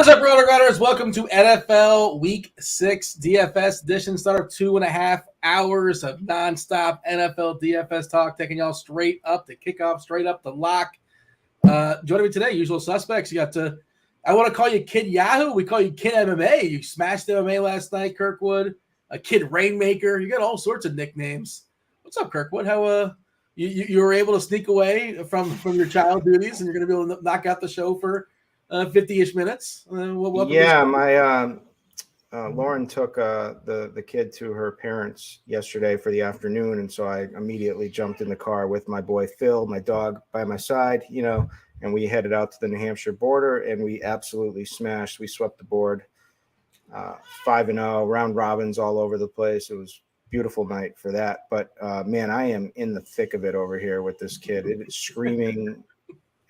What's up, RotoGrinders? Welcome to NFL Week 6 DFS edition. Start of 2.5 hours of nonstop NFL DFS talk, taking y'all straight up to kickoff, straight up to lock. Joining me today, usual suspects. You got I want to call you Kid Yahoo. We call you Kid MMA. You smashed MMA last night, Kirkwood. A Kid Rainmaker. You got all sorts of nicknames. What's up, Kirkwood? How you were able to sneak away from your child duties, and you're going to be able to knock out the show for 50-ish minutes. My Lauren took the kid to her parents yesterday for the afternoon, and so I immediately jumped in the car with my boy Phil, my dog, by my side, and we headed out to the New Hampshire border, and we absolutely smashed. We swept the board, 5-0, round robins all over the place. It was a beautiful night for that. But man, I am in the thick of it over here with this kid. It is screaming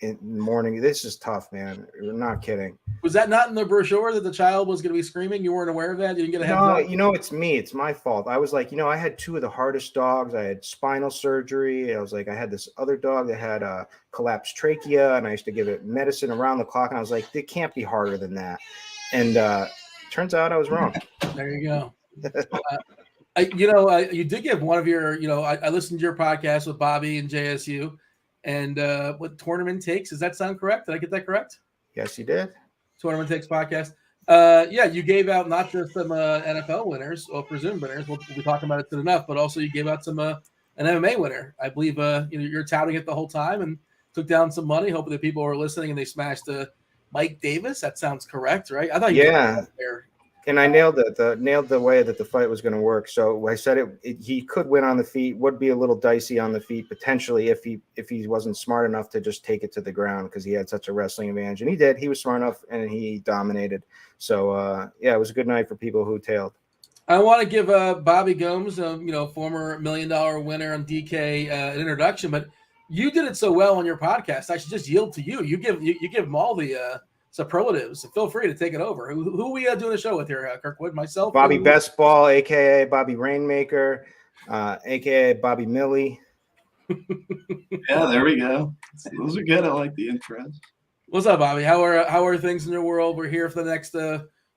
in the morning. This is tough, man. We're not kidding. Was that not in the brochure that the child was going to be screaming? You weren't aware of that? You didn't get a heads up? It's me. It's my fault. I was like, I had two of the hardest dogs. I had spinal surgery. I was like, I had this other dog that had a collapsed trachea, and I used to give it medicine around the clock. And I was like, it can't be harder than that. And turns out I was wrong. There you go. You did give one of your, I listened to your podcast with Bobby and JSU. And what Tournament Takes? Does that sound correct? Did I get that correct? Yes, you did. Tournament Takes podcast. You gave out not just some NFL winners or presumed winners. We'll be talking about it soon enough, but also you gave out some an MMA winner. I believe you're touting it the whole time and took down some money. Hoping that people were listening and they smashed Mike Davis. That sounds correct, right? I thought there. And I nailed it. Nailed the way that the fight was going to work. So I said he could win on the feet. Would be a little dicey on the feet potentially if he wasn't smart enough to just take it to the ground because he had such a wrestling advantage. And he did. He was smart enough and he dominated. So it was a good night for people who tailed. I want to give Bobby Gomes, former $1 million winner on DK, an introduction. But you did it so well on your podcast. I should just yield to you. You give them all the superlatives. So feel free to take it over. Who are we doing the show with here, Kirkwood? Myself? Bobby Best Ball, a.k.a. Bobby Rainmaker, a.k.a. Bobby Millie. Yeah, there we go. Those are good. I like the intros. What's up, Bobby? How are things in your world? We're here for the next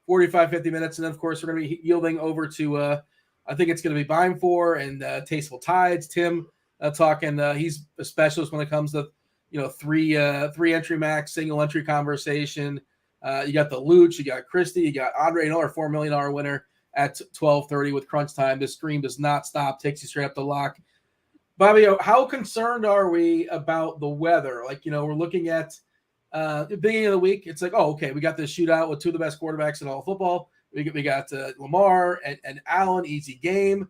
45, 50 minutes. And, of course, we're going to be yielding over to, I think it's going to be Beimfohr and TastefulTides. Tim talking. He's a specialist when it comes to three entry max, single entry conversation. You got the Luch, you got Kristi, you got Andre, our $4 million winner at 12:30 with crunch time. This stream does not stop, takes you straight up to lock. Bobby, how concerned are we about the weather? We're looking at the beginning of the week. It's like, we got this shootout with two of the best quarterbacks in all football. We got Lamar and Allen, easy game.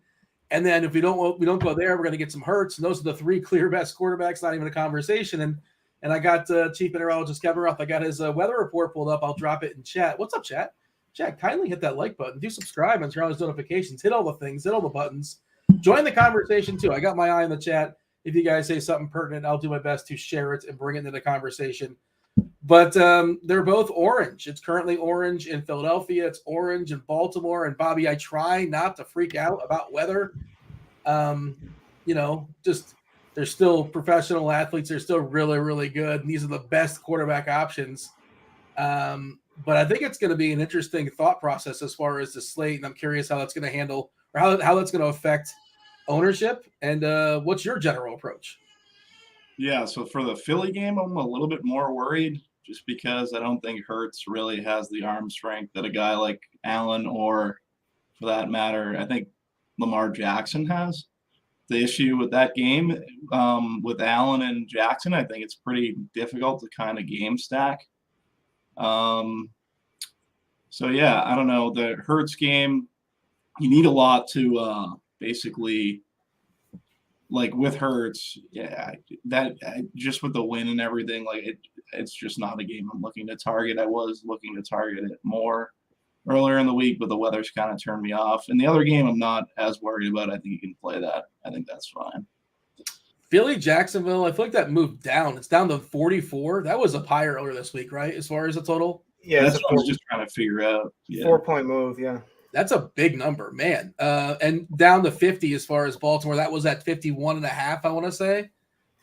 And then if we don't go there, we're going to get some hurts. And those are the three clear best quarterbacks, not even a conversation. And I got Chief Meteorologist Kevin Roth. I got his weather report pulled up. I'll drop it in chat. What's up, chat? Chat, kindly hit that like button. Do subscribe and turn on those notifications. Hit all the things. Hit all the buttons. Join the conversation, too. I got my eye on the chat. If you guys say something pertinent, I'll do my best to share it and bring it into the conversation. But they're both orange. It's currently orange in Philadelphia. It's orange in Baltimore. And, Bobby, I try not to freak out about weather. Just they're still professional athletes. They're still really, really good. And these are the best quarterback options. But I think it's going to be an interesting thought process as far as the slate. And I'm curious how that's going to handle or how that's going to affect ownership. And what's your general approach? Yeah, so for the Philly game, I'm a little bit more worried just because I don't think Hurts really has the arm strength that a guy like Allen or, for that matter, I think Lamar Jackson has. The issue with that game with Allen and Jackson, I think it's pretty difficult to kind of game stack. I don't know. The Hurts game, you need a lot to basically – like with Hurts, just with the win and everything, it's just not a game I'm looking to target. I was looking to target it more earlier in the week, but the weather's kind of turned me off. And the other game I'm not as worried about. I think you can play that. I think that's fine. Philly, Jacksonville, I feel like that moved down. It's down to 44. That was up higher earlier this week, right, as far as the total? Yeah, that's what I was just trying to figure out. Yeah. 4-point move, yeah. That's a big number, man. And down to 50 as far as Baltimore. That was at 51.5, I want to say.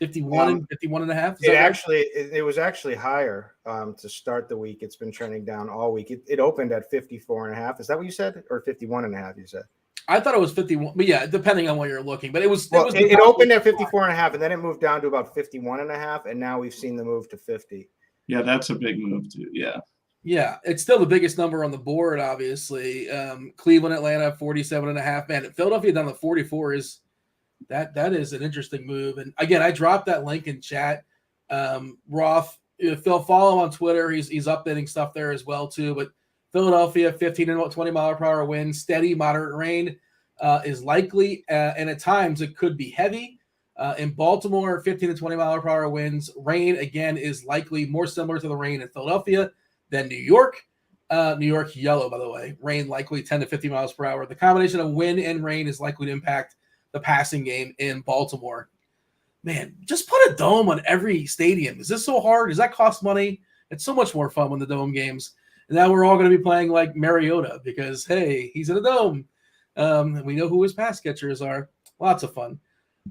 51 and 51.5. It was actually higher to start the week. It's been trending down all week. It opened at 54.5. Is that what you said? Or 51.5, you said? I thought it was 51, but yeah, depending on where you're looking. But it opened at 54.5, and then it moved down to about 51.5, and now we've seen the move to 50. Yeah, that's a big move too. Yeah. Yeah, it's still the biggest number on the board, obviously. Cleveland, Atlanta, 47.5. Man, Philadelphia down to 44 is that is an interesting move. And again, I dropped that link in chat. Roth, Phil, follow him on Twitter. He's updating stuff there as well too. But Philadelphia, 15 and 20 mile per hour wind, steady, moderate rain is likely, and at times it could be heavy. In Baltimore, 15 to 20 mile per hour winds. Rain again is likely, more similar to the rain in Philadelphia than New York. New York yellow, by the way. Rain likely 10 to 50 miles per hour. The combination of wind and rain is likely to impact the passing game in Baltimore. Man, just put a dome on every stadium. Is this so hard? Does that cost money? It's so much more fun when the dome games. And now we're all going to be playing like Mariota because, hey, he's in a dome. And we know who his pass catchers are. Lots of fun.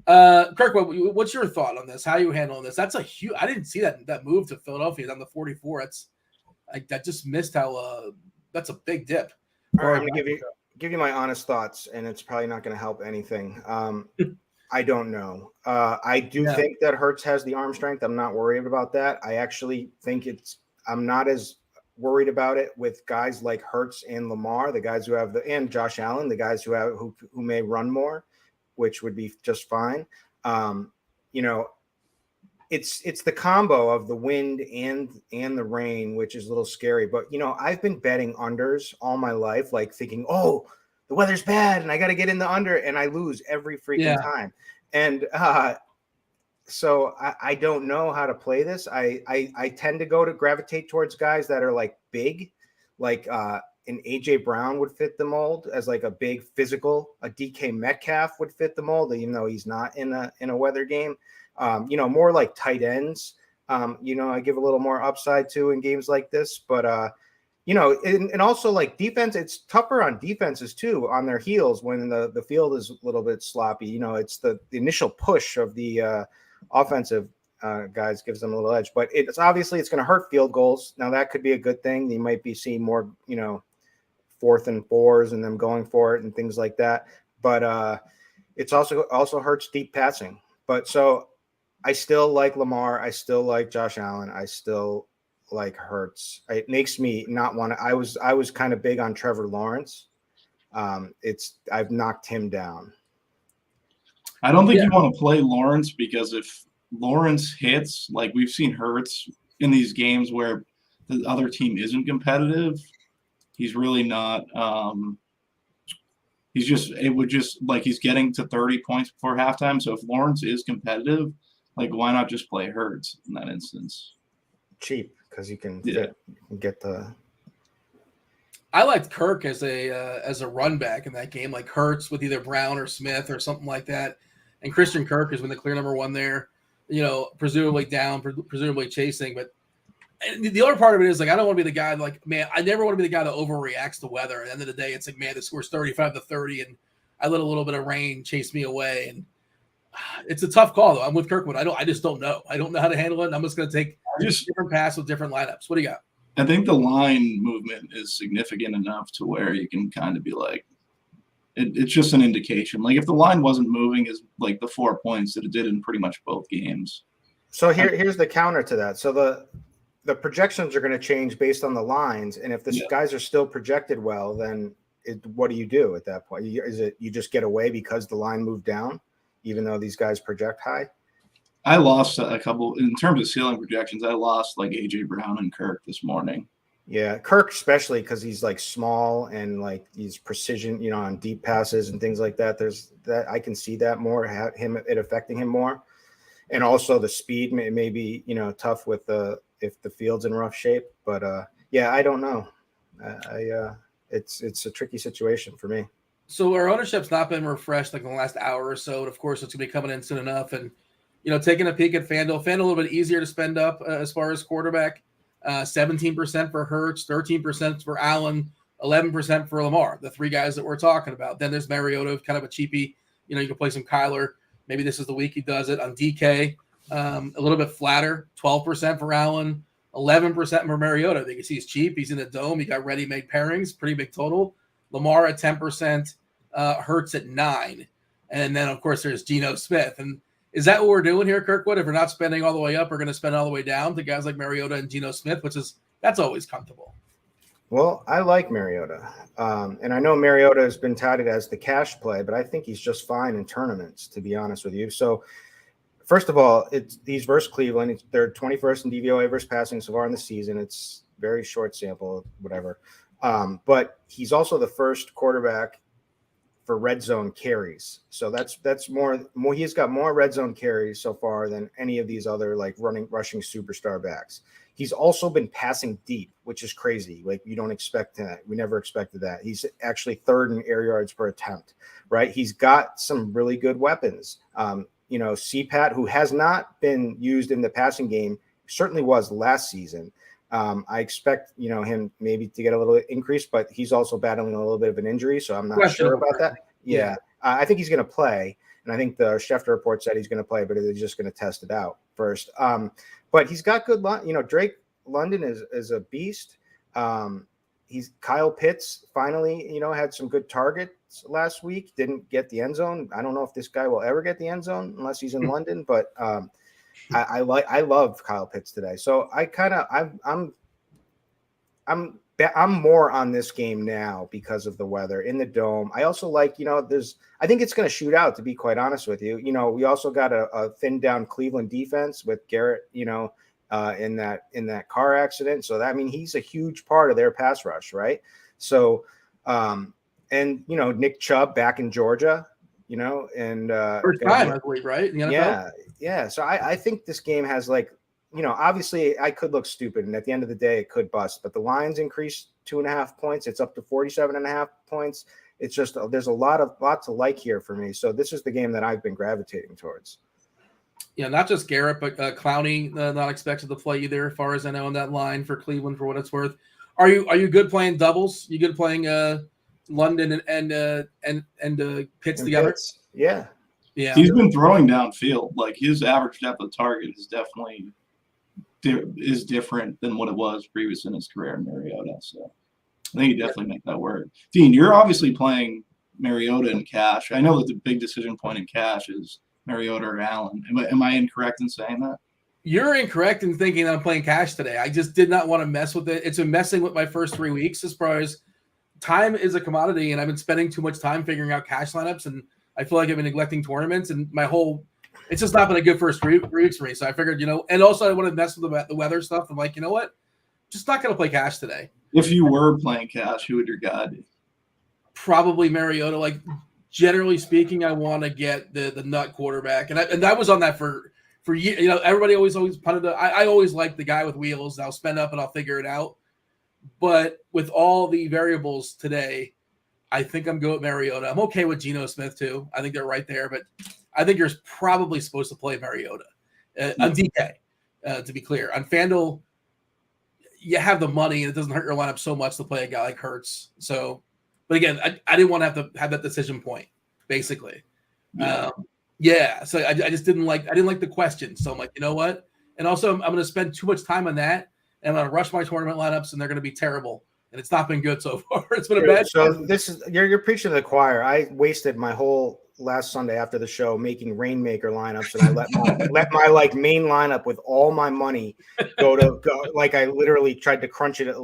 Kirkwood, what's your thought on this? How are you handling this? That's a huge – I didn't see that move to Philadelphia down to 44. I just missed how that's a big dip. All right, I'm going to give you my honest thoughts, and it's probably not going to help anything. I don't know. I do think that Hurts has the arm strength. I'm not worried about that. I actually think I'm not as worried about it with guys like Hurts and Lamar, the guys who have and Josh Allen, the guys who may run more, which would be just fine. It's the combo of the wind and the rain, which is a little scary. But, I've been betting unders all my life, like thinking, oh, the weather's bad and I got to get in the under, and I lose every freaking time. And so I don't know how to play this. I tend to gravitate towards guys that are like big, like an AJ Brown would fit the mold as like a big physical. A DK Metcalf would fit the mold, even though he's not in a weather game. More like tight ends. I give a little more upside to in games like this, but and also like defense, it's tougher on defenses too, on their heels when the field is a little bit sloppy. It's the initial push of the offensive guys gives them a little edge, but it's obviously going to hurt field goals. Now that could be a good thing. You might be seeing more, 4th and 4s and them going for it and things like that. But it's also hurts deep passing. But so I still like Lamar. I still like Josh Allen. I still like Hurts. It makes me not want to. I was kind of big on Trevor Lawrence. I've knocked him down. I don't think you want to play Lawrence because if Lawrence hits, like we've seen Hurts in these games where the other team isn't competitive, he's really not. He's getting to 30 points before halftime. So if Lawrence is competitive, like why not just play Hurts in that instance? Cheap because you can get the. I liked Kirk as a run back in that game, like Hurts with either Brown or Smith or something like that. And Christian Kirk has been the clear number one there, presumably down, presumably chasing. But the other part of it is, like, I don't want to be the guy, like, man, I never want to be the guy that overreacts to weather. At the end of the day, it's like, man, the score's 35-30, and I let a little bit of rain chase me away. And it's a tough call, though. I'm with Kirkwood. I just don't know. I don't know how to handle it. And I'm just going to take different paths with different lineups. What do you got? I think the line movement is significant enough to where you can kind of be like, it's just an indication. Like if the line wasn't moving as like the 4 points that it did in pretty much both games. So here's the counter to that. So the projections are going to change based on the lines. And if the guys are still projected well, then what do you do at that point? Is it you just get away because the line moved down, even though these guys project high? I lost a couple in terms of ceiling projections. I lost like AJ Brown and Kirk this morning. Yeah, Kirk especially because he's like small and like he's precision, on deep passes and things like that. There's that I can see that more, it affecting him more, and also the speed may be tough with if the field's in rough shape. But I don't know. It's a tricky situation for me. So our ownership's not been refreshed like in the last hour or so, and of course it's gonna be coming in soon enough. And taking a peek at FanDuel a little bit easier to spend up as far as quarterback. 17% for Hurts, 13% for Allen, 11% for Lamar, the three guys that we're talking about. Then there's Mariota, kind of a cheapie. You can play some Kyler. Maybe this is the week he does it on DK. A little bit flatter, 12% for Allen, 11% for Mariota. You can see he's cheap. He's in the dome. He got ready-made pairings, pretty big total. Lamar at 10%, Hurts at 9%. And then, of course, there's Geno Smith. And is that what we're doing here, Kirkwood? If we're not spending all the way up, we're going to spend all the way down to guys like Mariota and Geno Smith, that's always comfortable. Well, I like Mariota. And I know Mariota has been touted as the cash play, but I think he's just fine in tournaments, to be honest with you. So, first of all, he's versus Cleveland. They're 21st in DVOA versus passing so far in the season. It's very short sample, whatever. But he's also the first quarterback for red zone carries. So that's more. He's got more red zone carries so far than any of these other like rushing superstar backs. He's also been passing deep, which is crazy. Like you don't expect that. We never expected that. He's actually third in air yards per attempt, right? He's got some really good weapons. CPAT, who has not been used in the passing game, certainly was last season. I expect, him maybe to get a little increase, but he's also battling a little bit of an injury, so I'm not sure about that. Yeah. I think he's going to play, and I think the Schefter report said he's going to play, but they're just going to test it out first. But he's got good Drake London is a beast. He's Kyle Pitts finally, had some good targets last week. Didn't get the end zone. I don't know if this guy will ever get the end zone unless he's in London, but I love Kyle Pitts today. So I'm more on this game now because of the weather in the dome. I also like, I think it's going to shoot out, to be quite honest with you. We also got a thin down Cleveland defense with Garrett, in that car accident. So he's a huge part of their pass rush. Right. So, Nick Chubb back in Georgia, and first time, I believe, right? In the NFL? Yeah. So I think this game has obviously I could look stupid, and at the end of the day, it could bust. But the line's increased 2.5 points. It's up to 47.5 points. It's just there's a lot to like here for me. So this is the game that I've been gravitating towards. Yeah, not just Garrett, but Clowney not expected to play either, as far as I know, on that line for Cleveland, for what it's worth. Are you good playing doubles? You good playing London and Pitts together? Pitts. Yeah. He's been throwing downfield. Like his average depth of target is definitely different than what it was previous in his career in Mariota. So I think you definitely make that work. Dean, you're obviously playing Mariota in cash. I know that the big decision point in cash is Mariota or Allen. Am I incorrect in saying that? You're incorrect in thinking that I'm playing cash today. I just did not want to mess with it. It's been messing with my first 3 weeks as far as time is a commodity, and I've been spending too much time figuring out cash lineups, and I feel like I've been neglecting tournaments, and it's just not been a good first 3 weeks for me. So I figured, and also I want to mess with the weather stuff. I'm like, you know what? Just not going to play cash today. If you were playing cash, who would your guy be? Probably Mariota. Like, generally speaking, I want to get the nut quarterback, and I was on that for years. Everybody always punted. I always like the guy with wheels. I'll spend up and I'll figure it out. But with all the variables today, I think I'm good with Mariota. I'm okay with Geno Smith too. I think they're right there, but I think you're probably supposed to play Mariota on DK. To be clear, on FanDuel, you have the money, and it doesn't hurt your lineup so much to play a guy like Hurts. So. But again, I didn't want to have to have that decision point, basically. So I just didn't like the question. So I'm like, you know what? And also, I'm going to spend too much time on that, and I'm going to rush my tournament lineups, and they're going to be terrible. And it's not been good so far. It's been a bad. So this is you're preaching to the choir. I wasted my whole last Sunday after the show making rainmaker lineups, and I let my main lineup with all my money go. I literally tried to crunch it at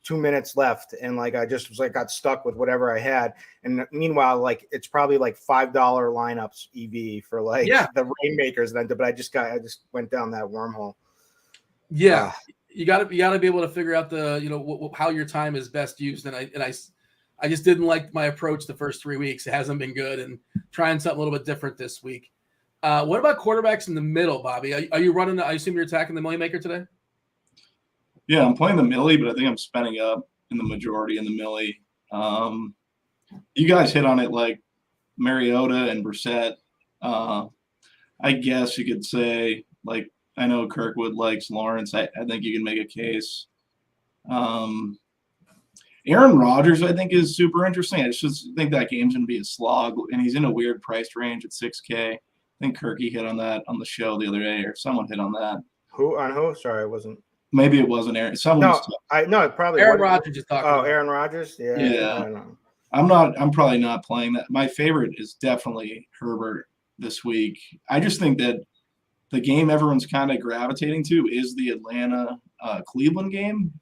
2 minutes left, and I just was got stuck with whatever I had. And meanwhile, it's probably $5 lineups EV for the rainmakers. But I just went down that wormhole. Yeah, you got to be able to figure out how your time is best used. And I just didn't like my approach the first 3 weeks. It hasn't been good, and trying something a little bit different this week. What about quarterbacks in the middle, Bobby? Are you running? I assume you're attacking the Millie Maker today. Yeah, I'm playing the Millie, but I think I'm spending up in the majority in the Millie. You guys hit on it, Mariota and Brissett. I guess you could say, I know Kirkwood likes Lawrence. I think you can make a case. Aaron Rodgers, I think, is super interesting. I just think that game's going to be a slog, and he's in a weird price range at $6K. I think Kirky hit on that on the show the other day, or someone hit on that. Who? Sorry, I wasn't. Maybe it wasn't Aaron. Someone. No, probably Aaron Rodgers just talking. Oh, Aaron Rodgers. Yeah. I don't know. I'm probably not playing that. My favorite is definitely Herbert this week. I just think that the game everyone's kind of gravitating to is the Atlanta Cleveland game,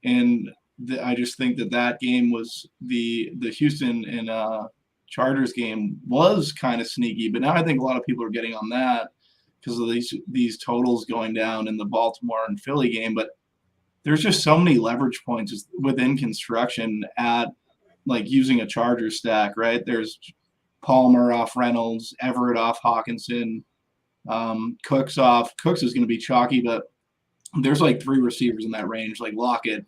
and I just think that game was the Houston and Chargers game was kind of sneaky. But now I think a lot of people are getting on that because of these totals going down in the Baltimore and Philly game. But there's just so many leverage points within construction at like using a Charger stack, right? There's Palmer off Reynolds, Everett off Hawkinson, Cooks off. Cooks is going to be chalky, but there's like 3 receivers in that range, like Lockett,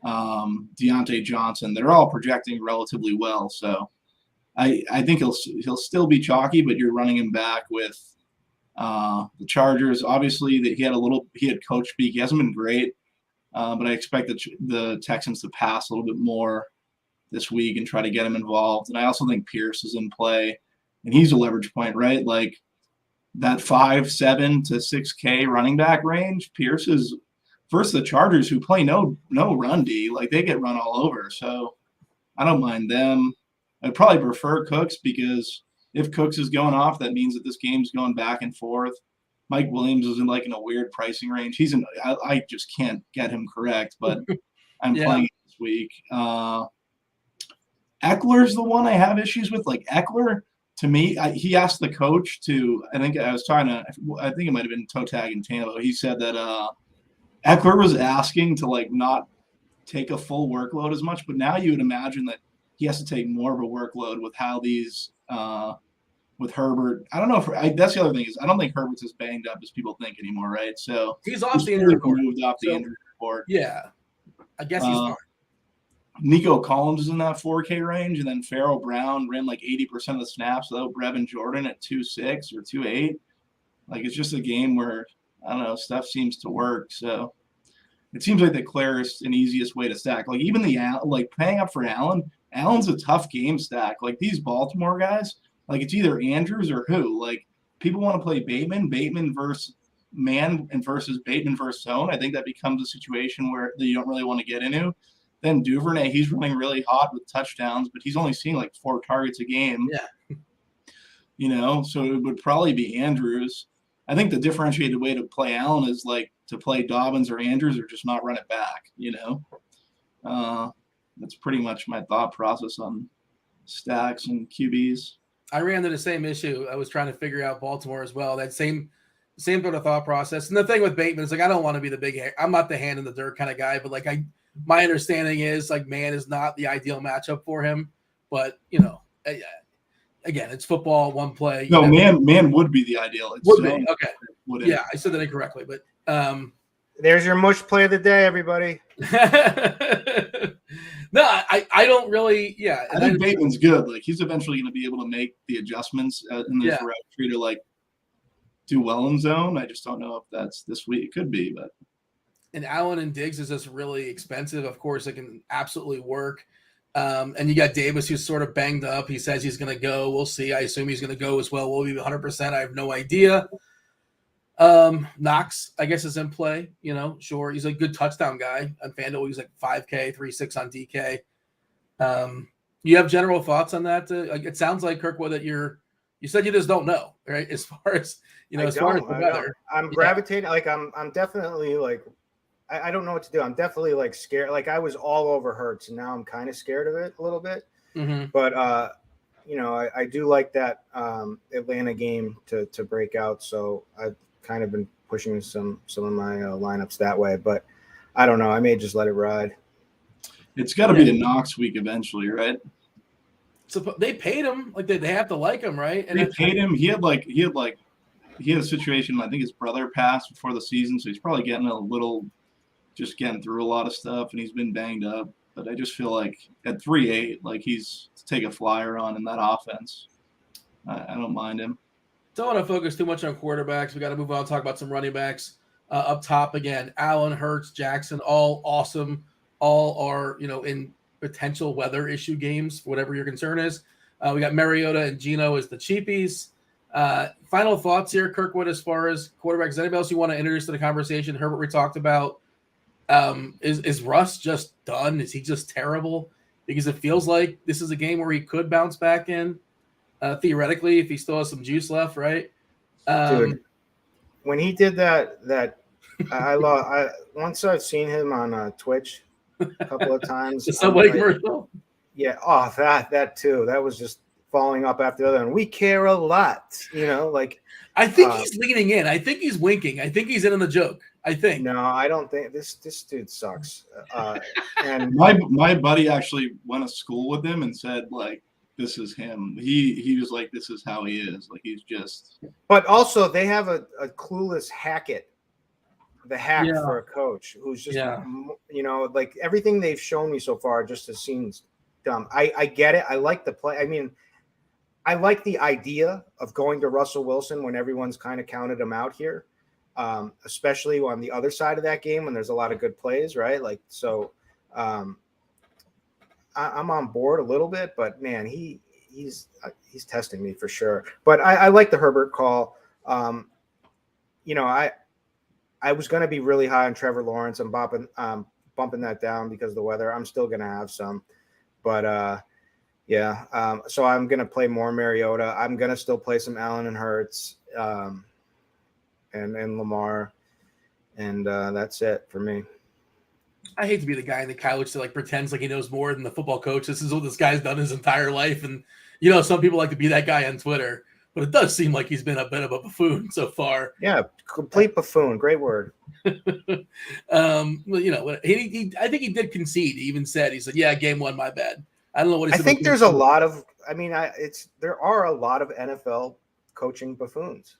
Deontay Johnson. They're all projecting relatively well. So I think he'll still be chalky, but you're running him back with the Chargers. Obviously, he had coach speak. He hasn't been great, but I expect the Texans to pass a little bit more this week and try to get him involved. And I also think Pierce is in play, and he's a leverage point, right? Like that 5.7 to 6K running back range. Pierce is versus the Chargers, who play no run D. Like they get run all over. So I don't mind them. I'd probably prefer Cooks because if Cooks is going off, that means that this game's going back and forth. Mike Williams is in a weird pricing range. I just can't get him correct, but I'm playing it this week. Eckler's the one I have issues with. Like Eckler, to me, he asked the coach to. I think it might have been toe tag in Tampa. He said that Eckler was asking to not take a full workload as much, but now you would imagine that he has to take more of a workload with how these with Herbert. I don't know if that's the other thing is I don't think Herbert's as banged up as people think anymore, right? So he's off the injury report. Moved off the injury report. Yeah, I guess he's fine. Nico Collins is in that 4K range, and then Pharaoh Brown ran 80% of the snaps, though Brevin Jordan at 2.6 or 2.8. It's just a game where, I don't know, stuff seems to work. So it seems like the clearest and easiest way to stack. Even paying up for Allen's a tough game stack. These Baltimore guys, it's either Andrews or who. People want to play Bateman versus man and versus Bateman versus zone. I think that becomes a situation where you don't really want to get into. Then Duvernay, he's running really hot with touchdowns, but he's only seeing 4 targets a game. Yeah. So it would probably be Andrews. I think the differentiated way to play Allen is to play Dobbins or Andrews or just not run it back, That's pretty much my thought process on stacks and QBs. I ran into the same issue. I was trying to figure out Baltimore as well. That same sort of thought process. And the thing with Bateman is I don't want to be the big – I'm not the hand in the dirt kind of guy, but my understanding is man is not the ideal matchup for him. But, again, it's football, one play. No, man would be the ideal. Would be. Okay. Yeah, I said that incorrectly. But there's your mush play of the day, everybody. No, I don't really. Yeah. I think Bateman's good. He's eventually going to be able to make the adjustments in this route tree to do well in zone. I just don't know if that's this week. It could be, but. And Allen and Diggs is just really expensive. Of course, it can absolutely work. And you got Davis, who's sort of banged up. He says he's going to go. We'll see. I assume he's going to go as well. Will he be 100%? I have no idea. Knox, I guess, is in play. Sure. He's a good touchdown guy on FanDuel. He's 5K, 3.6 on DK. You have general thoughts on that? It sounds like, Kirkwood, that you said you just don't know, right? As far as, as far as the weather. I'm gravitating. I'm definitely I don't know what to do. I'm definitely scared. I was all over Hurts, and now I'm kind of scared of it a little bit. Mm-hmm. But I do like that Atlanta game to break out. So I've kind of been pushing some of my lineups that way. But I don't know. I may just let it ride. It's got to be a Knox week eventually, right? So they paid him. They have to like him, right? And they paid him. He had a situation. I think his brother passed before the season, so he's probably just getting through a lot of stuff, and he's been banged up. But I just feel at 3.8, he's to take a flyer on in that offense. I don't mind him. Don't want to focus too much on quarterbacks. We got to move on and talk about some running backs. Up top again, Allen, Hurts, Jackson, all awesome. All are, in potential weather issue games, whatever your concern is. We got Mariota and Geno as the cheapies. Final thoughts here, Kirkwood, as far as quarterbacks. Anybody else you want to introduce to the conversation? Herbert, we talked about. Is Russ just done? Is he just terrible? Because it feels like this is a game where he could bounce back in, theoretically, if he still has some juice left, right? Dude, when he did that once I've seen him on Twitch a couple of times. The Subway commercial? Yeah. Oh, that too. That was just falling up after the other. And we care a lot, like. I think he's leaning in. I think he's winking. I think he's in on the joke. I think. No, I don't think this dude sucks. And my buddy actually went to school with him and said, like, this is him. He was like, this is how he is. Like, he's just. But also, they have a clueless Hackett, the hack for a coach who's just, like everything they've shown me so far just has seemed dumb. I get it. I like the play. I mean, I like the idea of going to Russell Wilson when everyone's kind of counted him out here, especially on the other side of that game when there's a lot of good plays, right? Like, so I'm on board a little bit, but man, he's testing me for sure. But I like the Herbert call. I was going to be really high on Trevor Lawrence. I'm bumping that down because of the weather. I'm still going to have some, but so I'm going to play more Mariota. I'm going to still play some Allen and Hurts, and Lamar, and that's it for me. I hate to be the guy in the couch that like pretends like he knows more than the football coach. This is what this guy's done his entire life, and some people like to be that guy on Twitter, but it does seem like he's been a bit of a buffoon so far. Yeah, complete buffoon. Great word. I think he did concede. He even said, he said, "Yeah, game one, my bad." I don't know what he said. I think there's a lot of. I mean, there are a lot of NFL coaching buffoons.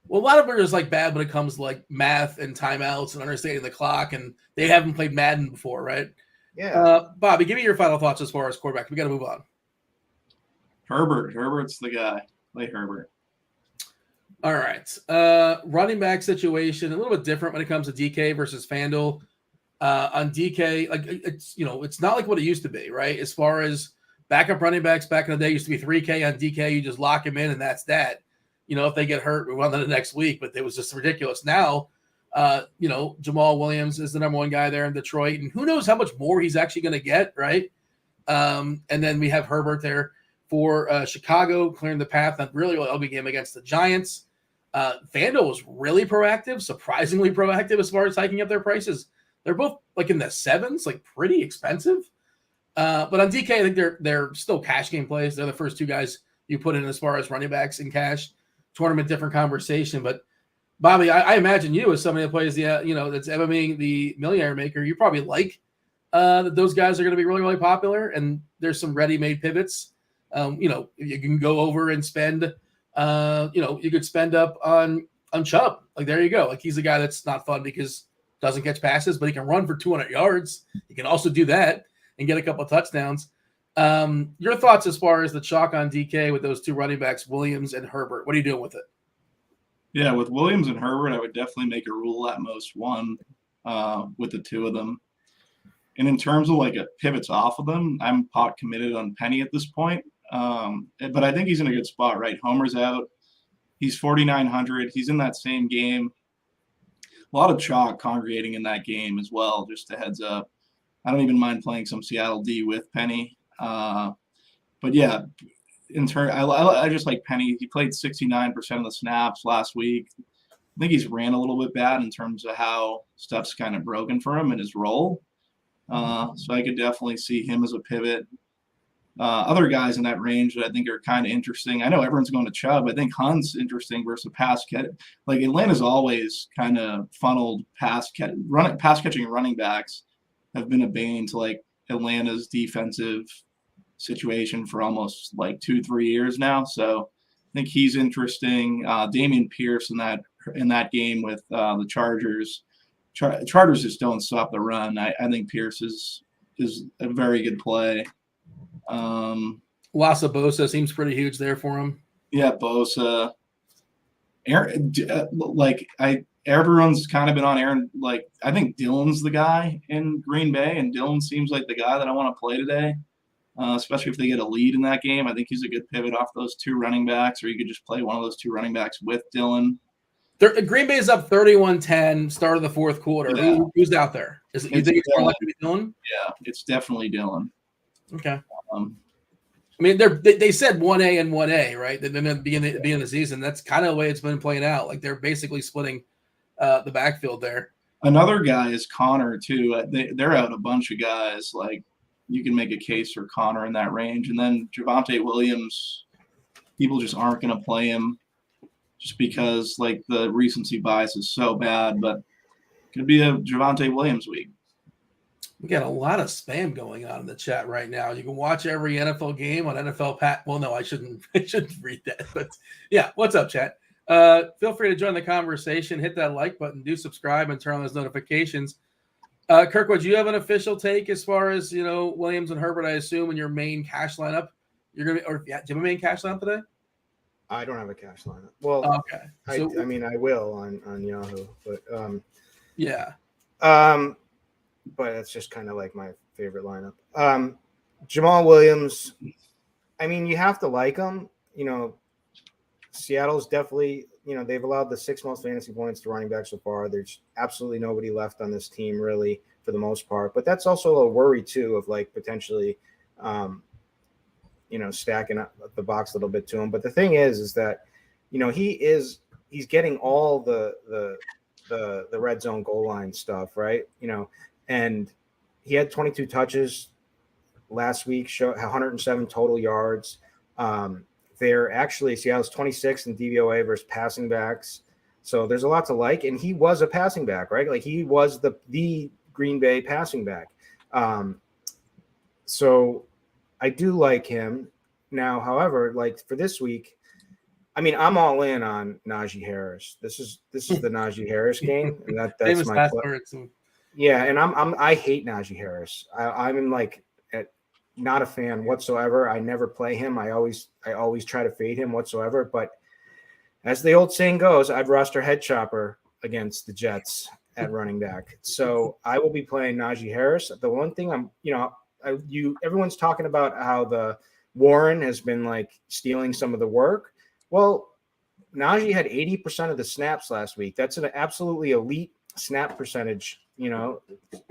Well, a lot of it is like bad when it comes to like math and timeouts and understanding the clock, and they haven't played Madden before, right? Yeah. Bobby, give me your final thoughts as far as quarterback. We got to move on. Herbert's the guy. Play Herbert. All right. Running back situation, a little bit different when it comes to DK versus FanDuel. On DK, like it's not like what it used to be, right? As far as backup running backs back in the day, used to be 3K on DK. You just lock him in, and that's that. If they get hurt, we run them the next week. But it was just ridiculous. Now, Jamal Williams is the number one guy there in Detroit, and who knows how much more he's actually going to get, right? And then we have Herbert there for Chicago, clearing the path on really well LB game against the Giants. FanDuel was really proactive, surprisingly proactive as far as hiking up their prices. They're both like in the sevens, like pretty expensive. But on DK, I think they're still cash game plays. They're the first two guys you put in as far as running backs in cash. Tournament, different conversation. But Bobby, I imagine you as somebody that plays that's MMing the Millionaire Maker, you probably like that those guys are going to be really, really popular. And there's some ready-made pivots. You can go over and spend, you could spend up on Chubb. Like, there you go. Like, he's a guy that's not fun because doesn't catch passes, but he can run for 200 yards. He can also do that and get a couple of touchdowns. Your thoughts as far as the chalk on DK with those two running backs, Williams and Herbert. What are you doing with it? Yeah, with Williams and Herbert, I would definitely make a rule at most one with the two of them. And in terms of like a pivots off of them, I'm pot committed on Penny at this point. But I think he's in a good spot, right? Homer's out. He's 4,900. He's in that same game. A lot of chalk congregating in that game as well, just a heads up. I don't even mind playing some Seattle D with Penny. But yeah, I just like Penny. He played 69% of the snaps last week. I think he's ran a little bit bad in terms of how stuff's kind of broken for him in his role. So I could definitely see him as a pivot. Other guys in that range that I think are kind of interesting. I know everyone's going to Chubb. I think Hunt's interesting versus pass catch. Like, Atlanta's always kind of funneled pass catching running backs have been a bane to like Atlanta's defensive situation for almost like 2-3 years now. So I think he's interesting. Dameon Pierce in that game with the Chargers. Chargers just don't stop the run. I think Pierce is a very good play. Loss of Bosa seems pretty huge there for him. Yeah, Bosa. Everyone's kind of been on Aaron. Like, I think Dillon's the guy in Green Bay, and Dillon seems like the guy that I want to play today. especially if they get a lead in that game. I think he's a good pivot off those two running backs, or you could just play one of those two running backs with Dillon. Green Bay's up 31-10, start of the fourth quarter. Yeah. Who's out there? You think it's more likely to be Dillon? Yeah, it's definitely Dillon. Okay. I mean, they said 1A and 1A, right? Then at the beginning of the season, that's kind of the way it's been playing out. Like they're basically splitting the backfield there. Another guy is Connor too. They're out a bunch of guys. Like you can make a case for Connor in that range, and then Javonte Williams. People just aren't going to play him, just because like the recency bias is so bad. But it could be a Javonte Williams week. We got a lot of spam going on in the chat right now. You can watch every NFL game on NFL Pat. Well, no, I shouldn't read that. But yeah, what's up, chat? Feel free to join the conversation. Hit that like button. Do subscribe and turn on those notifications. Kirkwood, do you have an official take as far as Williams and Herbert? I assume in your main cash lineup, you're gonna do you have a main cash lineup today? I don't have a cash lineup. Well, okay. So, I mean, I will on Yahoo, but yeah. But it's just kind of like my favorite lineup. Jamal Williams, I mean, you have to like him. Seattle's definitely, they've allowed the 6th most fantasy points to running back so far. There's absolutely nobody left on this team, really, for the most part. But that's also a worry, too, of like potentially, stacking up the box a little bit to him. But the thing is that, he's getting all the red zone goal line stuff, right? And he had 22 touches last week, showed 107 total yards. They're actually Seattle's 26th in DVOA versus passing backs. So there's a lot to like. And he was a passing back, right? Like he was the Green Bay passing back. So I do like him. Now, however, like for this week, I mean, I'm all in on Najee Harris. This is the Najee Harris game, and that's my yeah. And I hate Najee Harris. I'm like not a fan whatsoever. I never play him. I always try to fade him whatsoever. But as the old saying goes, I'd roster head chopper against the Jets at running back. So I will be playing Najee Harris. The one thing everyone's talking about how the Warren has been like stealing some of the work. Well, Najee had 80% of the snaps last week. That's an absolutely elite snap percentage.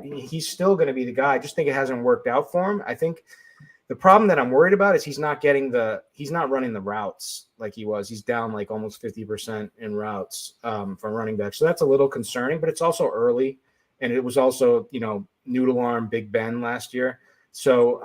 He's still going to be the guy. I just think it hasn't worked out for him. I think the problem that I'm worried about is he's not running the routes like he was. He's down like almost 50% in routes from running back. So that's a little concerning, but it's also early. And it was also, noodle arm Big Ben last year. So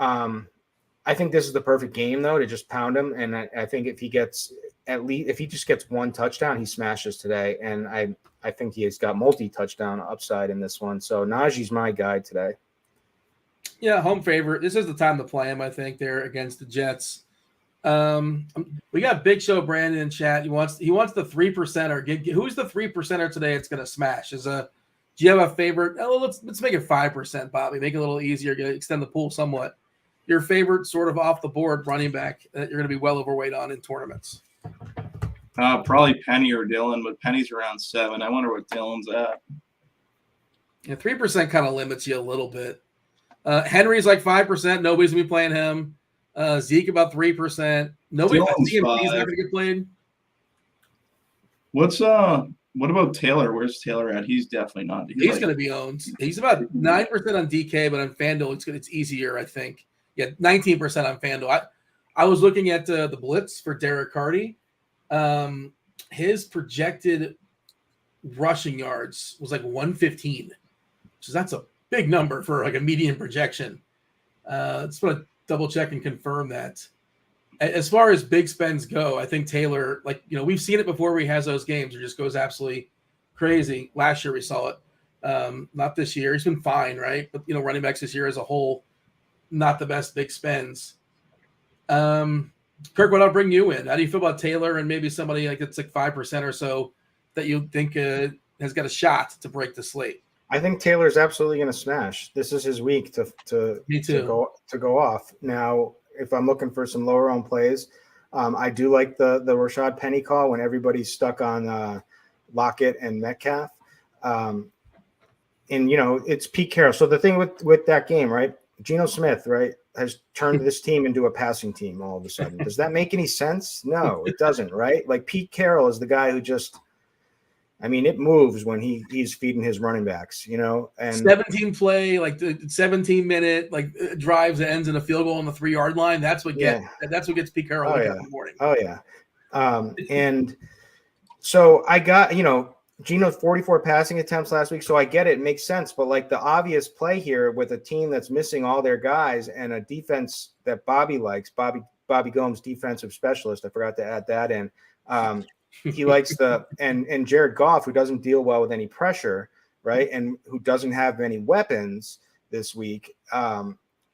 I think this is the perfect game though, to just pound him. And I think if he just gets one touchdown, he smashes today. And I think he's got multi-touchdown upside in this one. So Najee's my guy today. Yeah, home favorite. This is the time to play him, I think, there against the Jets. We got Big Show Brandon in chat. He wants the 3%er. Who's the 3%er today it's going to smash? Do you have a favorite? Oh, let's make it 5%, Bobby. Make it a little easier, extend the pool somewhat. Your favorite sort of off the board running back that you're going to be well overweight on in tournaments? Probably Penny or Dillon, but Penny's around 7. I wonder what Dillon's at. Yeah, 3% kind of limits you a little bit. Henry's like 5%. Nobody's going to be playing him. Zeke about 3%. He's not going to get played. What about Taylor? Where's Taylor at? He's definitely not. He's going to be owned. He's about 9% on DK, but on FanDuel it's easier, I think. Yeah, 19% on FanDuel. I was looking at the blitz for Derek Carty. His projected rushing yards was like 115. So that's a big number for like a median projection. Just want to double check and confirm that. As far as big spends go, I think Taylor, we've seen it before where he has those games where he just goes absolutely crazy. Last year we saw it. Not this year. He's been fine, right? But, running backs this year as a whole, not the best big spends. Kirkwood, I'll bring you in. How do you feel about Taylor and maybe somebody like that's like 5% or so that you think has got a shot to break the slate? I think Taylor's absolutely going to smash. This is his week to go off. Now, if I'm looking for some lower owned plays, I do like the Rashad Penny call when everybody's stuck on Lockett and Metcalf. And it's Pete Carroll. So the thing with that game, right? Geno Smith, right, has turned this team into a passing team all of a sudden. Does that make any sense? No, it doesn't, right? Like Pete Carroll is the guy who just, I mean, it moves when he's feeding his running backs, and 17 play, like the 17-minute drives that ends in a field goal on the 3-yard line. That's what gets Pete Carroll oh, waking yeah. up in the morning. Oh yeah. And so I got, Geno 44 passing attempts last week. So I get it. It makes sense. But like the obvious play here with a team that's missing all their guys and a defense that Bobby likes, Bobby Gomes, defensive specialist. I forgot to add that in. He likes and Jared Goff, who doesn't deal well with any pressure, right? And who doesn't have any weapons this week,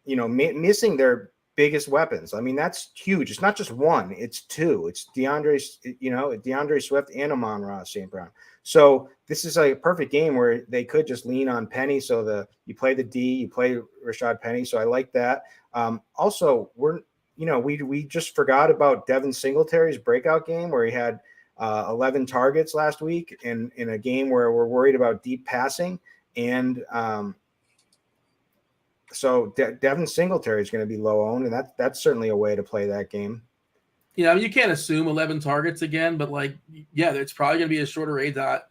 missing their biggest weapons. I mean, that's huge. It's not just one, it's two. It's DeAndre Swift and Amon-Ra St. Brown. So this is a perfect game where they could just lean on Penny. So you play the D, you play Rashad Penny. So I like that. Also, we just forgot about Devin Singletary's breakout game where he had 11 targets last week in a game where we're worried about deep passing. And so Devin Singletary is going to be low owned, and that's certainly a way to play that game. You can't assume 11 targets again, but it's probably going to be a shorter A dot.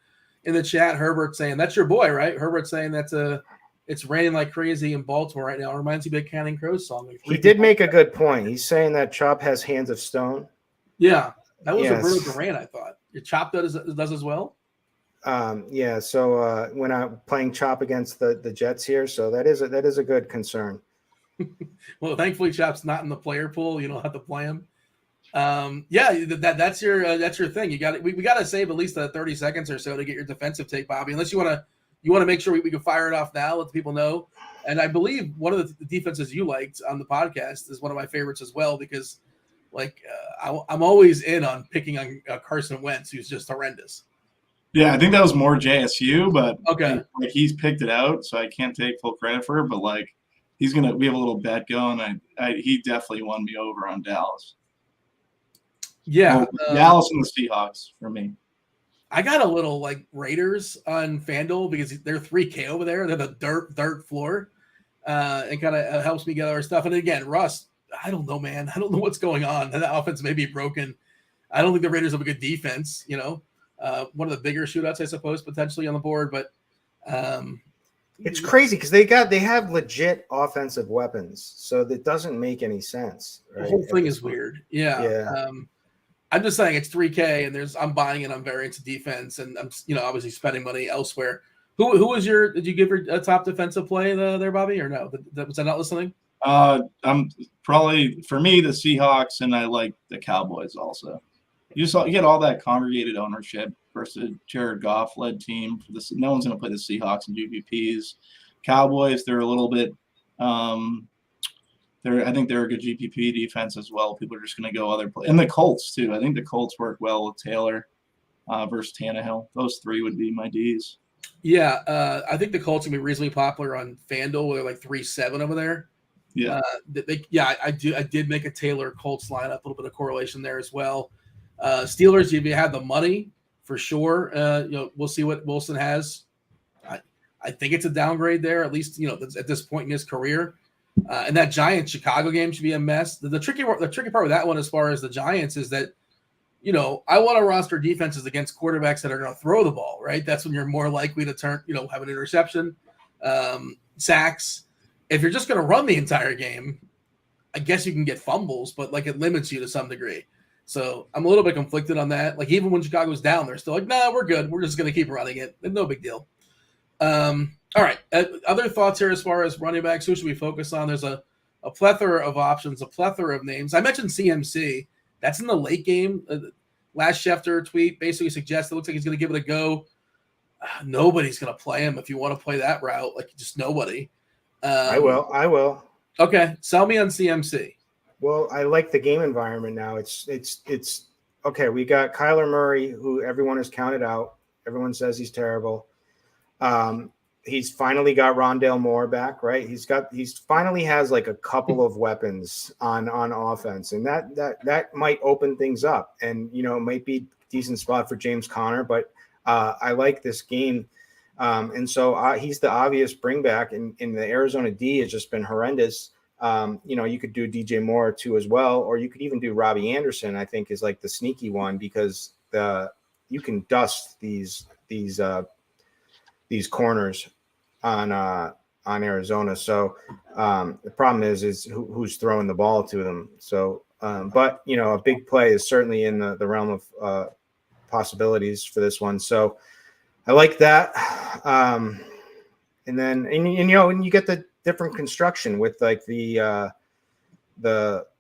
In the chat, Herbert saying that's your boy, right? Herbert saying it's raining like crazy in Baltimore right now. It reminds me of a Counting Crows song. He did make a good point. He's saying that Chop has hands of stone. Yeah, that was a Bruno Durant, I thought. Your Chop does as well. So when I'm playing Chop against the Jets here, so that is a good concern. Well, thankfully Chop's not in the player pool. You don't have to play him. That's your thing. We got to save at least 30 seconds or so to get your defensive take, Bobby. Unless you want to make sure we can fire it off now, let the people know. And I believe one of the defenses you liked on the podcast is one of my favorites as well because, I'm always in on picking on Carson Wentz, who's just horrendous. Yeah, I think that was more JSU, but okay, he's picked it out, so I can't take full credit for it. But we have a little bet going. He definitely won me over on Dallas. Yeah, Dallas and the Seahawks for me. I got a little Raiders on FanDuel because they're 3K over there. They're the dirt floor, and kind of helps me get our stuff. And again, Russ, I don't know, man. I don't know what's going on. That offense may be broken. I don't think the Raiders have a good defense. One of the bigger shootouts, I suppose, potentially on the board, but it's crazy because they have legit offensive weapons, so that doesn't make any sense. Right? The whole thing is weird. Yeah. I'm just saying it's 3K, and I'm buying it on variance of defense, and I'm obviously spending money elsewhere. Who was did you give her a top defensive play there, Bobby, or no? Was I not listening? I'm probably for me the Seahawks, and I like the Cowboys also. You get all that congregated ownership versus Jared Goff led team. No one's going to play the Seahawks and GPPs. Cowboys, they're a little bit. I think they're a good GPP defense as well. People are just going to go other places. And the Colts too. I think the Colts work well with Taylor versus Tannehill. Those three would be my Ds. Yeah, I think the Colts can be reasonably popular on FanDuel. Where they're 3-7 over there. Yeah, I did make a Taylor Colts lineup. A little bit of correlation there as well. Steelers, if you have the money, for sure. We'll see what Wilson has. I think it's a downgrade there, at least at this point in his career. And that Giants Chicago game should be a mess. The tricky part with that one, as far as the Giants, is that I want to roster defenses against quarterbacks that are going to throw the ball. Right, that's when you're more likely to have an interception, sacks. If you're just going to run the entire game, I guess you can get fumbles, but it limits you to some degree. So I'm a little bit conflicted on that. Even when Chicago's down, they're still nah, we're good. We're just going to keep running it. No big deal. All right. Other thoughts here as far as running backs. Who should we focus on? There's a plethora of options, a plethora of names. I mentioned CMC. That's in the late game. Last Schefter tweet basically suggests it looks like he's going to give it a go. Nobody's going to play him if you want to play that route. Just nobody. I will. Okay. Sell me on CMC. Well, I like the game environment now. It's okay. We got Kyler Murray, who everyone has counted out. Everyone says he's terrible. He's finally got Rondale Moore back, right? He's finally has a couple of weapons on offense, and that might open things up, and it might be a decent spot for James Conner. But I like this game And so he's the obvious bring back, and the Arizona D has just been horrendous. You could do DJ Moore too as well, or you could even do Robbie Anderson. I think is like the sneaky one because you can dust these corners on Arizona. So the problem is who's throwing the ball to them. So, but a big play is certainly in the realm of possibilities for this one. So I like that. And you get the different construction with like the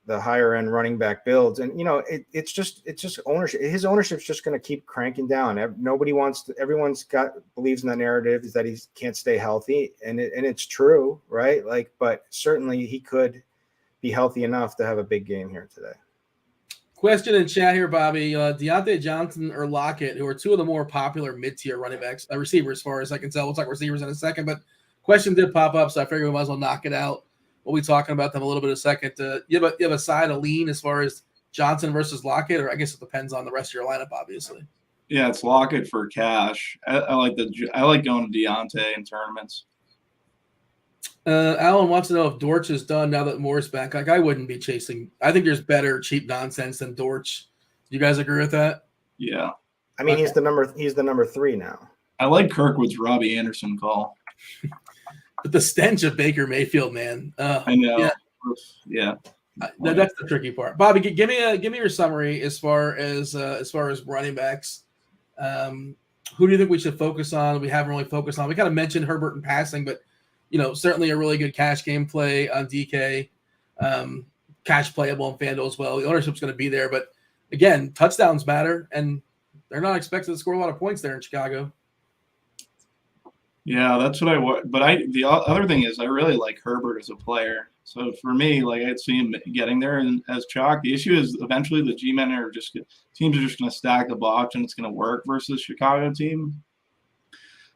higher end running back builds, and it's just ownership. His ownership's just going to keep cranking down. Everyone's believes in the narrative that he can't stay healthy, and it's true, right? Like, but certainly he could be healthy enough to have a big game here today. Question in chat here, Bobby. Deontay Johnson or Lockett, who are two of the more popular mid-tier running backs, receivers, as far as I can tell. We'll talk receivers in a second, but question did pop up, so I figured we might as well knock it out. We'll be talking about them a little bit in a second. You have a side, a lean as far as Johnson versus Lockett, or I guess it depends on the rest of your lineup, obviously. Yeah, it's Lockett for cash. I like going to Deontay in tournaments. Alan wants to know if Dortch is done now that Moore's back. Like, I wouldn't be chasing. I think there's better cheap nonsense than Dortch. Do you guys agree with that? Yeah. I mean, he's the number 3 now. I like Kirkwood's Robbie Anderson call. But the stench of Baker Mayfield, man. I know. Yeah. That's the tricky part. Bobby, give me your summary as far as running backs. Who do you think we should focus on? We haven't really focused on. We kind of mentioned Herbert in passing, but certainly a really good cash game play on DK. Cash playable on FanDuel as well. The ownership's going to be there, but again, touchdowns matter, and they're not expected to score a lot of points there in Chicago. Yeah, that's what I want. But the other thing is I really like Herbert as a player. So for me, like I'd see him getting there and as chalk. The issue is eventually the G-men teams are just going to stack the box and it's going to work versus Chicago team.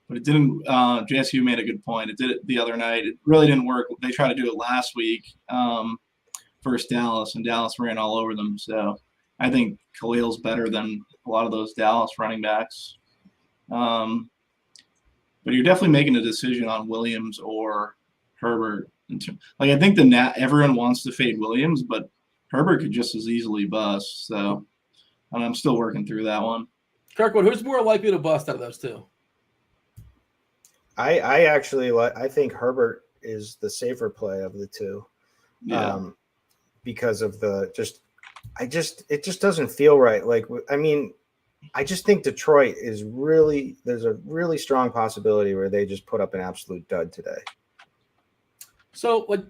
But it didn't. JSU made a good point. It did it the other night. It really didn't work. They tried to do it last week versus Dallas, and Dallas ran all over them. So I think Khalil's better than a lot of those Dallas running backs. But you're definitely making a decision on Williams or Herbert. Like I think everyone wants to fade Williams, but Herbert could just as easily bust. So I'm still working through that one. Kirkwood, who's more likely to bust out of those two? I think Herbert is the safer play of the two. Yeah. Because of it just doesn't feel right. Like, I mean, I just think Detroit there's a really strong possibility where they just put up an absolute dud today. So, like,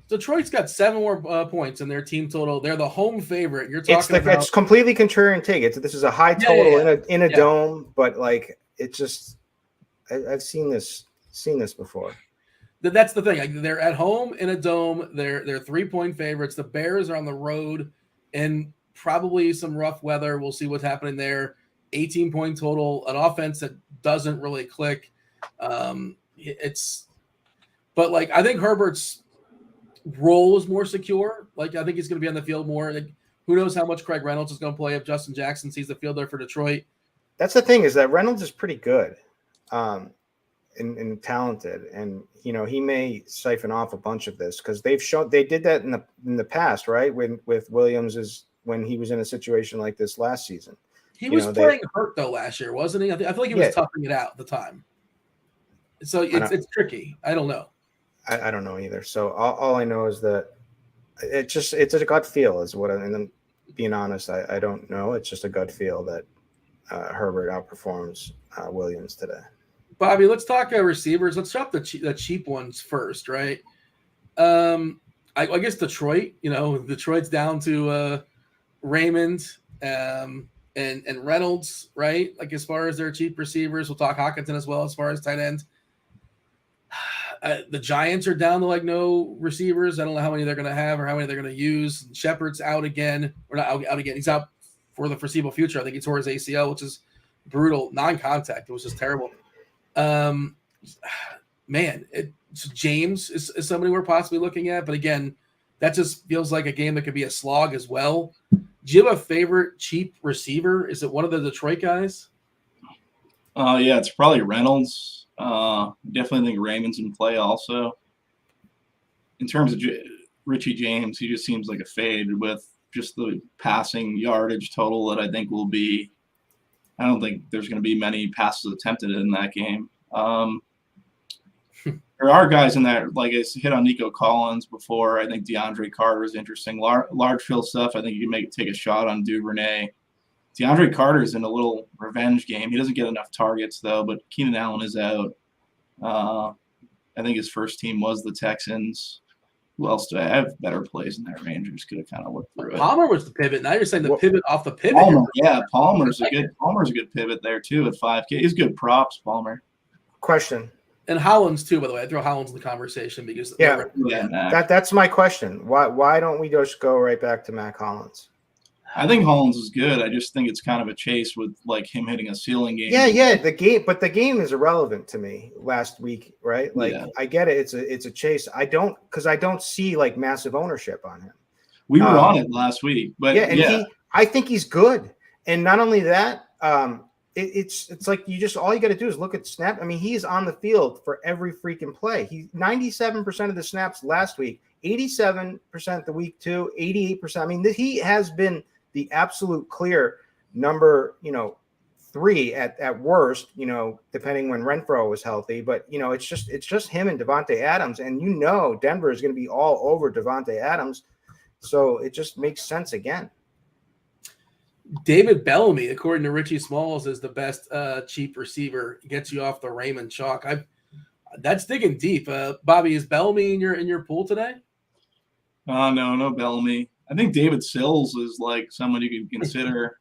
Detroit's got 7 more points in their team total. They're the home favorite. You're talking about it's completely contrarian take. This is a high total in a dome, but like it just I've seen this before. That's the thing. Like, they're at home in a dome. They're 3-point favorites. The Bears are on the road and probably some rough weather. We'll see what's happening there. 18-point total, an offense that doesn't really click. But like I think Herbert's role is more secure. Like I think he's going to be on the field more. Like, who knows how much Craig Reynolds is going to play if Justin Jackson sees the field there for Detroit. That's the thing, is that Reynolds is pretty good. And talented, and he may siphon off a bunch of this because they did that in the past, right? With Williams when he was in a situation like this last season. He was playing hurt though last year, wasn't he? I feel like he was toughing it out at the time. So it's tricky. I don't know. I don't know either. So all I know is that it's a gut feel is what. And then being honest, I don't know. It's just a gut feel that Herbert outperforms Williams today. Bobby, let's talk receivers. Let's drop the cheap ones first, right? I guess Detroit. Detroit's down to Raymond and Reynolds, right? Like as far as their cheap receivers, we'll talk Hockenson as well as far as tight end. The Giants are down to like no receivers. I don't know how many they're going to have or how many they're going to use. Shepard's out again, or not out again. He's out for the foreseeable future. I think he tore his ACL, which is brutal. Non-contact. It was just terrible. James is somebody we're possibly looking at, but again, that just feels like a game that could be a slog as well. Do you have a favorite cheap receiver? Is it one of the Detroit guys? Yeah, it's probably Reynolds. Definitely think Raymond's in play also. In terms of Richie James, he just seems like a fade with just the passing yardage total that I think will be. I don't think there's going to be many passes attempted in that game. There are guys in there, like I hit on Nico Collins before. I think DeAndre Carter is interesting. Large field stuff, I think you can take a shot on Duvernay. DeAndre Carter is in a little revenge game. He doesn't get enough targets, though, but Keenan Allen is out. I think his first team was the Texans. Who else do I have better plays in that range? I just could have kind of looked through it. Palmer was the pivot. Now you're saying the pivot off the pivot. Palmer's a good pivot there too at 5K. He's good props, Palmer. Question. And Hollins too, by the way. I throw Hollins in the conversation because that's my question. Why don't we just go right back to Mac Hollins? I think Hollins is good. I just think it's kind of a chase with like him hitting a ceiling game. Yeah, the game is irrelevant to me last week, right? Like I get it. It's a chase. I don't see like massive ownership on him. We were on it last week, but I think he's good. And not only that, it's like all you got to do is look at snap. I mean, he's on the field for every freaking play. He's 97% of the snaps last week, 87% the week 2, 88%. I mean, he has been the absolute clear number, 3 at worst, depending when Renfrow was healthy. But it's just him and Devontae Adams, and Denver is going to be all over Devontae Adams, so it just makes sense again. David Bellamy, according to Richie Smalls, is the best cheap receiver. Gets you off the Raymond chalk. That's digging deep. Bobby, is Bellamy in your pool today? No Bellamy. I think David Sills is like someone you could consider,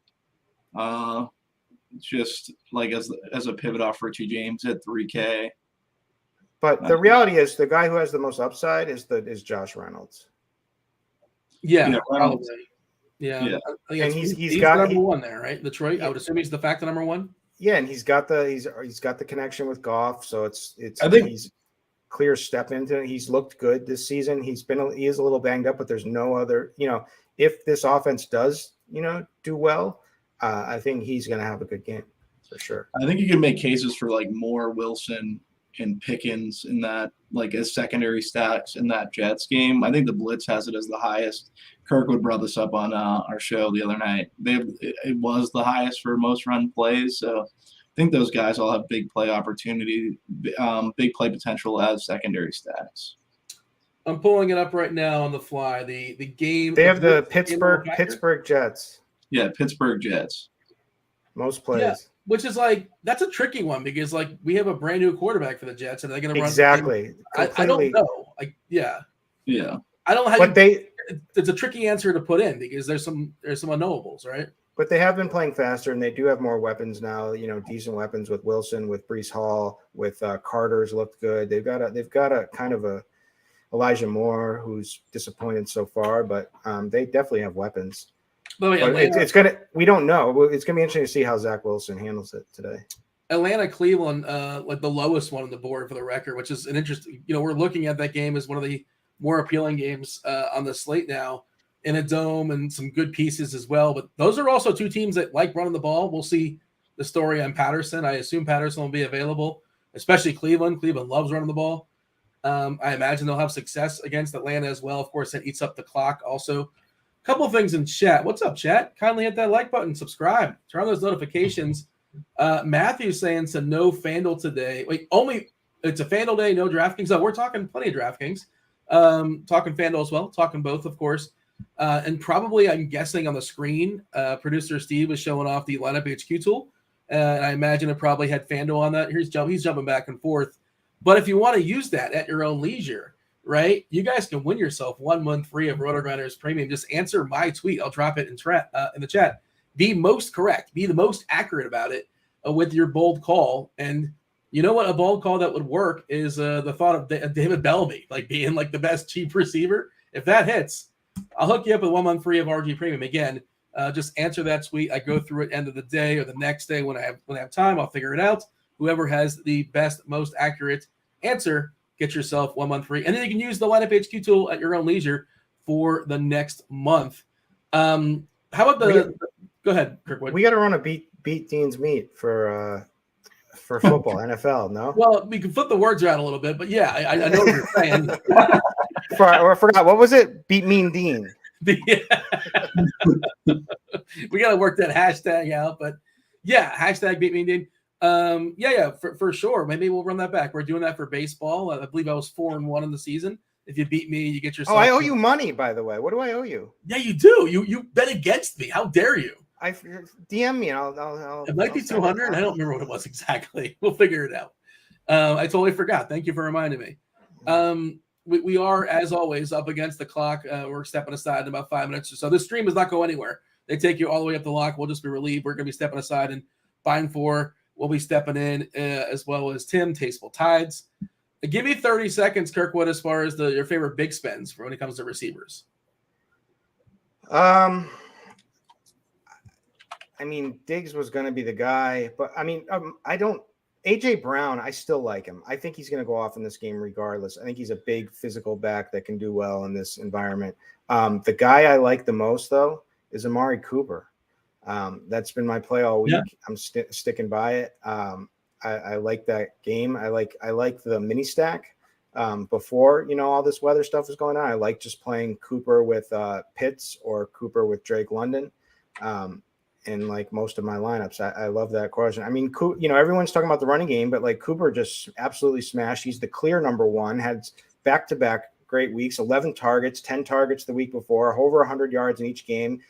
just like as a pivot off Richie James at 3K. But the reality is, the guy who has the most upside is Josh Reynolds. Yeah, Reynolds. Probably. Yeah. And he's got number 1 there, right? Detroit. I would assume he's the fact number 1. Yeah, and he's got the connection with Goff, so I think he's clear step into it. He's looked good this season. He is a little banged up, but there's no other. If this offense does do well, I think he's going to have a good game for sure. I think you can make cases for like more Wilson and Pickens in that, like as secondary stacks in that Jets game. I think the blitz has it as the highest. Kirkwood brought this up on our show the other night. It was the highest for most run plays. So I think those guys all have big play opportunity, big play potential as secondary stacks. I'm pulling it up right now on the fly. The game. They have the Pittsburgh Jets. Yeah, Pittsburgh Jets. Most plays. Yeah, which is like, that's a tricky one because like we have a brand new quarterback for the Jets and they're going to run. Exactly. I don't know. Yeah. I don't know how. But it's a tricky answer to put in because there's some unknowables, right? But they have been playing faster and they do have more weapons now. Decent weapons with Wilson, with Breece Hall, with Carter's looked good. They've got a kind of a Elijah Moore who's disappointed so far, but they definitely have weapons. But we don't know. It's gonna be interesting to see how Zach Wilson handles it today. Atlanta, Cleveland, like the lowest one on the board for the record, which is an interesting. We're looking at that game as one of the more appealing games on the slate now, in a dome and some good pieces as well. But those are also two teams that like running the ball. We'll see the story on Patterson. I assume Patterson will be available, especially Cleveland. Cleveland loves running the ball. I imagine they'll have success against Atlanta as well. Of course, that eats up the clock also. Couple of things in chat. What's up, chat? Kindly hit that like button, subscribe, turn on those notifications. Matthew's saying so no FanDuel today. Wait, it's a FanDuel day, no DraftKings. Oh, we're talking plenty of DraftKings. Talking FanDuel as well, talking both, of course. And probably, I'm guessing on the screen, producer Steve was showing off the lineup HQ tool. And I imagine it probably had FanDuel on that. He's jumping back and forth. But if you want to use that at your own leisure, right, you guys can win yourself 1 month free of RotoGrinders Premium. Just answer my tweet. I'll drop it in the chat. Be most correct. Be the most accurate about it with your bold call. And you know what? A bold call that would work is the thought of David Bellamy, like being like the best cheap receiver. If that hits, I'll hook you up with 1 month free of RG Premium. Again, just answer that tweet. I go through it end of the day or the next day when I have time. I'll figure it out. Whoever has the best, most accurate answer, get yourself 1 month free. And then you can use the lineup HQ tool at your own leisure for the next month. How about go ahead, Kirkwood. We got to run a beat Dean's meat for for football, NFL, no? Well, we can flip the words around a little bit, but yeah, I know what you're saying. I forgot. What was it? Beat Mean Dean. We got to work that hashtag out, but yeah, hashtag Beat Mean Dean. Yeah, for sure. Maybe we'll run that back. We're doing that for baseball. I believe I was 4-1 in the season. If you beat me, you get yourself. Oh, I owe you money, by the way. What do I owe you? Yeah, you do. You bet against me. How dare you? I DM me and I'll it might be 200. I don't remember what it was exactly. We'll figure it out. I totally forgot. Thank you for reminding me. We are, as always, up against the clock. We're stepping aside in about 5 minutes or so. This stream does not go anywhere. They take you all the way up the lock. We'll just be relieved. We're going to be stepping aside, and Beimfohr will be stepping in, as well as Tim, TastefulTides. Give me 30 seconds, Kirkwood, as far as your favorite big spends for when it comes to receivers. I mean, Diggs was going to be the guy, but I mean, AJ Brown, I still like him. I think he's going to go off in this game regardless. I think he's a big physical back that can do well in this environment. The guy I like the most, though, is Amari Cooper. That's been my play all week. Yeah. I'm sticking by it. I like that game. I like the mini stack. Before, all this weather stuff is going on, I like just playing Cooper with Pitts or Cooper with Drake London. In like most of my lineups, I love that question. I mean, everyone's talking about the running game, but like Cooper just absolutely smashed. He's the clear number one, had back-to-back great weeks, 11 targets, 10 targets the week before, over 100 yards in each game.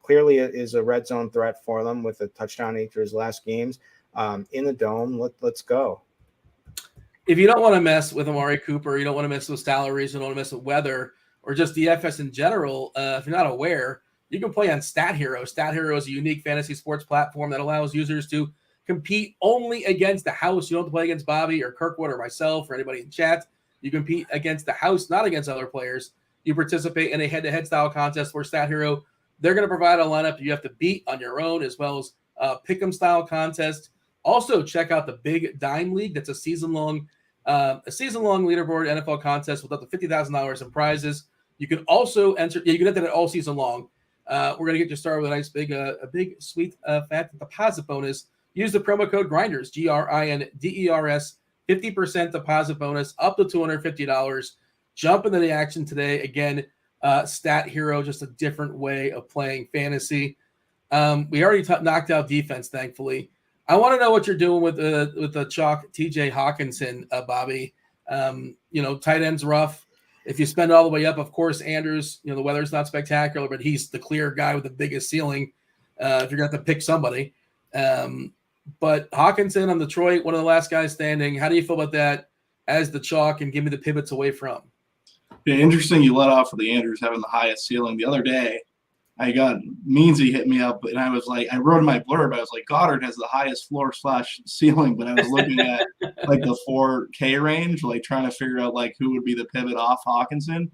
Clearly is a red zone threat for them with a touchdown in each of his last games. In the dome, let's go. If you don't want to mess with Amari Cooper, you don't want to mess with salaries, you don't want to mess with weather, or just DFS in general, if you're not aware, you can play on Stat Hero. Stat Hero is a unique fantasy sports platform that allows users to compete only against the house. You don't have to play against Bobby or Kirkwood or myself or anybody in chat. You compete against the house, not against other players. You participate in a head-to-head style contest where Stat Hero, they're going to provide a lineup you have to beat on your own, as well as pick'em style contest. Also, check out the Big Dime League. That's a season-long leaderboard NFL contest with up to $50,000 in prizes. You can also enter. Yeah, you can enter that all season long. We're going to get you started with a nice big sweet fat deposit bonus. Use the promo code GRINDERS, GRINDERS, 50% deposit bonus up to $250. Jump into the action today. Again, Stat Hero, just a different way of playing fantasy. We already knocked out defense, thankfully. I want to know what you're doing with the chalk TJ Hawkinson, Bobby. Tight end's rough. If you spend all the way up, of course, Andrews, the weather's not spectacular, but he's the clear guy with the biggest ceiling if you're going to have to pick somebody. But Hawkinson on Detroit, one of the last guys standing. How do you feel about that as the chalk, and give me the pivots away from? Yeah, interesting you let off with the Andrews having the highest ceiling. The other day, I got Meansy hit me up, and I was like, I wrote in my blurb, I was like, Goddard has the highest floor/ceiling, but I was looking at like the 4K range, like trying to figure out like who would be the pivot off Hawkinson.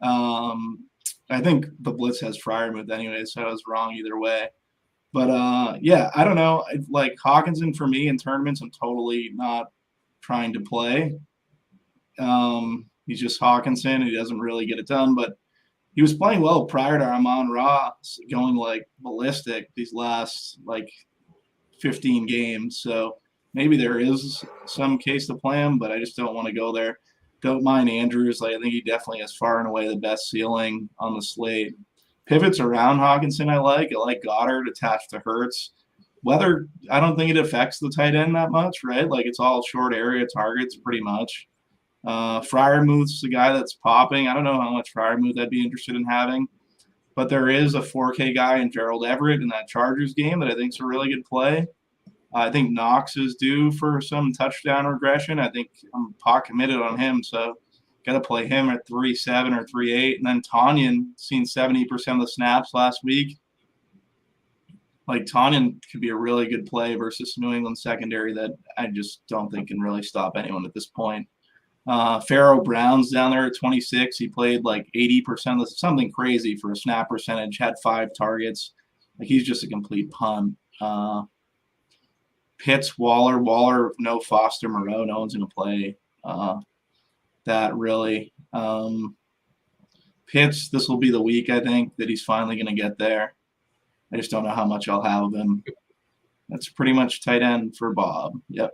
I think the blitz has Freiermuth anyway, so I was wrong either way. But yeah, I don't know. Like Hawkinson for me in tournaments, I'm totally not trying to play. He's just Hawkinson. He doesn't really get it done, but he was playing well prior to Amon-Ra going like ballistic these last like 15 games. So maybe there is some case to play him, but I just don't want to go there. Don't mind Andrews. Like I think he definitely has far and away the best ceiling on the slate. Pivots around Hawkinson I like Goddard attached to Hurts. Weather, I don't think it affects the tight end that much, right? Like it's all short area targets pretty much. Freiermuth's the guy that's popping. I don't know how much Freiermuth I'd be interested in having, but there is a 4K guy in Gerald Everett in that Chargers game that I think is a really good play. I think Knox is due for some touchdown regression. I think I'm pot committed on him, so got to play him at 3.7 or 3.8. And then Tonyan seen 70% of the snaps last week. Like Tonyan could be a really good play versus New England secondary that I just don't think can really stop anyone at this point. Pharaoh Brown's down there at 26. He played like 80% of something crazy for a snap percentage, had 5 targets. Like he's just a complete punt. Pitts, Waller, no Foster, Moreau. No one's going to play that really. Pitts, this will be the week, I think, that he's finally going to get there. I just don't know how much I'll have of him. That's pretty much tight end for Bob. Yep.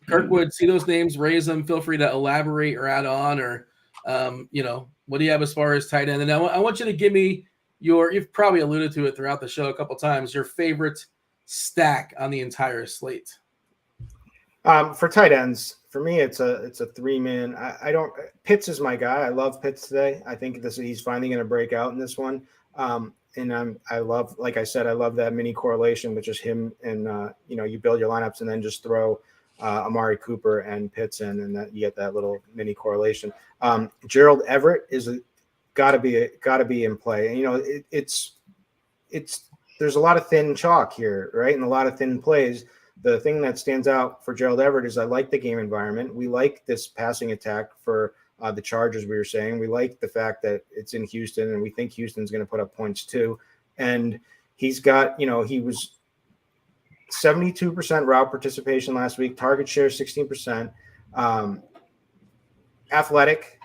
Kirkwood, see those names, raise them. Feel free to elaborate or add on, or what do you have as far as tight end? And I want you to give me you've probably alluded to it throughout the show a couple times, your favorite stack on the entire slate. For tight ends, for me, it's a 3-man. Pitts is my guy. I love Pitts today. I think he's finally going to break out in this one. And I love, like I said, I love that mini correlation with just him and you build your lineups and then just throw Amari Cooper and Pitts in, and that you get that little mini correlation. Gerald Everett is got to be in play. And it's there's a lot of thin chalk here, right, and a lot of thin plays. The thing that stands out for Gerald Everett is I like the game environment. We like this passing attack for the Chargers. We were saying we like the fact that it's in Houston, and we think Houston's going to put up points too. And he's got, he was 72% route participation last week, target share 16%, athletic,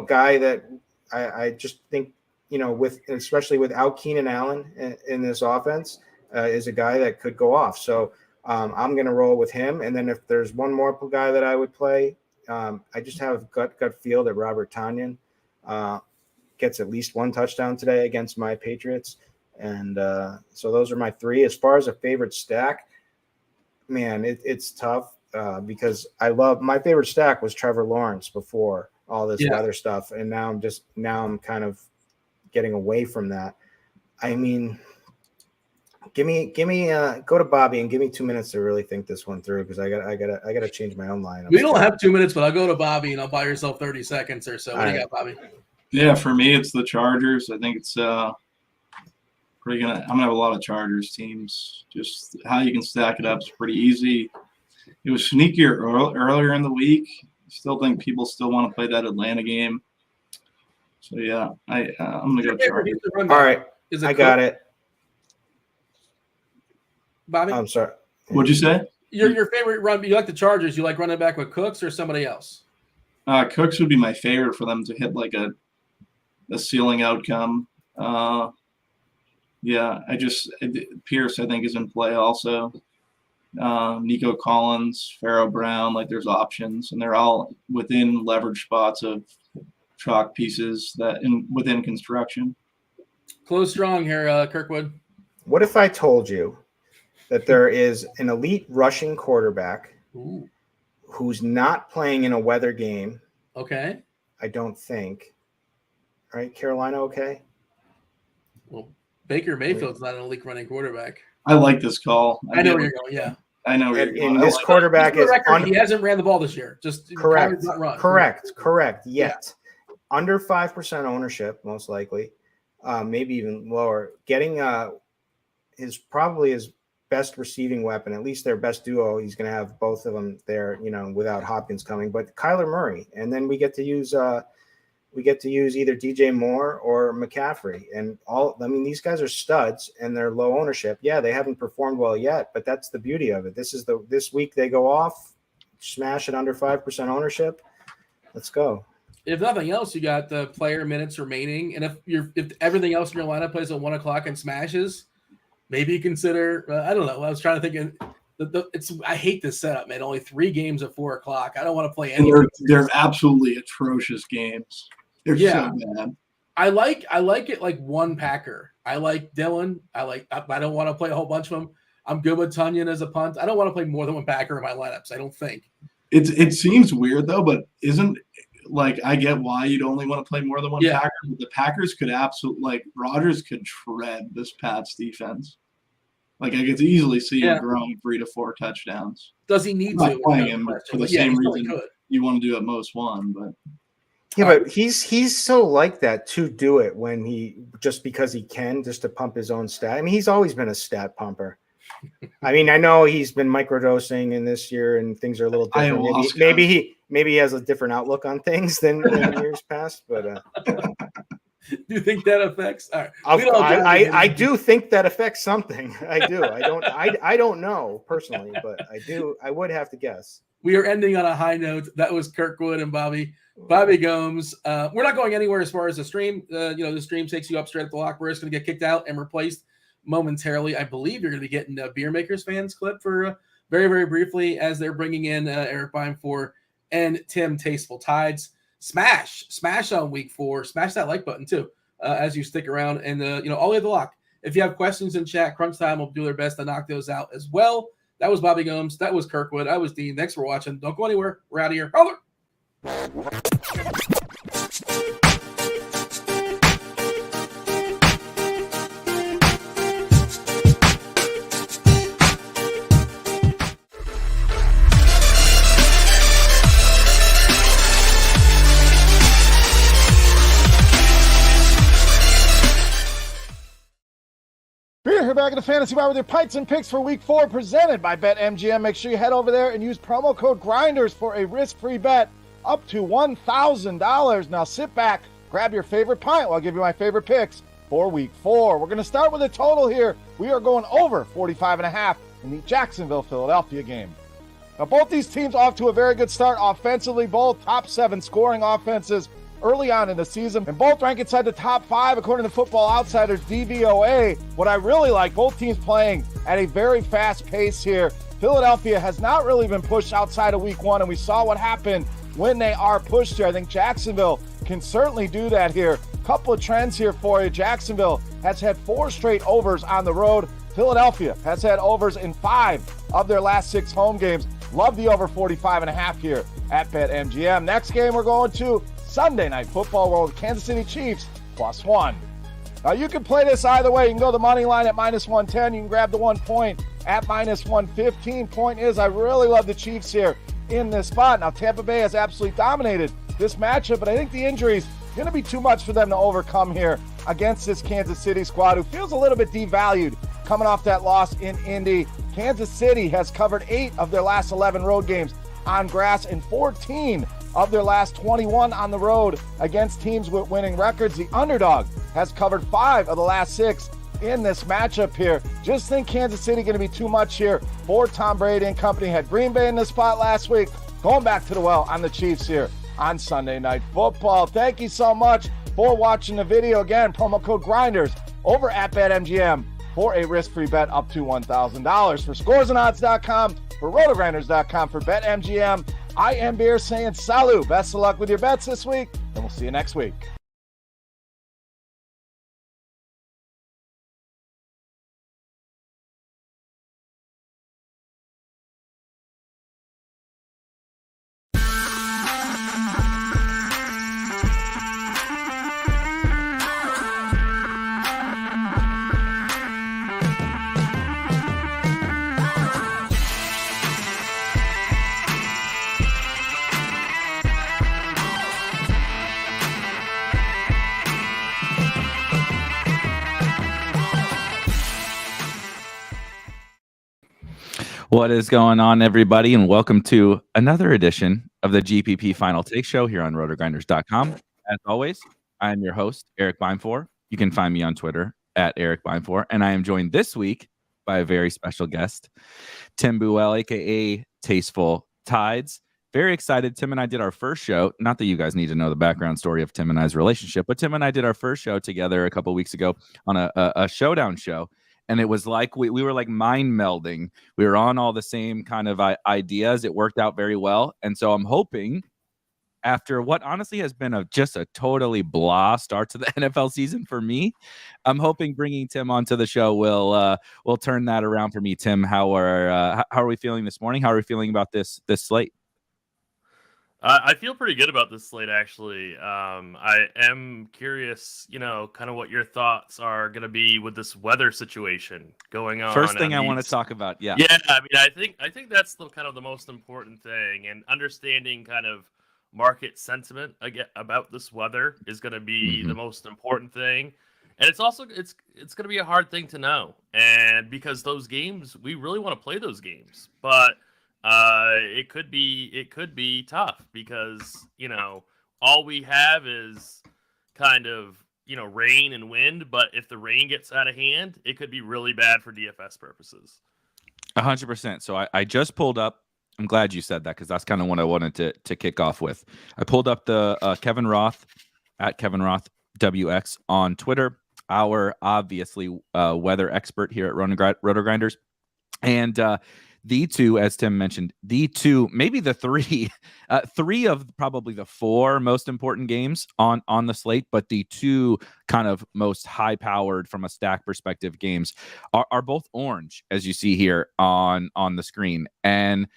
guy that I just think, especially without Keenan Allen in this offense, is a guy that could go off. So I'm going to roll with him. And then if there's one more guy that I would play, I just have gut feel that Robert Tonyan gets at least one touchdown today against my Patriots. And so those are my 3. As far as a favorite stack, man, it's tough because my favorite stack was Trevor Lawrence before all this weather stuff. And now I'm kind of getting away from that. I mean, give me go to Bobby and give me 2 minutes to really think this one through, because I gotta change my own line. We don't have 2 minutes, but I'll go to Bobby and I'll buy yourself 30 seconds or so. What do you got, Bobby? Yeah, for me it's the Chargers. I think it's I'm gonna have a lot of Chargers teams. Just how you can stack it up is pretty easy. It was sneakier earlier in the week. Still think people still want to play that Atlanta game. So yeah, I'm gonna go Chargers. All right, I got it. Bobby? I'm sorry. What'd you say? Your favorite run? You like the Chargers? You like running back with Cooks or somebody else? Cooks would be my favorite for them to hit like a ceiling outcome. Pierce I think is in play also. Nico Collins, Pharaoh Brown, like there's options, and they're all within leverage spots of chalk pieces within construction. Close strong here, Kirkwood. What if I told you that there is an elite rushing quarterback who's not playing in a weather game? Okay. I don't think. All right, Carolina, okay? Well, Baker Mayfield's not an elite running quarterback. I like this call. I know where you're going, yeah. I know where you're going. This quarterback is he hasn't ran the ball this year. Just correct. Yet. Under 5% ownership, most likely. Maybe even lower. Getting his best receiving weapon, at least their best duo. He's going to have both of them there, without Hopkins coming. But Kyler Murray, and then we get to use either DJ Moore or McCaffrey, and these guys are studs and they're low ownership. Yeah, they haven't performed well yet, but that's the beauty of it. This week they go off, smash it under 5% ownership. Let's go. If nothing else, you got the player minutes remaining, and if everything else in your lineup plays at 1 o'clock and smashes, maybe you consider. I don't know. I was trying to think. I hate this setup, man. Only 3 games at 4 o'clock. I don't want to play any. They're absolutely atrocious games. They're so bad. I like it like one Packer. I like Dylan. I don't want to play a whole bunch of them. I'm good with Tonyan as a punt. I don't want to play more than one Packer in my lineups. I don't think. It seems weird though, but isn't I get why you'd only want to play more than one Packer. But the Packers could absolutely Rodgers could shred this Pats defense. I could easily see him throwing 3 to 4 touchdowns. Does he need to? Playing him for the same reason you want to do at most one, but. Yeah, but he's so like that to do it just because he can, just to pump his own stat. I mean, he's always been a stat pumper. I mean, I know he's been microdosing in this year and things are a little different. Maybe he has a different outlook on things than years past, but do you think that affects? All right. I do think that affects something. I do. I don't know personally, but I do. I would have to guess. We are ending on a high note. That was Kirkwood and Bobby Gomes. We're not going anywhere as far as the stream. The stream takes you up straight at the lock. We're just going to get kicked out and replaced momentarily. I believe you're going to be getting a Beer Makers fans clip for very, very briefly as they're bringing in Erik Beimfohr and Tim Tasteful Tides. Smash on week 4. Smash that like button too as you stick around. And, all the way to the lock. If you have questions in chat, Crunch Time will do their best to knock those out as well. That was Bobby Gomes. That was Kirkwood. I was Dean. Thanks for watching. Don't go anywhere. We're out of here. Holler! We're here back at the Fantasy Bar with your pints and picks for Week 4, presented by BetMGM. Make sure you head over there and use promo code GRINDERS for a risk-free bet up to $1,000. Now sit back, grab your favorite pint while I give you my favorite picks for Week 4. We're going to start with a total here. We are going over 45.5 in the Jacksonville-Philadelphia game. Now both these teams off to a very good start offensively, both top 7 scoring offenses early on in the season, and both rank inside the top 5 according to Football Outsiders DVOA. What I really like, both teams playing at a very fast pace here. Philadelphia has not really been pushed outside of week 1, and we saw what happened when they are pushed here. I think Jacksonville can certainly do that here. Couple of trends here for you. Jacksonville has had 4 straight overs on the road. Philadelphia has had overs in 5 of their last 6 home games. Love the over 45.5 here at BetMGM. Next game we're going to Sunday Night Football World, Kansas City Chiefs +1. Now you can play this either way. You can go the money line at -110. You can grab the 1 point at -115. Point is, I really love the Chiefs here in this spot. Now Tampa Bay has absolutely dominated this matchup, but I think the injuries going to be too much for them to overcome here against this Kansas City squad, who feels a little bit devalued coming off that loss in Indy. Kansas City has covered 8 of their last 11 road games on grass and 14 of their last 21 on the road against teams with winning records. The underdog has covered 5 of the last 6 in this matchup here. Just think Kansas City going to be too much here for Tom Brady and company. Had Green Bay in this spot last week. Going back to the well on the Chiefs here on Sunday Night Football. Thank you so much for watching the video. Again, promo code GRINDERS over at BetMGM for a risk-free bet up to $1,000. For scoresandodds.com, for RotoGrinders.com, for BetMGM, I am Beer saying salut. Best of luck with your bets this week, and we'll see you next week. What is going on, everybody, and welcome to another edition of the GPP Final Takes show here on RotoGrinders.com. As always, I am your host, Erik Beimfohr. You can find me on Twitter at Erik Beimfohr, and I am joined this week by a very special guest, Tim Buell, aka Tasteful Tides. Very excited. Tim and I did our first show. Not that you guys need to know the background story of Tim and I's relationship, but Tim and I did our first show together a couple weeks ago on a showdown show. And it was like we were like mind melding. We were on all the same kind of ideas. It worked out very well. And so I'm hoping, after what honestly has been just a totally blah start to the NFL season for me, I'm hoping bringing Tim onto the show will turn that around for me. Tim, how are we feeling this morning? How are we feeling about this slate? I feel pretty good about this slate, actually. I am curious, kind of what your thoughts are going to be with this weather situation going on. First thing I want to talk about, yeah. Yeah, I mean, I think that's kind of the most important thing, and understanding kind of market sentiment about this weather is going to be the most important thing. And it's also it's going to be a hard thing to know, and because those games, we really want to play those games, but it could be tough because, all we have is kind of, rain and wind. But if the rain gets out of hand, it could be really bad for DFS purposes. 100%. So I just pulled up. I'm glad you said that because that's kind of what I wanted to kick off with. I pulled up the Kevin Roth at Kevin Roth WX on Twitter. our obviously weather expert here at RotoGrinders. And the two, as Tim mentioned, maybe the three of probably the four most important games on the slate, but the two kind of most high-powered from a stack perspective games are both orange, as you see here on the screen. And,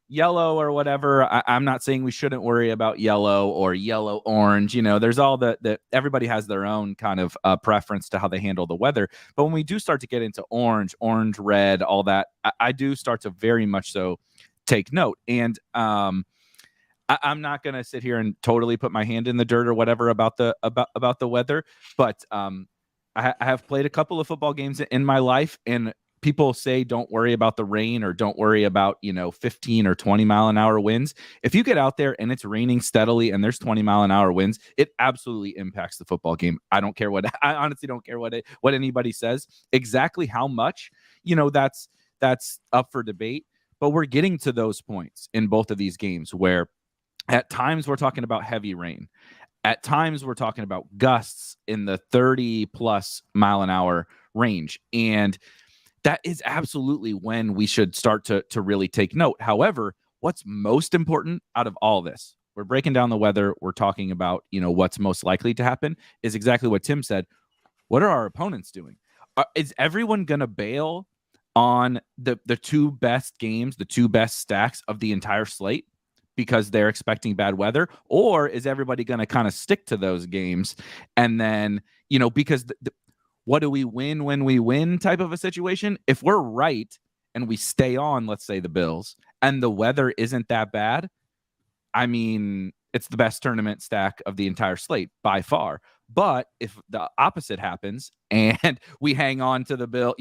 yellow or whatever, I'm not saying we shouldn't worry about yellow or yellow orange. There's all the everybody has their own kind of preference to how they handle the weather. But when we do start to get into orange, red, all that, I do start to very much so take note. And I'm not going to sit here and totally put my hand in the dirt or whatever about the weather, but I have played a couple of football games in my life, and people say don't worry about the rain or don't worry about 15 or 20 mile an hour winds. If you get out there and it's raining steadily and there's 20 mile an hour winds, it absolutely impacts the football game. I honestly don't care what anybody says. Exactly how much, that's up for debate. But we're getting to those points in both of these games where at times we're talking about heavy rain. At times we're talking about gusts in the 30 plus mile an hour range. And that is absolutely when we should start to really take note. However, what's most important out of all this, we're breaking down the weather, we're talking about, what's most likely to happen, is exactly what Tim said. What are our opponents doing? Is everyone going to bail on the two best games, the two best stacks of the entire slate because they're expecting bad weather? Or is everybody going to kind of stick to those games and then, because what do we win when we win type of a situation? If we're right and we stay on, let's say the Bills, and the weather isn't that bad, I mean, it's the best tournament stack of the entire slate by far. But if the opposite happens and we hang on to the Bill,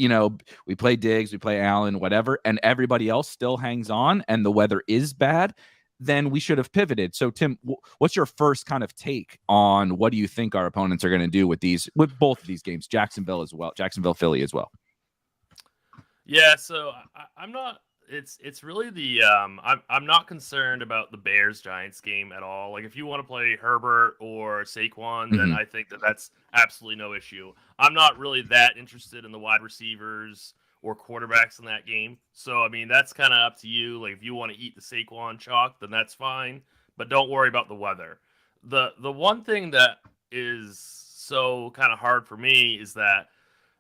we play Diggs, we play Allen, whatever, and everybody else still hangs on and the weather is bad, then we should have pivoted. So, Tim, what's your first kind of take on what do you think our opponents are going to do with both of these games, Jacksonville, Philly as well? Yeah, so I'm not. It's really the I'm not concerned about the Bears Giants game at all. Like if you want to play Herbert or Saquon, then I think that's absolutely no issue. I'm not really that interested in the wide receivers or quarterbacks in that game. So, I mean, that's kind of up to you. Like, if you want to eat the Saquon chalk, then that's fine. But don't worry about the weather. The one thing that is so kind of hard for me is that,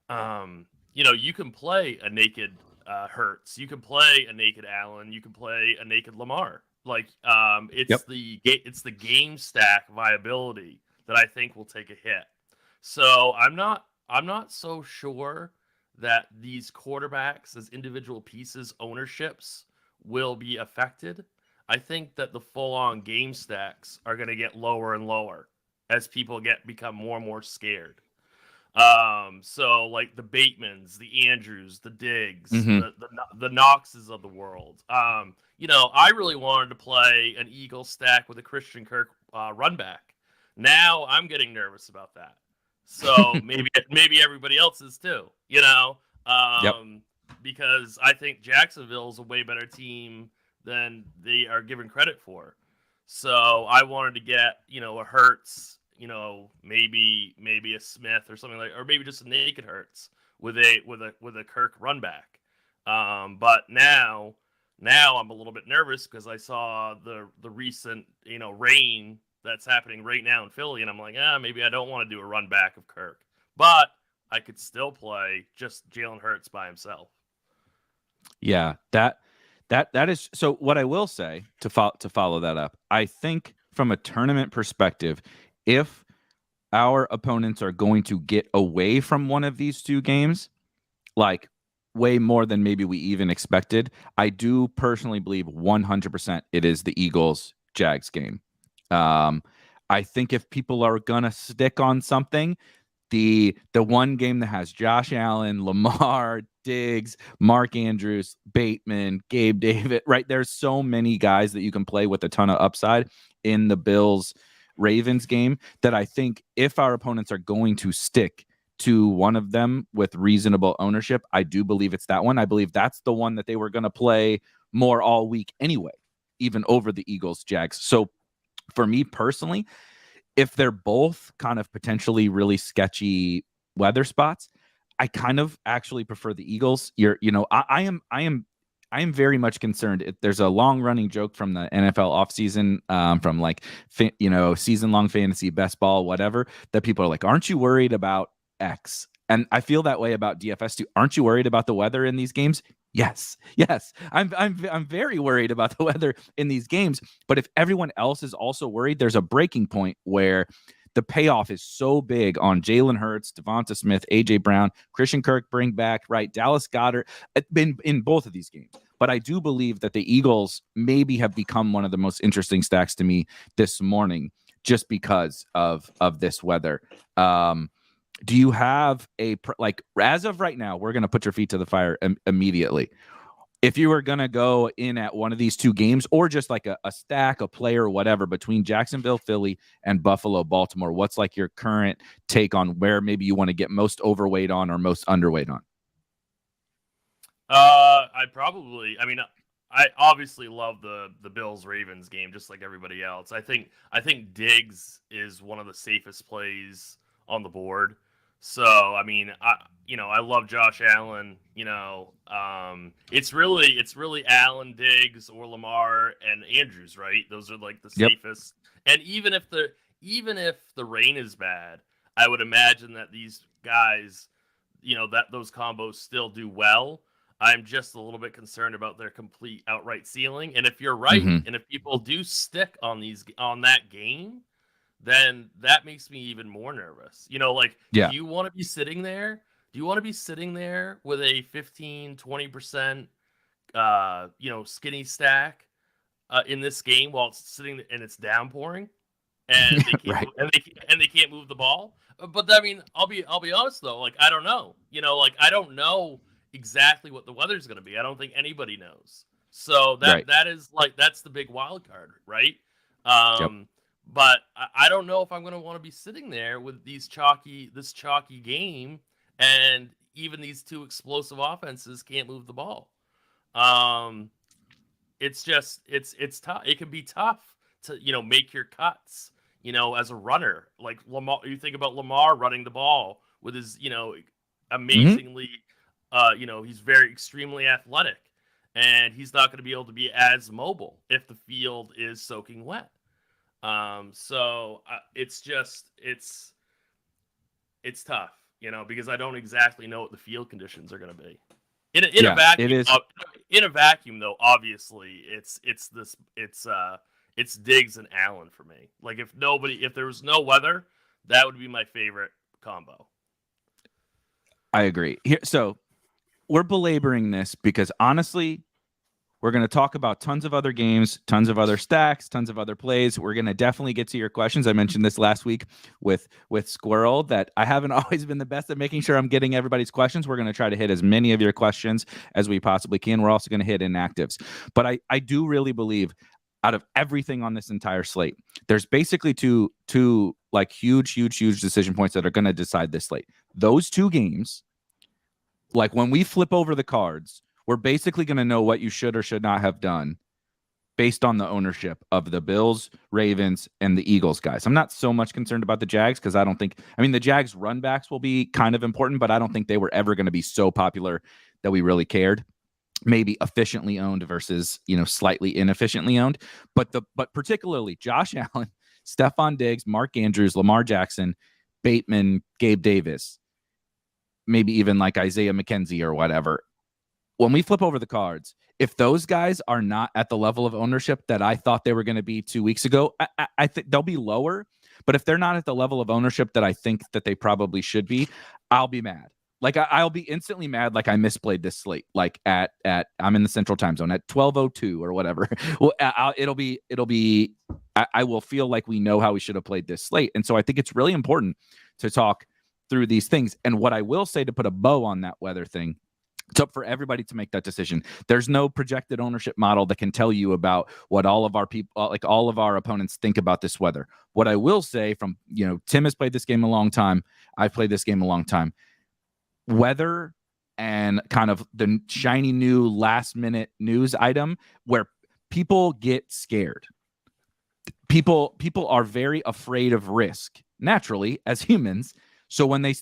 you can play a naked Hurts. You can play a naked Allen. You can play a naked Lamar. Like, it's the game stack viability that I think will take a hit. So I'm not so sure that these quarterbacks as individual pieces, ownerships, will be affected. I think that the full-on game stacks are going to get lower and lower as people become more and more scared. So like the Batemans, the Andrews, the Diggs, the Knoxes of the world. I really wanted to play an Eagle stack with a Christian Kirk run back. Now I'm getting nervous about that. So maybe everybody else is too, because I think Jacksonville is a way better team than they are given credit for. So I wanted to get, a Hurts, maybe a Smith or something or maybe just a naked Hurts with a Kirk run back. But now I'm a little bit nervous because I saw the recent, rain that's happening right now in Philly, and I'm like, maybe I don't want to do a run back of Kirk, but I could still play just Jalen Hurts by himself. Yeah, that is so. What I will say to follow that up, I think from a tournament perspective, if our opponents are going to get away from one of these two games, like way more than maybe we even expected, I do personally believe 100% it is the Eagles-Jags game. I think if people are gonna stick on something, the one game that has Josh Allen, Lamar, Diggs, Mark Andrews, Bateman, Gabe David, right? There's so many guys that you can play with a ton of upside in the Bills-Ravens game that I think if our opponents are going to stick to one of them with reasonable ownership, I do believe it's that one. I believe that's the one that they were going to play more all week anyway, even over the Eagles-Jags. So for me personally, if they're both kind of potentially really sketchy weather spots, I kind of actually prefer the Eagles. I am very much concerned. There's a long running joke from the NFL offseason, from like, season long fantasy, best ball, whatever, that people are like, aren't you worried about X? And I feel that way about DFS too. Aren't you worried about the weather in these games? Yes. I'm very worried about the weather in these games. But if everyone else is also worried, there's a breaking point where the payoff is so big on Jalen Hurts, Devonta Smith, AJ Brown, Christian Kirk bring back, right? Dallas Goedert in both of these games. But I do believe that the Eagles maybe have become one of the most interesting stacks to me this morning, just because of this weather. Do you have as of right now, we're going to put your feet to the fire immediately. If you were going to go in at one of these two games, or just like a stack, a player, whatever, between Jacksonville, Philly, and Buffalo, Baltimore, what's like your current take on where maybe you want to get most overweight on or most underweight on? I obviously love the Bills-Ravens game, just like everybody else. I think Diggs is one of the safest plays on the board. So, I love Josh Allen. It's really Allen, Diggs, or Lamar and Andrews, right? Those are like the safest. And even if the rain is bad, I would imagine that these guys, that those combos still do well. I'm just a little bit concerned about their complete outright ceiling. And if you're right, and if people do stick on that game, then that makes me even more nervous. Do you want to be sitting there? Do you want to be sitting there with a 15, 20%, skinny stack in this game while it's sitting and it's downpouring, and they can't and they can't move the ball? But I'll be honest though. I don't know. I don't know exactly what the weather's going to be. I don't think anybody knows. So that is that's the big wild card, right? But I don't know if I'm going to want to be sitting there with this chalky game, and even these two explosive offenses can't move the ball. It's tough. It can be tough to make your cuts. As a runner, like Lamar, you think about Lamar running the ball with his amazingly, he's very extremely athletic, and he's not going to be able to be as mobile if the field is soaking wet. So it's tough, because I don't exactly know what the field conditions are going to be. In a vacuum, it is. In a vacuum, though, obviously it's Diggs and Allen for me. If there was no weather, that would be my favorite combo. I agree. So we're belaboring this because honestly, we're going to talk about tons of other games, tons of other stacks, tons of other plays. We're going to definitely get to your questions. I mentioned this last week with Squirrel, that I haven't always been the best at making sure I'm getting everybody's questions. We're going to try to hit as many of your questions as we possibly can. We're also going to hit inactives. But I do really believe, out of everything on this entire slate, there's basically two like huge decision points that are going to decide this slate. Those two games, like when we flip over the cards, we're basically going to know what you should or should not have done based on the ownership of the Bills, Ravens, and the Eagles guys. I'm not so much concerned about the Jags because the Jags run backs will be kind of important, but I don't think they were ever going to be so popular that we really cared. Maybe efficiently owned versus, slightly inefficiently owned. But particularly Josh Allen, Stephon Diggs, Mark Andrews, Lamar Jackson, Bateman, Gabe Davis, maybe even like Isaiah McKenzie or whatever. When we flip over the cards, if those guys are not at the level of ownership that I thought they were going to be 2 weeks ago, I think they'll be lower. But if they're not at the level of ownership that I think that they probably should be, I'll be mad. I'll be instantly mad. I misplayed this slate. I'm in the Central Time Zone at 12:02 or whatever. Well, I will feel like we know how we should have played this slate. And so I think it's really important to talk through these things. And what I will say, to put a bow on that weather thing, it's up for everybody to make that decision. There's no projected ownership model that can tell you about what all of our people, all of our opponents, think about this weather. What I will say, from Tim has played this game a long time, I've played this game a long time. Weather and kind of the shiny new last minute news item where people get scared. people are very afraid of risk naturally as humans. So when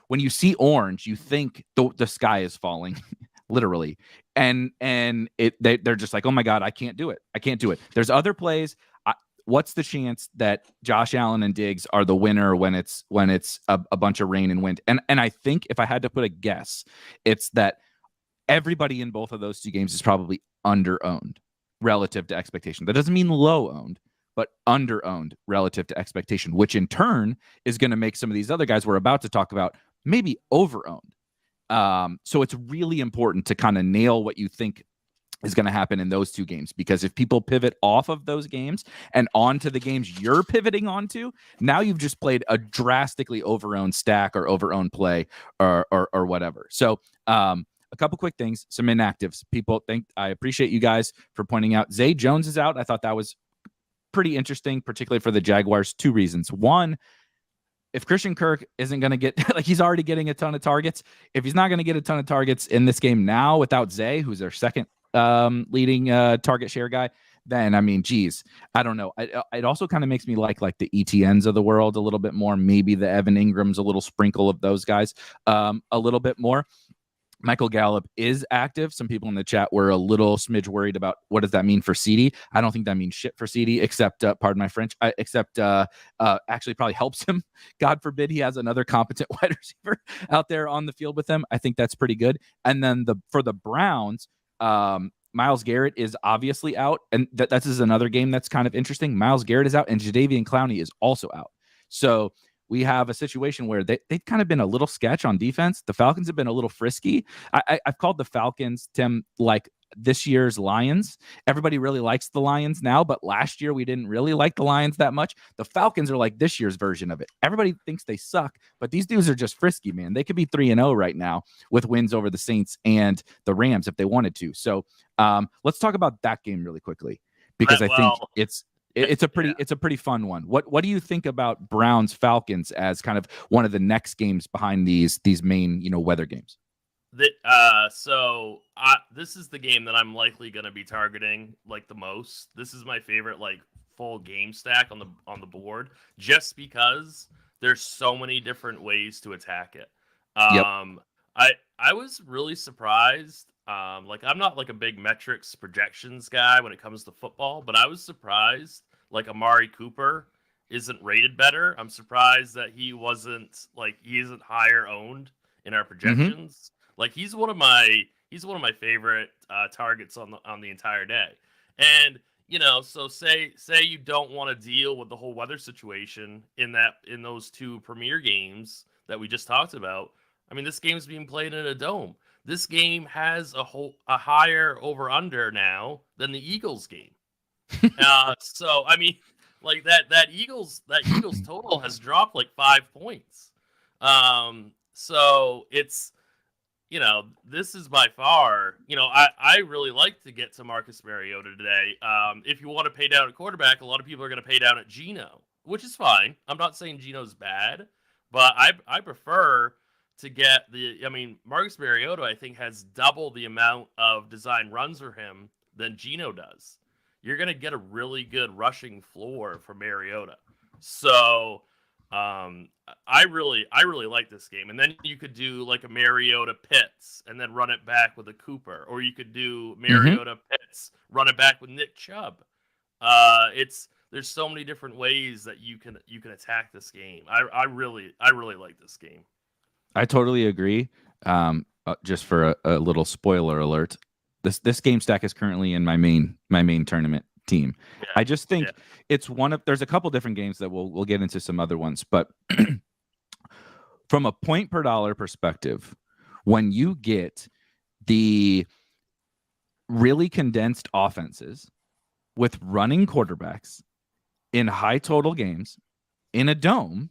when you see orange, you think the sky is falling, literally, and they're just like, oh my God, I can't do it. There's other plays. What's the chance that Josh Allen and Diggs are the winner when it's a bunch of rain and wind? And I think if I had to put a guess, it's that everybody in both of those two games is probably under-owned relative to expectation. That doesn't mean low-owned, but under-owned relative to expectation, which in turn is going to make some of these other guys we're about to talk about maybe over-owned. So it's really important to kind of nail what you think is going to happen in those two games, because if people pivot off of those games and onto the games you're pivoting onto, now you've just played a drastically over-owned stack or over-owned play or whatever. So a couple quick things, some inactives. I appreciate you guys for pointing out Zay Jones is out. I thought that was pretty interesting, particularly for the Jaguars. Two reasons. One, if Christian Kirk isn't going to get, like, he's already getting a ton of targets. If he's not going to get a ton of targets in this game now without Zay, who's their second leading target share guy, then, I mean, geez, I don't know. It also kind of makes me like the ETNs of the world a little bit more. Maybe the Evan Ingrams, a little sprinkle of those guys a little bit more. Michael Gallup is active. Some people in the chat were a little smidge worried about what does that mean for CD. I don't think that means shit for CD, except, pardon my French, actually probably helps him. God forbid he has another competent wide receiver out there on the field with him. I think that's pretty good. And then for the Browns, Myles Garrett is obviously out. And this is another game that's kind of interesting. Myles Garrett is out and Jadeveon Clowney is also out. So we have a situation where they've kind of been a little sketch on defense. The Falcons have been a little frisky. I've called the Falcons, Tim, like this year's Lions. Everybody really likes the Lions now, but last year we didn't really like the Lions that much. The Falcons are like this year's version of it. Everybody thinks they suck, but these dudes are just frisky, man. They could be 3-0 right now with wins over the Saints and the Rams if they wanted to. So let's talk about that game really quickly, because I think it's a pretty fun one. What do you think about Browns Falcons as kind of one of the next games behind these main weather games? This is the game that I'm likely going to be targeting like the most. This is my favorite like full game stack on the board, just because there's so many different ways to attack it. I was really surprised. Like, I'm not like a big metrics projections guy when it comes to football, but I was surprised like Amari Cooper isn't rated better. I'm surprised that he isn't higher owned in our projections. Mm-hmm. Like, he's one of my favorite targets on the entire day. And so say you don't want to deal with the whole weather situation in those two premier games that we just talked about. I mean, this game's being played in a dome. This game has a higher over/under now than the Eagles game. So I mean, like that Eagles total has dropped like 5 points. So it's this is by far I really like to get to Marcus Mariota today. If you want to pay down at quarterback, a lot of people are going to pay down at Geno, which is fine. I'm not saying Geno's bad, but I prefer to get Marcus Mariota, I think, has double the amount of design runs for him than Geno does. You're going to get a really good rushing floor for Mariota. So I really like this game. And then you could do like a Mariota Pitts and then run it back with a Cooper, or you could do Mariota Pitts, run it back with Nick Chubb. There's so many different ways that you can attack this game. I really like this game. I totally agree. Just for a little spoiler alert, this game stack is currently in my main tournament team. Yeah. I just think it's there's a couple different games that we'll get into some other ones, but from a point per dollar perspective, when you get the really condensed offenses with running quarterbacks in high total games in a dome,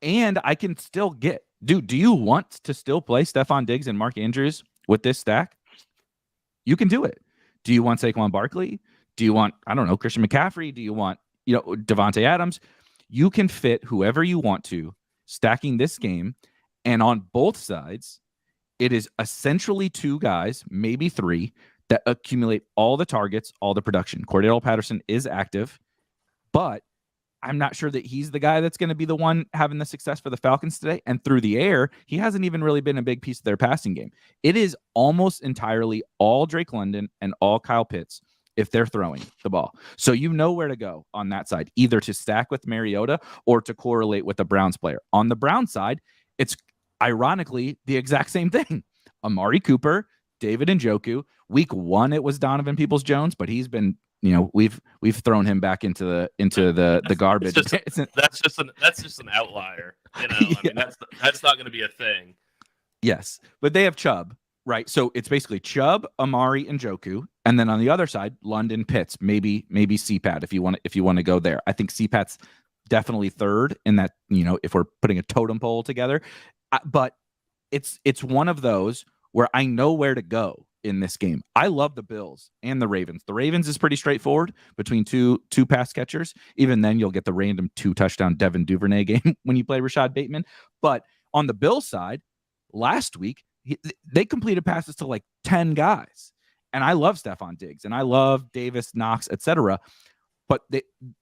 and I can still get, do you want to still play Stephon Diggs and Mark Andrews with this stack? You can do it. Do you want Saquon Barkley? Do you want, I don't know, Christian McCaffrey? Do you want, Devontae Adams? You can fit whoever you want to stacking this game. And on both sides, it is essentially two guys, maybe three, that accumulate all the targets, all the production. Cordell Patterson is active. but I'm not sure that he's the guy that's going to be the one having the success for the Falcons today. And through the air, he hasn't even really been a big piece of their passing game. It is almost entirely all Drake London and all Kyle Pitts if they're throwing the ball. So you know where to go on that side, either to stack with Mariota or to correlate with the Browns player. On the Browns side, it's ironically the exact same thing. Amari Cooper, David Njoku. Week 1, it was Donovan Peoples-Jones, but he's been, we've thrown him back into the garbage. That's just an outlier. Yeah. I mean, that's not going to be a thing. Yes, but they have Chubb, right? So it's basically Chubb, Amari, and Njoku, and then on the other side, London, Pitts, maybe CPAT if you want to go there. I think CPAT's definitely third in that. If we're putting a totem pole together, but it's one of those where I know where to go in this game. I love the Bills and the Ravens. The Ravens is pretty straightforward between two pass catchers. Even then, you'll get the random 2-touchdown Devin Duvernay game when you play Rashad Bateman. But on the Bills side, last week, they completed passes to like 10 guys. And I love Stephon Diggs and I love Davis, Knox, etc. But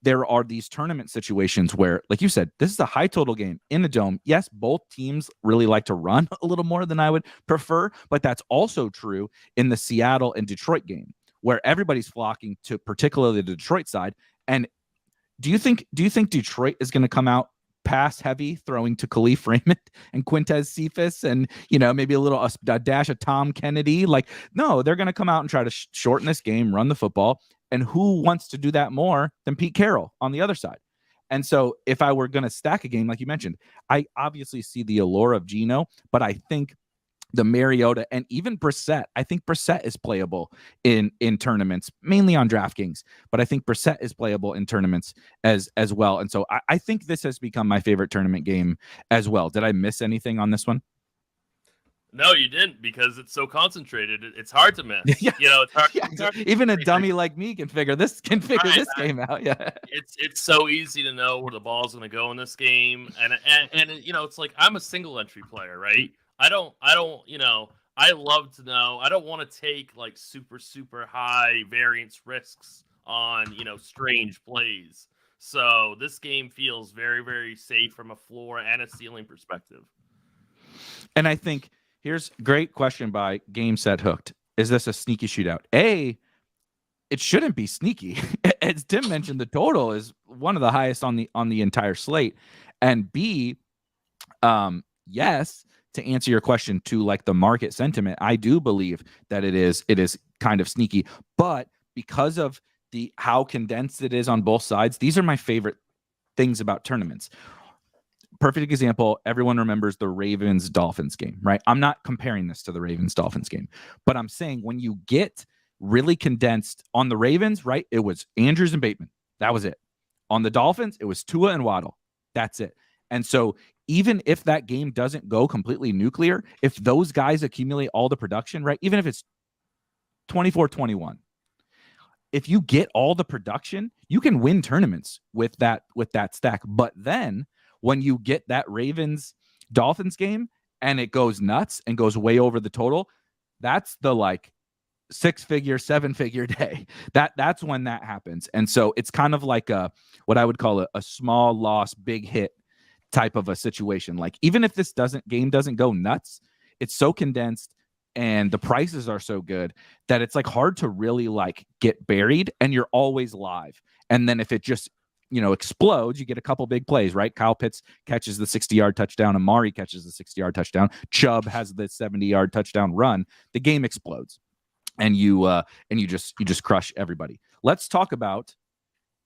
there are these tournament situations where, like you said, this is a high total game in the dome. Yes, both teams really like to run a little more than I would prefer, but that's also true in the Seattle and Detroit game where everybody's flocking to particularly the Detroit side. And do you think Detroit is going to come out pass heavy, throwing to Khalif Raymond and Quintez Cephas and, maybe a dash of Tom Kennedy? Like, no, they're going to come out and try to shorten this game, run the football. And who wants to do that more than Pete Carroll on the other side? And so if I were going to stack a game, like you mentioned, I obviously see the allure of Geno, but I think the Mariota and even Brissett, I think Brissett is playable in tournaments, mainly on DraftKings, but I think Brissett is playable in tournaments as well. And so I think this has become my favorite tournament game as well. Did I miss anything on this one? No, you didn't, because it's so concentrated. It's hard to miss. Yeah. It's hard. Yeah, It's hard even a dummy like me can figure this game out. Yeah, it's so easy to know where the ball's going to go in this game, and it's like I'm a single entry player, right? I love to know. I don't want to take like super high variance risks on strange plays. So this game feels very, very safe from a floor and a ceiling perspective. And I think. Here's a great question by Game Set Hooked. Is this a sneaky shootout? A, it shouldn't be sneaky. As Tim mentioned, the total is one of the highest on the entire slate. And B, yes, to answer your question to like the market sentiment, I do believe that it is kind of sneaky. But because of how condensed it is on both sides, these are my favorite things about tournaments. Perfect example. Everyone remembers the Ravens-Dolphins game, right? I'm not comparing this to the Ravens-Dolphins game, but I'm saying when you get really condensed on the Ravens, right? It was Andrews and Bateman. That was it. On the Dolphins, it was Tua and Waddle. That's it. And so even if that game doesn't go completely nuclear, if those guys accumulate all the production, right? Even if it's 24-21, if you get all the production, you can win tournaments with that stack. But then when you get that Ravens-Dolphins game and it goes nuts and goes way over the total, that's the like 6-figure, 7-figure day. That's when that happens. And so it's kind of like what I would call a small loss, big hit type of a situation. Like even if this game doesn't go nuts, it's so condensed and the prices are so good that it's like hard to really like get buried and you're always live. And then if it just explodes, you get a couple big plays, right? Kyle Pitts catches the 60-yard touchdown. Amari catches the 60-yard touchdown. Chubb has the 70-yard touchdown run. The game explodes, and you just crush everybody. Let's talk about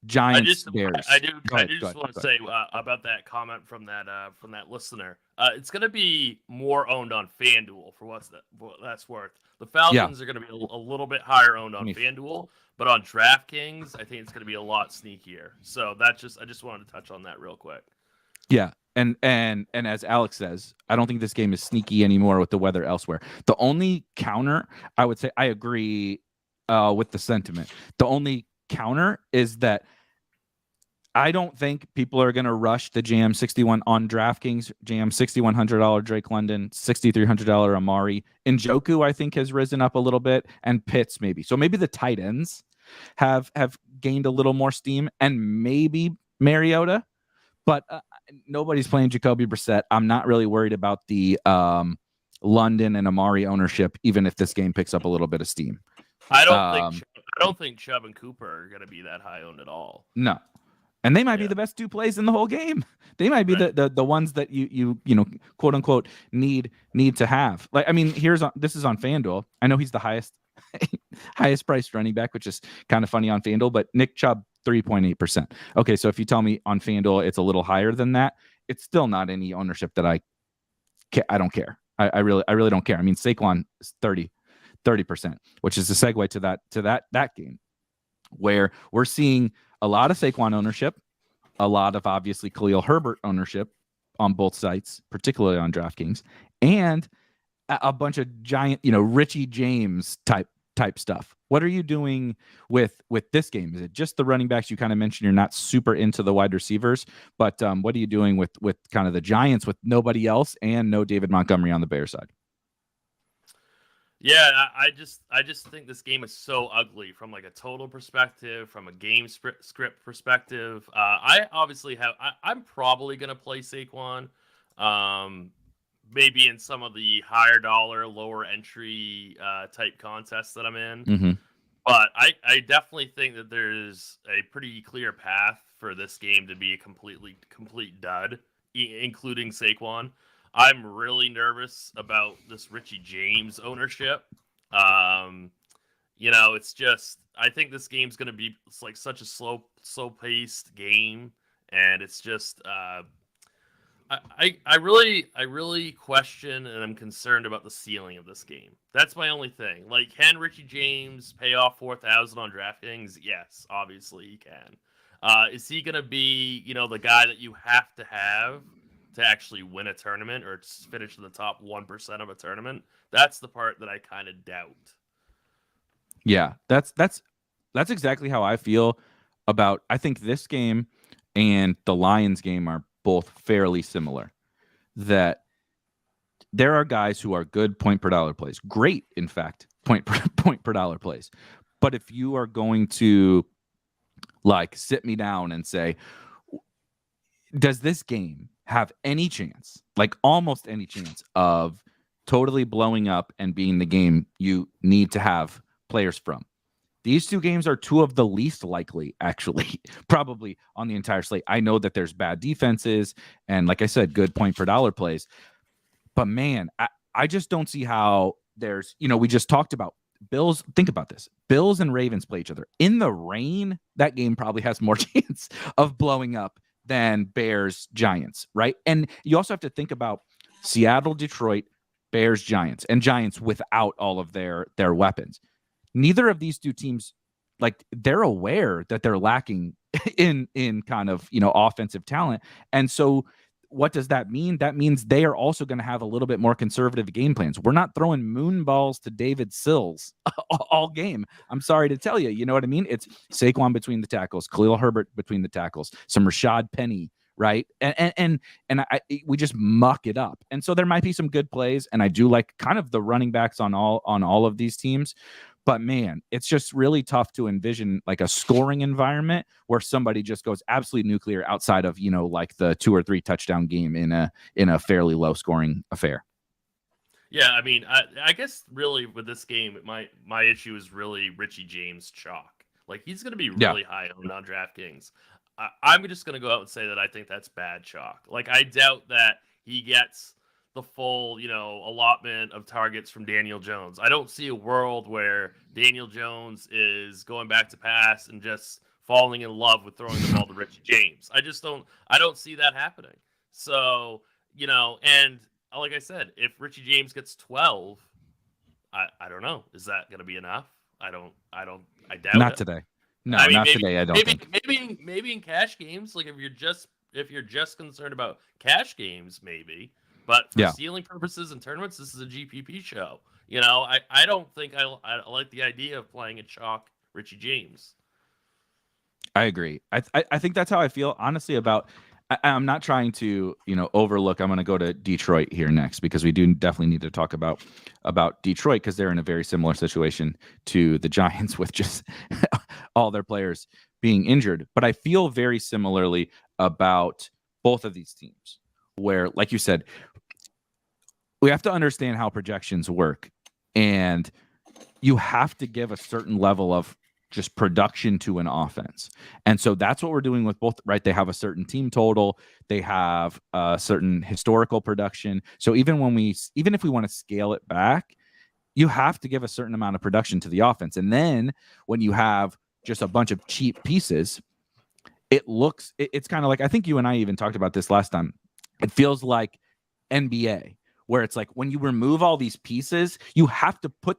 Giants Bears. I just want to say about that comment from that listener. It's going to be more owned on FanDuel for what that's worth. The Falcons are going to be a little bit higher owned on FanDuel, but on DraftKings, I think it's going to be a lot sneakier. So I just wanted to touch on that real quick. Yeah. And as Alex says, I don't think this game is sneaky anymore with the weather elsewhere. The only counter, I would say, I agree with the sentiment. The only counter is that I don't think people are going to rush the Jam 61 on DraftKings. Jam $6,100 Drake London, $6,300 Amari. Njoku, I think, has risen up a little bit, and Pitts maybe. So maybe the tight ends have gained a little more steam, and maybe Mariota, but nobody's playing Jacoby Brissett. I'm not really worried about the London and Amari ownership, even if this game picks up a little bit of steam. I don't think Chubb and Cooper are going to be that high owned at all. No. And they might be the best 2 plays in the whole game. They might be the ones that you quote unquote need to have. Like, I mean, this is on FanDuel. I know he's the highest priced running back, which is kind of funny on FanDuel, but Nick Chubb 3.8%. Okay, so if you tell me on FanDuel it's a little higher than that, it's still not any ownership that I don't care. I really don't care. I mean, Saquon is 30%, which is a segue to that game where we're seeing a lot of Saquon ownership, a lot of obviously Khalil Herbert ownership on both sites, particularly on DraftKings, and a bunch of giant, Richie James type stuff. What are you doing with this game? Is it just the running backs? You kind of mentioned you're not super into the wide receivers, but what are you doing with kind of the Giants with nobody else and no David Montgomery on the Bears side? Yeah, I just think this game is so ugly from like a total perspective, from a game script perspective. I obviously I'm probably gonna play Saquon, maybe in some of the higher dollar, lower entry type contests that I'm in. Mm-hmm. But I definitely think that there's a pretty clear path for this game to be a complete dud, including Saquon. I'm really nervous about this Richie James ownership. It's just, I think this game's going to be like such a slow paced game. And it's just, I really question and I'm concerned about the ceiling of this game. That's my only thing. Like, can Richie James pay off 4,000 on DraftKings? Yes, obviously he can. Is he going to be, the guy that you have to actually win a tournament or finish in the top 1% of a tournament? That's the part that I kind of doubt. Yeah, that's exactly how I feel about, I think this game and the Lions game are both fairly similar. That there are guys who are good point per dollar plays. Great, in fact, point per dollar plays. But if you are going to like sit me down and say, does this game have any chance, like almost any chance, of totally blowing up and being the game you need to have players from? These 2 games are 2 of the least likely, actually, probably on the entire slate. I know that there's bad defenses and, like I said, good point per dollar plays. But, man, I just don't see how there's, we just talked about Bills. Think about this. Bills and Ravens play each other. In the rain, that game probably has more chance of blowing up than Bears Giants, right? And you also have to think about Seattle, Detroit, Bears, Giants, and Giants without all of their weapons. Neither of these 2 teams, like, they're aware that they're lacking in kind of, offensive talent. And so what does that mean? That means they are also going to have a little bit more conservative game plans. We're not throwing moon balls to David Sills all game. I'm sorry to tell you, you know what I mean? It's Saquon between the tackles, Khalil Herbert between the tackles, some Rashad Penny, right? And we just muck it up. And so there might be some good plays, and I do like kind of the running backs on all of these teams. But man, it's just really tough to envision like a scoring environment where somebody just goes absolutely nuclear outside of, like the 2 or 3 touchdown game in a fairly low scoring affair. Yeah, I mean, I guess really with this game, my issue is really Richie James chalk. Like, he's going to be really high on DraftKings. I'm just going to go out and say that I think that's bad chalk. Like, I doubt that he gets the full, allotment of targets from Daniel Jones. I don't see a world where Daniel Jones is going back to pass and just falling in love with throwing the ball to Richie James. I don't see that happening. So, and like I said, if Richie James gets 12, I don't know. Is that going to be enough? I doubt Not it. Today. No, I mean, not today. I don't think. Maybe in cash games, like if you're just concerned about cash games, maybe. But for ceiling purposes and tournaments, this is a GPP show. I don't think I like the idea of playing a chalk Richie James. I agree. I think that's how I feel, honestly, about. I'm not trying to, overlook. I'm going to go to Detroit here next because we do definitely need to talk about Detroit because they're in a very similar situation to the Giants with just all their players being injured. But I feel very similarly about both of these teams, where, like you said, we have to understand how projections work, and you have to give a certain level of just production to an offense. And so that's what we're doing with both, right? They have a certain team total, they have a certain historical production. So even if we want to scale it back, you have to give a certain amount of production to the offense. And then when you have just a bunch of cheap pieces, it's kind of like, I think you and I even talked about this last time. It feels like NBA, where it's like when you remove all these pieces, you have to put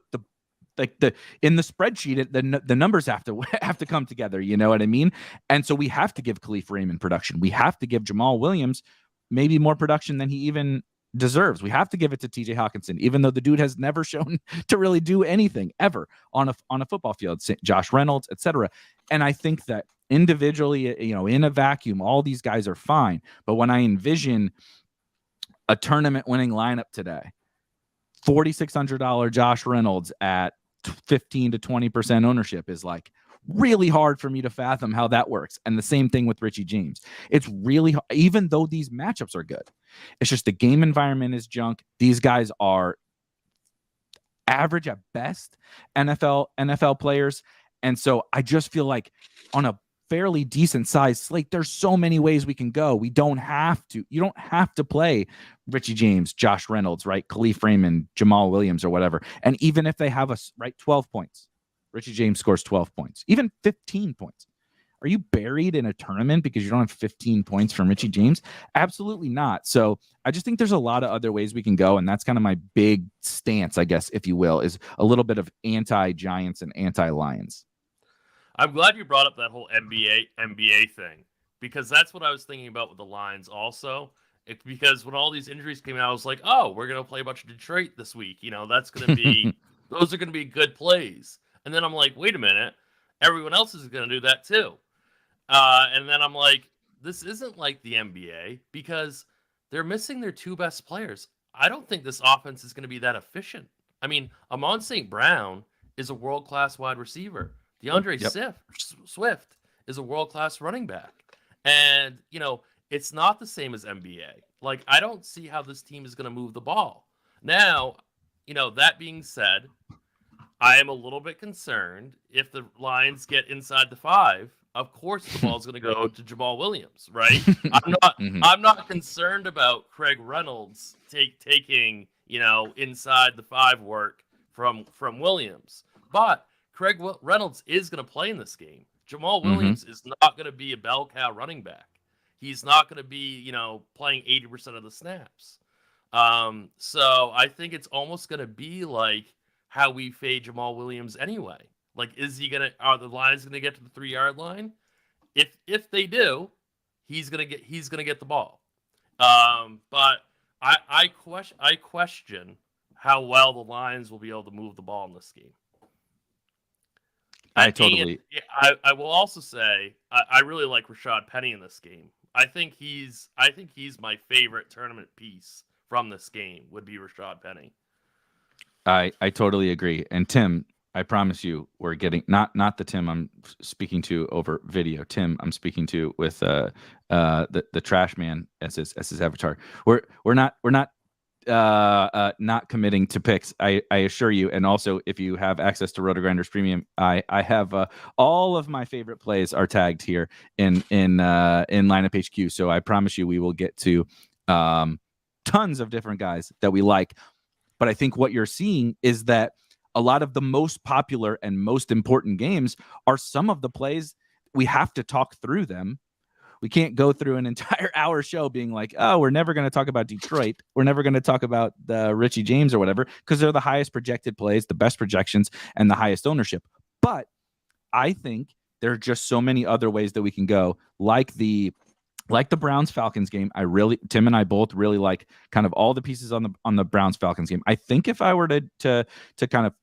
in the spreadsheet, the numbers have to come together. You know what I mean? And so we have to give Khalif Raymond production. We have to give Jamal Williams maybe more production than he even deserves. We have to give it to TJ Hawkinson, even though the dude has never shown to really do anything ever on a football field. Josh Reynolds, etc. And I think that individually, in a vacuum, all these guys are fine. But when I envision a tournament winning lineup today, $4,600 Josh Reynolds at 15 to 20% ownership is like really hard for me to fathom how that works. And the same thing with Richie James. It's really, even though these matchups are good, it's just the game environment is junk. These guys are average at best NFL players. And so I just feel like on a fairly decent sized slate, there's so many ways we can go. You don't have to play Richie James, Josh Reynolds, right? Khalif Raymond, Jamal Williams, or whatever. And even if they have 12 points, Richie James scores 12 points, even 15 points. Are you buried in a tournament because you don't have 15 points from Richie James? Absolutely not. So I just think there's a lot of other ways we can go. And that's kind of my big stance, I guess, if you will, is a little bit of anti-Giants and anti-Lions. I'm glad you brought up that whole NBA thing, because that's what I was thinking about with the Lions also. Because when all these injuries came out, I was like, oh, we're going to play a bunch of Detroit this week. That's going to be those are going to be good plays. And then I'm like, wait a minute, everyone else is going to do that too. And then I'm like, this isn't like the NBA because they're missing their two best players. I don't think this offense is going to be that efficient. I mean, Amon St. Brown is a world-class wide receiver. DeAndre Swift is a world-class running back. And, it's not the same as NBA. Like, I don't see how this team is going to move the ball. Now, that being said, I am a little bit concerned if the Lions get inside the 5. Of course, the ball is going to go to Jamal Williams, right? I'm not concerned about Craig Reynolds taking inside the 5 work from Williams, but Craig Reynolds is going to play in this game. Jamal Williams is not going to be a bell cow running back. He's not going to be playing 80% of the snaps. So I think it's almost going to be like how we fade Jamal Williams anyway. Like, are the Lions going to get to the 3-yard line? If they do, he's going to get the ball. But I question how well the Lions will be able to move the ball in this game. I will also say I really like Rashad Penny in this game. I think he's my favorite tournament piece from this game would be Rashad Penny. I totally agree. And Tim, I promise you, we're getting not the Tim I'm speaking to over video. Tim I'm speaking to with the trash man as his avatar. We're not not committing to picks. I assure you. And also, if you have access to RotoGrinders Premium, I have all of my favorite plays are tagged here in Lineup HQ. So I promise you, we will get to tons of different guys that we like. But I think what you're seeing is that a lot of the most popular and most important games are some of the plays we have to talk through them. We can't go through an entire hour show being like, oh, we're never going to talk about Detroit. We're never going to talk about the Richie James or whatever, because they're the highest projected plays, the best projections, and the highest ownership. But I think there are just so many other ways that we can go, like the Browns Falcons game. Tim and I both really like kind of all the pieces on the Browns Falcons game. I think if I were to kind of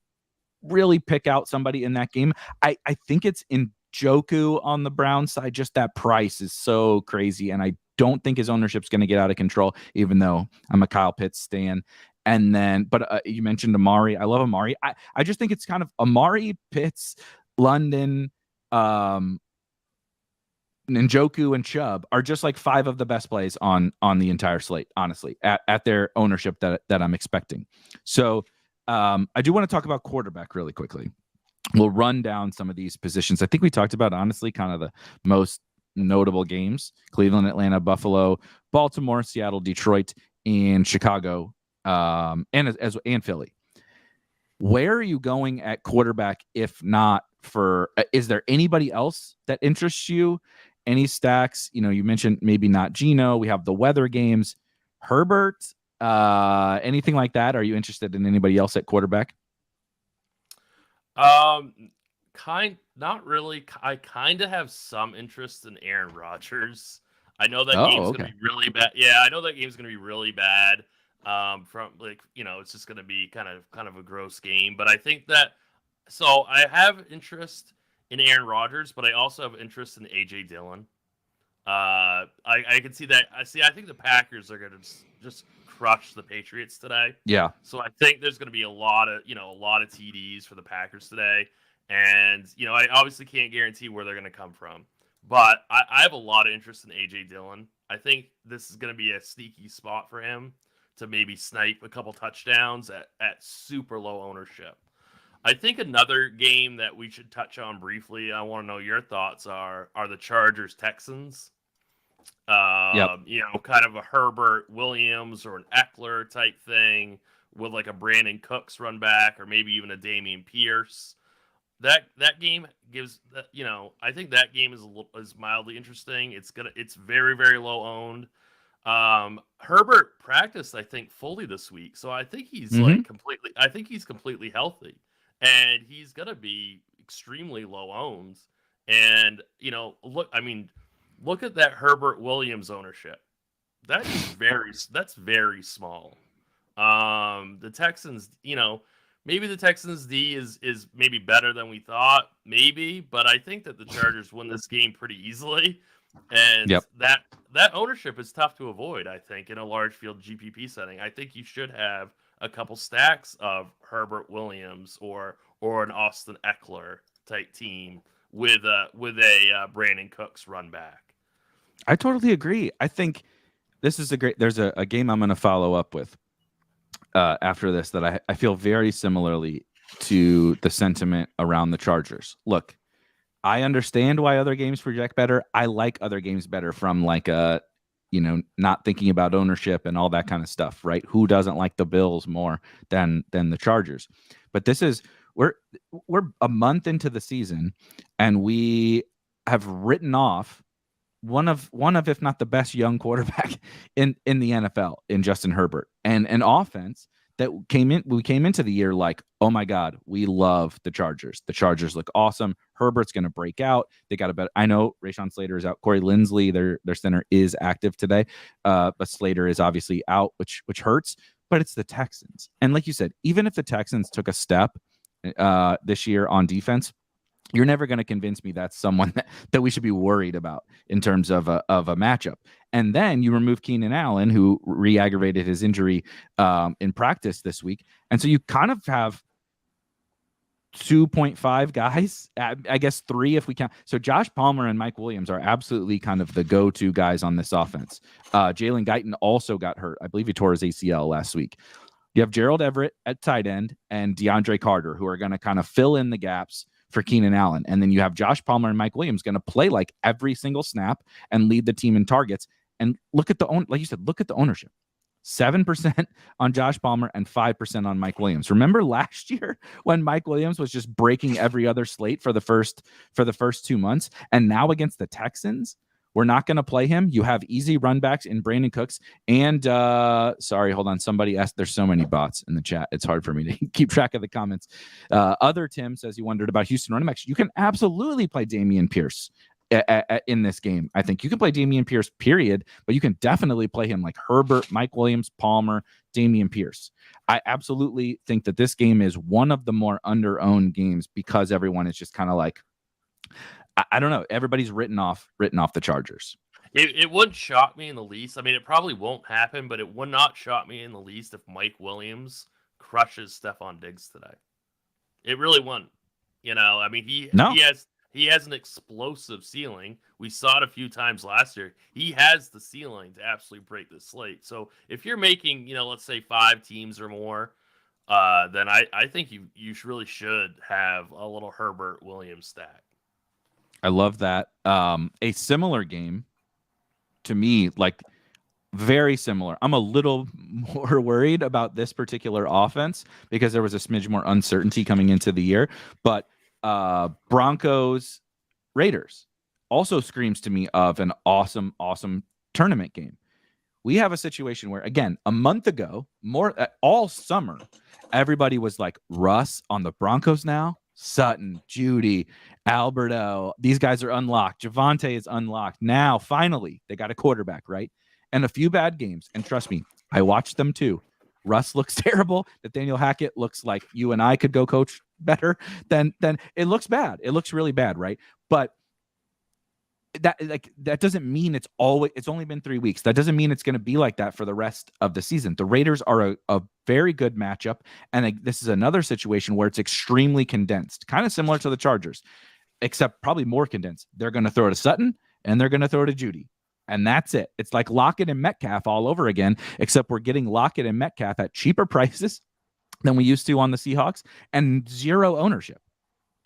really pick out somebody in that game, I think it's in Njoku on the Browns side. Just that price is so crazy, and I don't think his ownership's going to get out of control, even though I'm a Kyle Pitts stan. And then, but you mentioned Amari. I love Amari. I just think it's kind of Amari, Pitts, London, Njoku and Chubb are just like 5 of the best plays on the entire slate, honestly, at their ownership that I'm expecting. So I do want to talk about quarterback really quickly. We'll run down some of these positions. I think we talked about, honestly, kind of the most notable games: Cleveland, Atlanta, Buffalo, Baltimore, Seattle, Detroit, and Chicago, and Philly. Where are you going at quarterback? If not for, is there anybody else that interests you? Any stacks? You mentioned maybe not Geno. We have the weather games. Herbert, anything like that? Are you interested in anybody else at quarterback? Not really. I kind of have some interest in Aaron Rodgers. I know that game's going to be really bad. Yeah, I know that game's going to be really bad. It's just going to be kind of a gross game. But I think that, so I have interest in Aaron Rodgers, but I also have interest in AJ Dillon. I can see that. I think the Packers are going to just crush the Patriots today. Yeah. So I think there's going to be a lot of TDs for the Packers today. And, I obviously can't guarantee where they're going to come from. But I have a lot of interest in AJ Dillon. I think this is going to be a sneaky spot for him to maybe snipe a couple touchdowns at super low ownership. I think another game that we should touch on briefly, I want to know your thoughts, are the Chargers Texans. Kind of a Herbert, Williams, or an Eckler type thing with like a Brandon Cooks run back, or maybe even a Dameon Pierce. That game gives, I think that game is mildly interesting. It's very, very low owned. Herbert practiced, I think, fully this week, so I think he's completely healthy, and he's gonna be extremely low owned. And look at that Herbert Williams ownership. That's very small. The Texans, maybe the Texans D is maybe better than we thought, maybe, but I think that the Chargers win this game pretty easily. And that ownership is tough to avoid, I think, in a large field GPP setting. I think you should have a couple stacks of Herbert Williams or an Austin Eckler type team with a Brandon Cooks run back. I totally agree. I think this is there's a game I'm going to follow up with after this that I feel very similarly to the sentiment around the Chargers. Look, I understand why other games project better. I like other games better from like not thinking about ownership and all that kind of stuff, right? Who doesn't like the Bills more than the Chargers? But this is we're a month into the season, and we have written off one of if not the best young quarterback in the NFL in Justin Herbert, and an offense that we came into the year like, oh my God, we love the Chargers. The Chargers look awesome. Herbert's going to break out. They got a better. I know Rashawn Slater is out. Corey Linsley, their center, is active today, but Slater is obviously out, which hurts. But it's the Texans, and like you said, even if the Texans took a step this year on defense, you're never going to convince me that's someone that we should be worried about in terms of a matchup. And then you remove Keenan Allen, who re-aggravated his injury in practice this week. And so you kind of have 2.5 guys, I guess 3 if we count. So Josh Palmer and Mike Williams are absolutely kind of the go-to guys on this offense. Jalen Guyton also got hurt. I believe he tore his ACL last week. You have Gerald Everett at tight end and DeAndre Carter, who are going to kind of fill in the gaps for Keenan Allen. And then you have Josh Palmer and Mike Williams going to play like every single snap and lead the team in targets. And look at like you said, look at the ownership. 7% on Josh Palmer and 5% on Mike Williams. Remember last year when Mike Williams was just breaking every other slate for the first 2 months? And now against the Texans, we're not going to play him. You have easy runbacks in Brandon Cooks. And sorry, hold on. Somebody asked, there's so many bots in the chat. It's hard for me to keep track of the comments. Other Tim says he wondered about Houston running backs. You can absolutely play Dameon Pierce in this game. I think you can play Dameon Pierce, period, but you can definitely play him like Herbert, Mike Williams, Palmer, Dameon Pierce. I absolutely think that this game is one of the more under-owned games because everyone is just kind of like, I don't know. Everybody's written off the Chargers. It wouldn't shock me in the least. I mean, it probably won't happen, but it would not shock me in the least if Mike Williams crushes Stephon Diggs today. It really wouldn't. I mean, he He has an explosive ceiling. We saw it a few times last year. He has the ceiling to absolutely break the slate. So if you're making, let's say 5 teams or more, then I think you really should have a little Herbert Williams stack. I love that. A similar game to me, like very similar. I'm a little more worried about this particular offense because there was a smidge more uncertainty coming into the year. But Broncos Raiders also screams to me of an awesome tournament game. We have a situation where, again, a month ago, all summer, everybody was like, Russ on the Broncos now, Sutton, Judy, Alberto, these guys are unlocked. Javonte is unlocked. Now, finally, they got a quarterback, right? And a few bad games. And trust me, I watched them too. Russ looks terrible. Nathaniel Hackett looks like you and I could go coach better than it looks bad. It looks really bad, right? But that doesn't mean it's only been 3 weeks. That doesn't mean it's going to be like that for the rest of the season. The Raiders are a very good matchup, and this is another situation where it's extremely condensed, kind of similar to the Chargers, except probably more condensed. They're going to throw to Sutton and they're going to throw to Judy, and that's it. It's like Lockett and Metcalf all over again, except we're getting Lockett and Metcalf at cheaper prices than we used to on the Seahawks and 0 ownership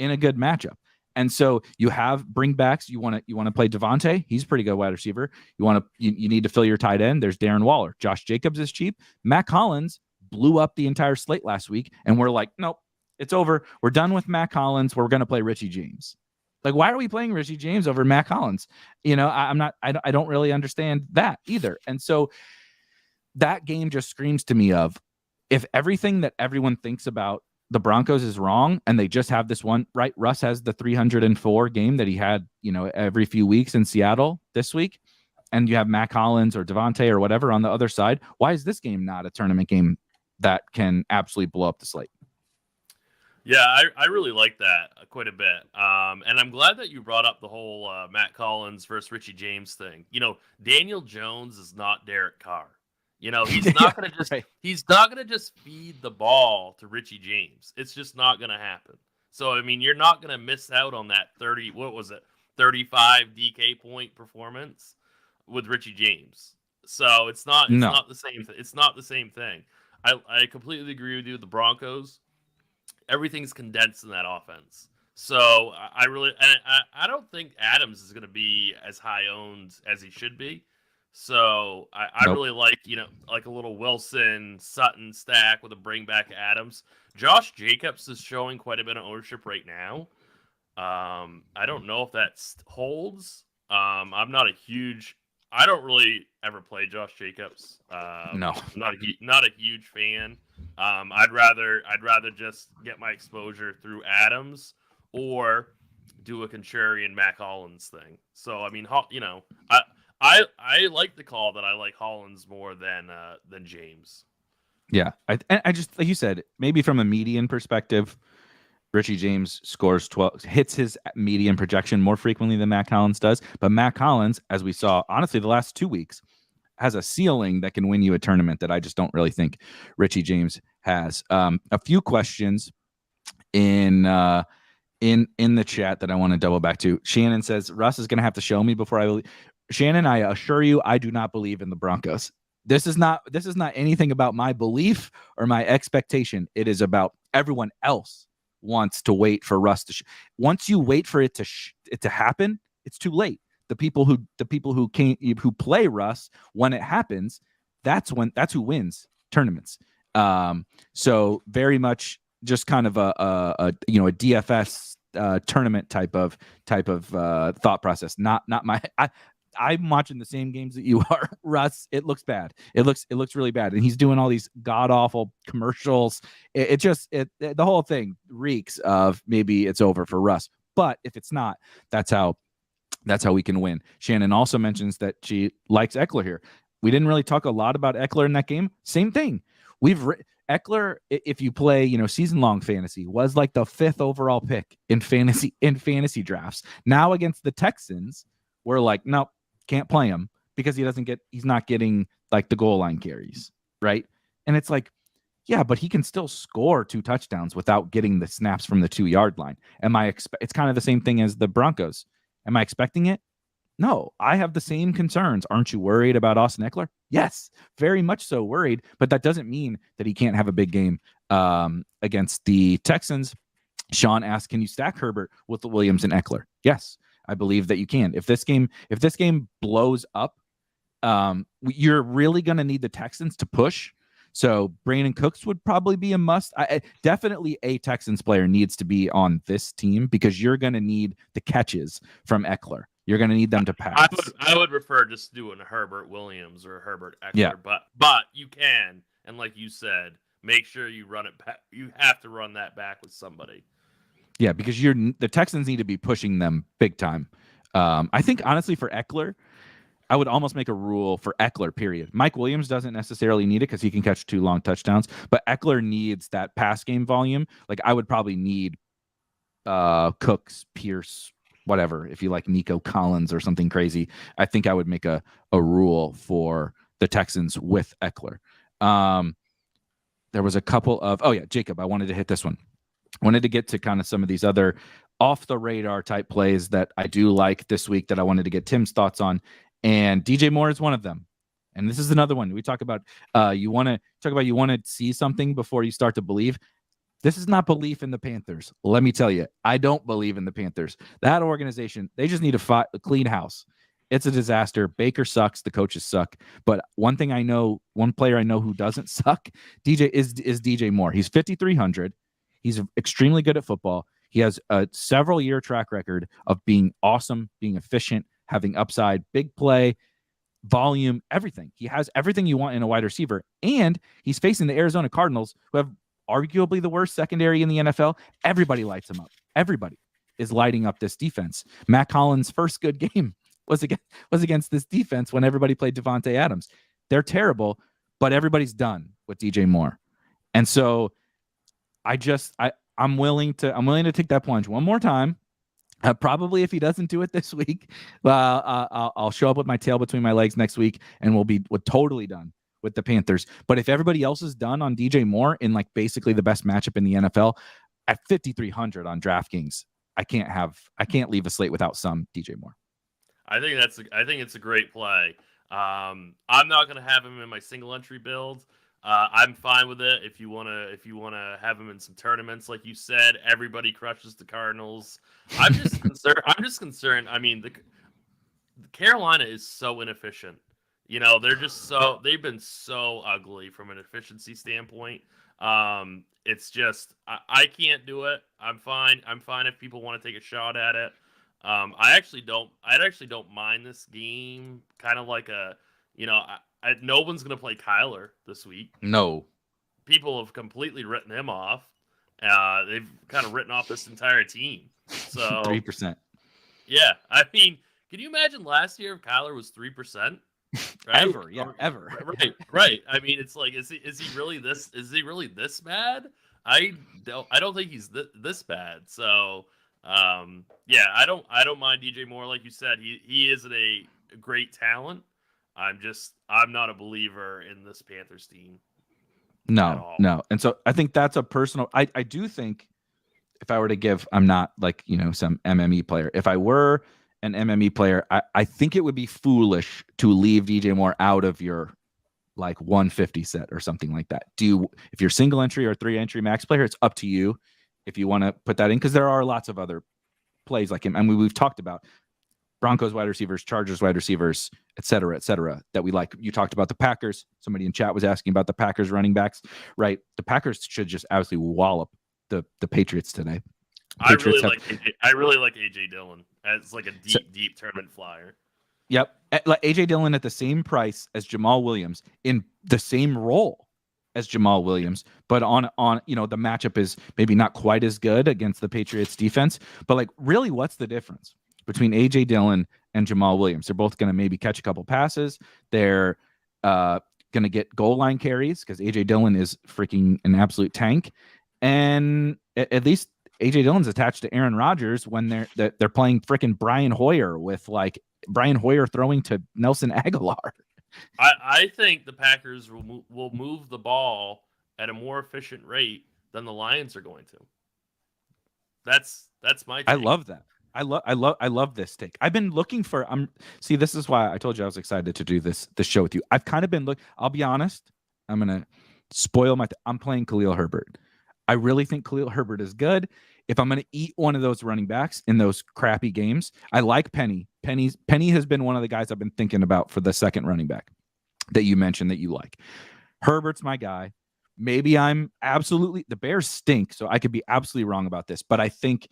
in a good matchup. And so you have bringbacks. You want to play Devontae. He's a pretty good wide receiver. You need to fill your tight end. There's Darren Waller. Josh Jacobs is cheap. Matt Collins blew up the entire slate last week, and we're like, nope, it's over. We're done with Matt Collins. We're going to play Richie James. Like, why are we playing Richie James over Matt Collins? I don't really understand that either. And so that game just screams to me of, if everything that everyone thinks about the Broncos is wrong and they just have this one, right? Russ has the 304 game that he had, every few weeks in Seattle this week. And you have Matt Collins or Devontae or whatever on the other side. Why is this game not a tournament game that can absolutely blow up the slate? Yeah, I really like that quite a bit. And I'm glad that you brought up the whole Matt Collins versus Richie James thing. Daniel Jones is not Derek Carr. He's not going to just he's not going to just feed the ball to Richie James. It's just not going to happen. So you're not going to miss out on that 35 DK point performance with Richie James. So it's not the same. It's not the same thing. I completely agree with you. The Broncos, everything's condensed in that offense. So I don't think Adams is going to be as high owned as he should be. So I really like, like a little Wilson Sutton stack with a bring back Adams. Josh Jacobs is showing quite a bit of ownership right now. I don't know if that holds. I don't really ever play Josh Jacobs. No, not a huge fan. I'd rather just get my exposure through Adams or do a contrarian Matt Collins thing. So I like the call that I like Hollins more than James. Yeah, I just, like you said, maybe from a median perspective, Richie James scores 12, hits his median projection more frequently than Matt Collins does. But Matt Collins, as we saw, honestly, the last 2 weeks, has a ceiling that can win you a tournament that I just don't really think Richie James has. A few questions in the chat that I want to double back to. Shannon says, Russ is going to have to show me before I believe. Shannon, I assure you, I do not believe in the Broncos. This is not anything about my belief or my expectation. It is about everyone else wants to wait for Russ to. Once you wait for it to happen, it's too late. The people who play Russ when it happens, that's who wins tournaments. So very much just kind of a DFS tournament type of thought process. Not my. I'm watching the same games that you are, Russ. It looks bad. It looks really bad, and he's doing all these god awful commercials. The whole thing reeks of maybe it's over for Russ. But if it's not, that's how we can win. Shannon also mentions that she likes Eckler here. We didn't really talk a lot about Eckler in that game. Same thing. Eckler, if you play, season-long fantasy, was like the 5th overall pick in fantasy drafts. Now against the Texans, we're like, nope, can't play him because he's not getting like the goal line carries, right? And it's like, Yeah, but he can still score 2 touchdowns without getting the snaps from the 2-yard line. It's kind of the same thing as the Broncos. Am I expecting it? No, I have the same concerns. Aren't you worried about Austin Eckler? Yes, very much so worried, but that doesn't mean that he can't have a big game against the Texans. Sean asked, can you stack Herbert with the Williams and Eckler? Yes, I believe that you can. If this game blows up, you're really going to need the Texans to push. So Brandon Cooks would probably be a must. Definitely a Texans player needs to be on this team because you're going to need the catches from Eckler. You're going to need them to pass. I would prefer just doing Herbert Williams or Herbert Eckler, Yeah. but you can, and like you said, make sure you run it back. You have to run that back with somebody. Yeah, because the Texans need to be pushing them big time. I think honestly for Eckler, I would almost make a rule for Eckler, period. Mike Williams doesn't necessarily need it because he can catch 2 long touchdowns, but Eckler needs that pass game volume. Like I would probably need Cooks, Pierce, whatever. If you like Nico Collins or something crazy, I think I would make a rule for the Texans with Eckler. There was a couple of, Jacob, I wanted to hit this one. I wanted to get to kind of some of these other off the radar type plays that I do like this week that I wanted to get Tim's thoughts on. And DJ Moore is one of them. And this is another one. We talk about you want to see something before you start to believe. This is not belief in the Panthers. Let me tell you, I don't believe in the Panthers. That organization, they just need a clean house. It's a disaster. Baker sucks. The coaches suck. But one player I know who doesn't suck, is DJ Moore. He's 5,300. He's extremely good at football. He has a several-year track record of being awesome, being efficient, having upside, big play, volume, everything. He has everything you want in a wide receiver. And he's facing the Arizona Cardinals, who have arguably the worst secondary in the NFL. Everybody lights him up. Everybody is lighting up this defense. Matt Collins' first good game was against this defense when everybody played Devontae Adams. They're terrible, but everybody's done with DJ Moore. And so I'm willing to take that plunge one more time. Probably if he doesn't do it this week, I'll show up with my tail between my legs next week, and we're totally done with the Panthers. But if everybody else is done on DJ Moore in like basically the best matchup in the NFL at 5,300 on DraftKings, I can't leave a slate without some DJ Moore. I think it's a great play. I'm not going to have him in my single entry build. I'm fine with it. If you wanna have him in some tournaments, like you said, everybody crushes the Cardinals. I'm just concerned. I mean, the Carolina is so inefficient. They've been so ugly from an efficiency standpoint. It's just I can't do it. I'm fine if people want to take a shot at it. I actually don't mind this game. Kind of like no one's going to play Kyler this week. No. People have completely written him off. They've kind of written off this entire team. So 3%. Yeah. I mean, can you imagine last year if Kyler was 3%? Right? Ever. Right. I mean, it's like, is he really this bad? I don't think he's this bad. So, I don't mind DJ Moore. Like you said, he is a great talent. I'm not a believer in this Panthers team. No. And so I think that's a personal, I do think if I were to give, I'm not like, some MME player. If I were an MME player, I think it would be foolish to leave DJ Moore out of your like 150 set or something like that. If you're single entry or 3 entry max player, it's up to you if you want to put that in, because there are lots of other plays like him. I mean, we've talked about Broncos wide receivers, Chargers wide receivers, et cetera, that we like. You talked about the Packers. Somebody in chat was asking about the Packers running backs, right? The Packers should just absolutely wallop the Patriots today. I really like AJ Dillon as like a deep tournament flyer. Yep. Like AJ Dillon at the same price as Jamal Williams in the same role as Jamal Williams, but on the matchup is maybe not quite as good against the Patriots defense, but like really what's the difference between AJ Dillon and Jamal Williams? They're both going to maybe catch a couple passes. They're going to get goal line carries because AJ Dillon is freaking an absolute tank. And at least AJ Dillon's attached to Aaron Rodgers when they're playing freaking Brian Hoyer with like Brian Hoyer throwing to Nelson Aguilar. I think the Packers will move the ball at a more efficient rate than the Lions are going to. That's my take. I love that. I love this take. I've been looking for see, this is why I told you I was excited to do this show with you. I've kind of been I'll be honest. I'm going to spoil I'm playing Khalil Herbert. I really think Khalil Herbert is good. If I'm going to eat one of those running backs in those crappy games, I like Penny. Penny has been one of the guys I've been thinking about for the second running back that you mentioned that you like. Herbert's my guy. Maybe the Bears stink, so I could be absolutely wrong about this, but I think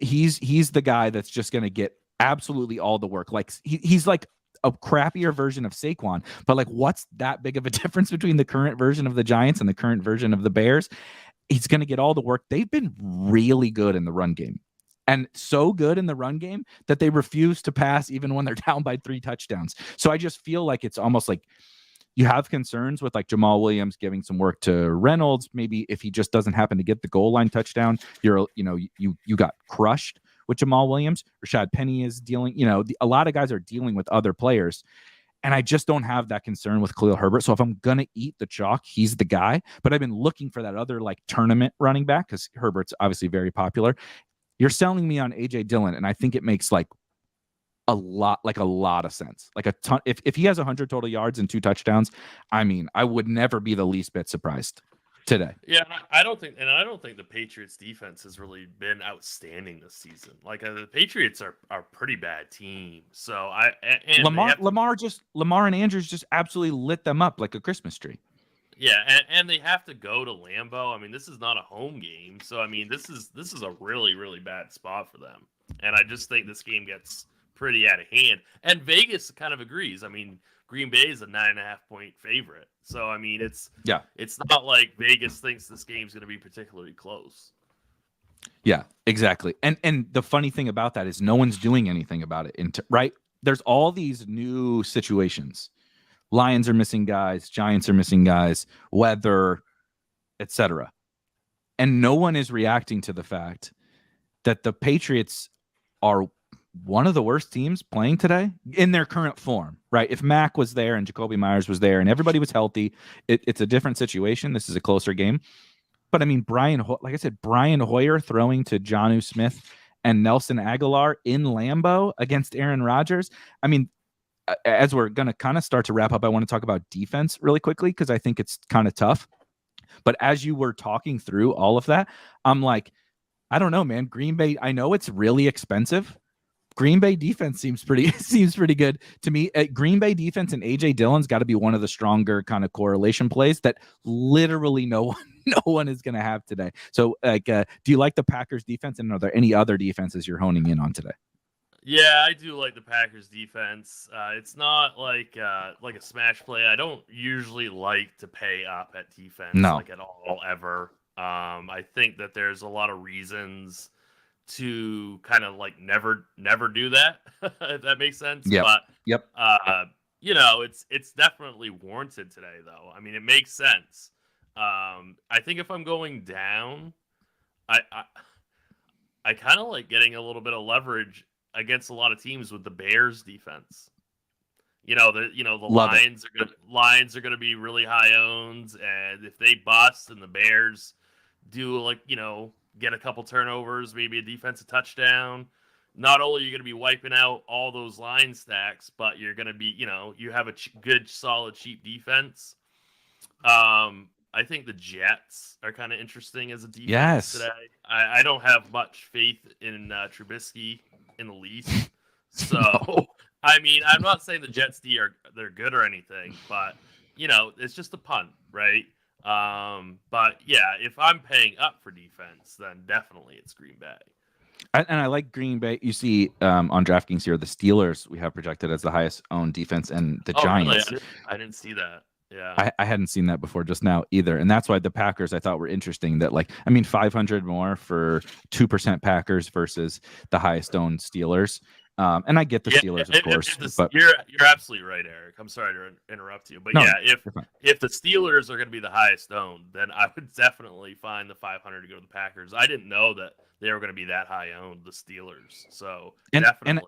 he's the guy that's just going to get absolutely all the work. Like he's like a crappier version of Saquon, but like, what's that big of a difference between the current version of the Giants and the current version of the Bears? He's going to get all the work. They've been really good in the run game, and so good in the run game that they refuse to pass even when they're down by 3 touchdowns. So I just feel like it's almost like you have concerns with like Jamal Williams giving some work to Reynolds. Maybe if he just doesn't happen to get the goal line touchdown, you got crushed with Jamal Williams. Rashad Penny is dealing, a lot of guys are dealing with other players. And I just don't have that concern with Khalil Herbert. So if I'm going to eat the chalk, he's the guy. But I've been looking for that other like tournament running back because Herbert's obviously very popular. You're selling me on A.J. Dillon, and I think it makes like a lot of sense. Like a ton. If he has 100 total yards and 2 touchdowns, I mean, I would never be the least bit surprised today. Yeah, I don't think the Patriots defense has really been outstanding this season. Like the Patriots are a pretty bad team. So Lamar and Andrews just absolutely lit them up like a Christmas tree. Yeah, and they have to go to Lambeau. I mean, this is not a home game. So I mean, this is a really, really bad spot for them. And I just think this game gets pretty out of hand. And Vegas kind of agrees. I mean, Green Bay is a 9.5-point favorite. So I mean, it's not like Vegas thinks this game's going to be particularly close. Yeah, exactly. And the funny thing about that is no one's doing anything about it. Right? There's all these new situations. Lions are missing guys, Giants are missing guys, weather, etc. And no one is reacting to the fact that the Patriots are one of the worst teams playing today in their current form, right? If Mac was there and Jacoby Myers was there and everybody was healthy, it's a different situation. This is a closer game. But I mean, Brian Hoyer throwing to Jonnu Smith and Nelson Aguilar in Lambeau against Aaron Rodgers. I mean, as we're going to kind of start to wrap up, I want to talk about defense really quickly because I think it's kind of tough. But as you were talking through all of that, I'm like, I don't know, man. Green Bay, I know it's really expensive. Green Bay defense seems pretty good to me. Green Bay defense and A.J. Dillon's got to be one of the stronger kind of correlation plays that literally no one is going to have today. So, do you like the Packers defense, and are there any other defenses you're honing in on today? Yeah, I do like the Packers defense. It's not like a smash play. I don't usually like to pay up at defense like at all ever. I think that there's a lot of reasons to kind of like never do that, if that makes sense. Yep. But it's definitely warranted today though. I mean, it makes sense. I think if I'm going down, I kind of like getting a little bit of leverage against a lot of teams with the Bears defense. The Lions are going to be really high owned, and if they bust and the Bears do get a couple turnovers, maybe a defensive touchdown, not only are you going to be wiping out all those line stacks, but you're going to be, you have a good, solid, cheap defense. I think the Jets are kind of interesting as a defense today. I don't have much faith in Trubisky in the least. So, no. I mean, I'm not saying the Jets they're good or anything, but, it's just a punt, right? But yeah, if I'm paying up for defense, then definitely it's Green Bay. And I like Green Bay. You see on DraftKings here, the Steelers we have projected as the highest owned defense, and the Giants. Really? I didn't see that. Yeah, I hadn't seen that before just now either, and that's why the Packers I thought were interesting. That 500 more for 2% Packers versus the highest owned Steelers. And I get the Steelers, of course. But you're absolutely right, Eric. I'm sorry to interrupt you, but if the Steelers are going to be the highest owned, then I would definitely find the 500 to go to the Packers. I didn't know that they were going to be that high owned, the Steelers. So definitely,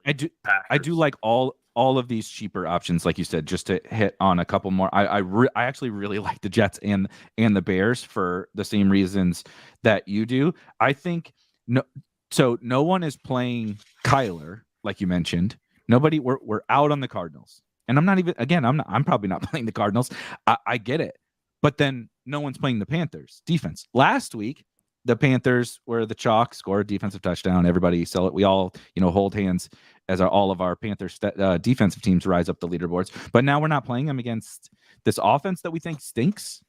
I do like all all of these cheaper options, like you said, just to hit on a couple more. I actually really like the Jets and the Bears for the same reasons that you do. I think no one is playing Kyler, like you mentioned. Nobody. We're out on the Cardinals, and I'm probably not playing the Cardinals. I get it, but then no one's playing the Panthers defense. Last week, the Panthers were the chalk, scored a defensive touchdown. Everybody sell it. We all, hold hands as all of our Panthers defensive teams rise up the leaderboards. But now we're not playing them against this offense that we think stinks,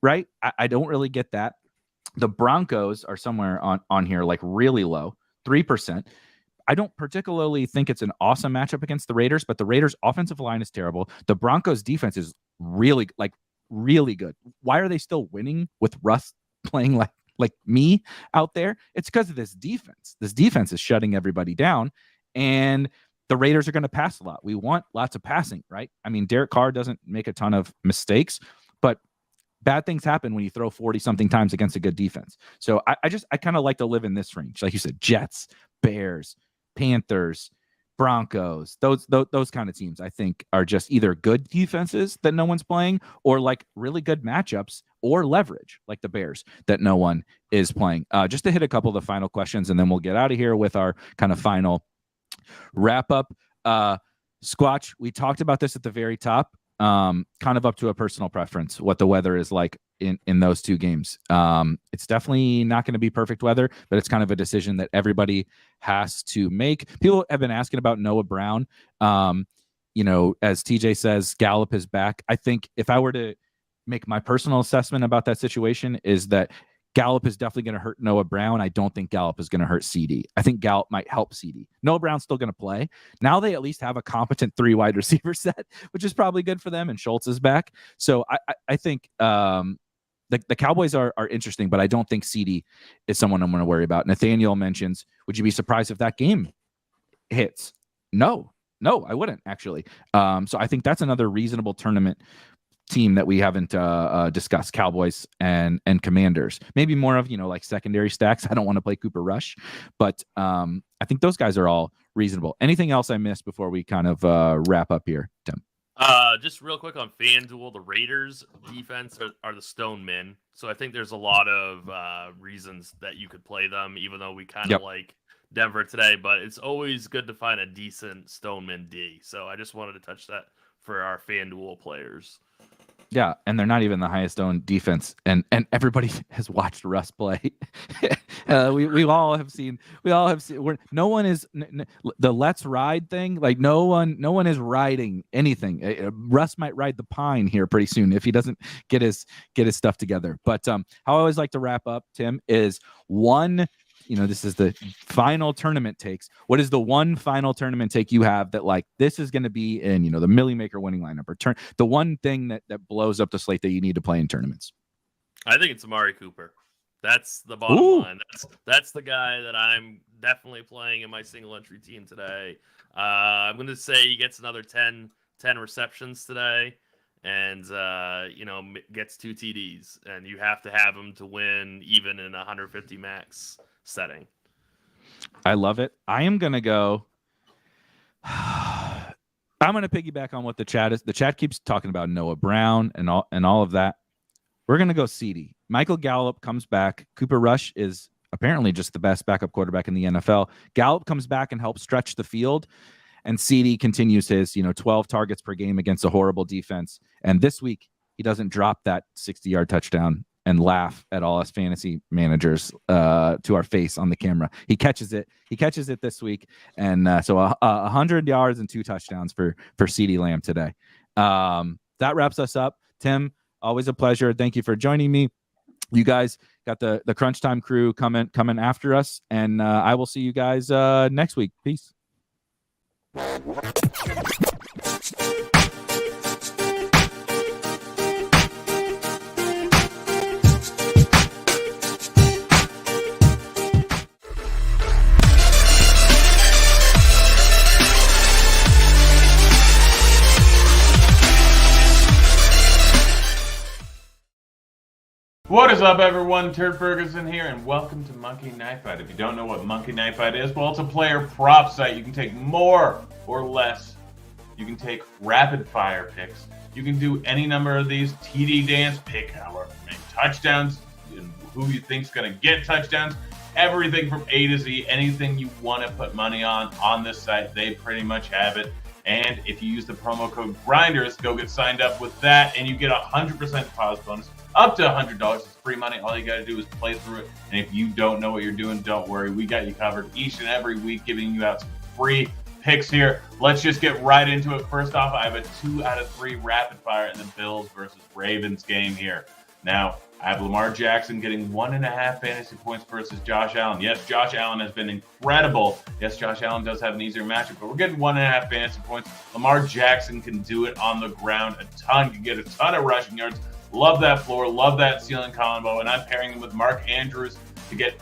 right? I don't really get that. The Broncos are somewhere on here, like really low, 3%. I don't particularly think it's an awesome matchup against the Raiders, but the Raiders' offensive line is terrible. The Broncos' defense is really good. Why are they still winning with Russ playing like me out there? It's because of this defense. This defense is shutting everybody down, and the Raiders are going to pass a lot. We want lots of passing, right? I mean, Derek Carr doesn't make a ton of mistakes, but bad things happen when you throw 40-something times against a good defense. So I kind of like to live in this range. Like you said, Jets, Bears, Panthers, Broncos, those kind of teams, I think, are just either good defenses that no one's playing, or like really good matchups or leverage, like the Bears, that no one is playing. Just to hit a couple of the final questions, and then we'll get out of here with our kind of final wrap up. Squatch, we talked about this at the very top. Kind of up to a personal preference, what the weather is like in those two games. It's definitely not going to be perfect weather, but it's kind of a decision that everybody has to make. People have been asking about Noah Brown. As TJ says, Gallup is back. I think if I were to make my personal assessment about that situation, is that Gallup is definitely going to hurt Noah Brown. I don't think Gallup is going to hurt CD. I think Gallup might help CD. Noah Brown's still going to play. Now they at least have a competent 3 wide receiver set, which is probably good for them, and Schultz is back. So I think the Cowboys are interesting, but I don't think CD is someone I'm going to worry about. Nathaniel mentions, would you be surprised if that game hits? No, I wouldn't, actually. So I think that's another reasonable tournament team that we haven't discussed. Cowboys and Commanders, maybe more of like secondary stacks. I don't want to play Cooper Rush, but I think those guys are all reasonable. Anything else I missed before we kind of wrap up here, Tim? Just real quick on FanDuel, the Raiders defense are the stone men, so I think there's a lot of reasons that you could play them, even though we kind of like Denver today, but it's always good to find a decent stoneman D. So I just wanted to touch that for our FanDuel players. Yeah, and they're not even the highest owned defense, and everybody has watched Russ play. We all have seen. No one is the let's ride thing. Like no one is riding anything. Russ might ride the pine here pretty soon if he doesn't get his stuff together. But how I always like to wrap up, Tim, is one. This is the final tournament takes. What is the one final tournament take you have that like this is going to be in, the Millie Maker winning lineup, or the one thing that blows up the slate that you need to play in tournaments? I think it's Amari Cooper. That's the bottom line. That's the guy that I'm definitely playing in my single entry team today. I'm going to say he gets another 10 receptions today, and gets 2 TDs, and you have to have him to win even in 150 max setting. I love it. I am going to go. I'm going to piggyback on what the chat is. The chat keeps talking about Noah Brown and all of that. We're going to go CD. Michael Gallup comes back. Cooper Rush is apparently just the best backup quarterback in the NFL. Gallup comes back and helps stretch the field. And CD continues his, 12 targets per game against a horrible defense. And this week, he doesn't drop that 60-yard touchdown and laugh at all us fantasy managers to our face on the camera. He catches it. This week. And so 100 yards and 2 touchdowns for CeeDee Lamb today. That wraps us up. Tim, always a pleasure. Thank you for joining me. You guys got the Crunch Time crew coming after us. And I will see you guys next week. Peace. What is up, everyone? Turd Ferguson here, and welcome to Monkey Knife Fight. If you don't know what Monkey Knife Fight is, well, it's a player prop site. You can take more or less You can take rapid fire picks. You can do any number of these. TD dance, pick however many touchdowns, and who you think's going to get touchdowns. Everything from A to Z, anything you want to put money on this site, they pretty much have it. And if you use the promo code GRINDERS, go get signed up with that, and you get 100% deposit bonus up to $100. It's free money. All you got to do is play through it. And if you don't know what you're doing, don't worry. We got you covered each and every week, giving you out some free picks here. Let's just get right into it. First off, I have a 2 out of 3 rapid fire in the Bills versus Ravens game here. Now, I have Lamar Jackson getting 1.5 fantasy points versus Josh Allen. Yes, Josh Allen has been incredible. Yes, Josh Allen does have an easier matchup, but we're getting 1.5 fantasy points. Lamar Jackson can do it on the ground a ton, can get a ton of rushing yards. Love that floor, love that ceiling combo, and I'm pairing him with Mark Andrews to get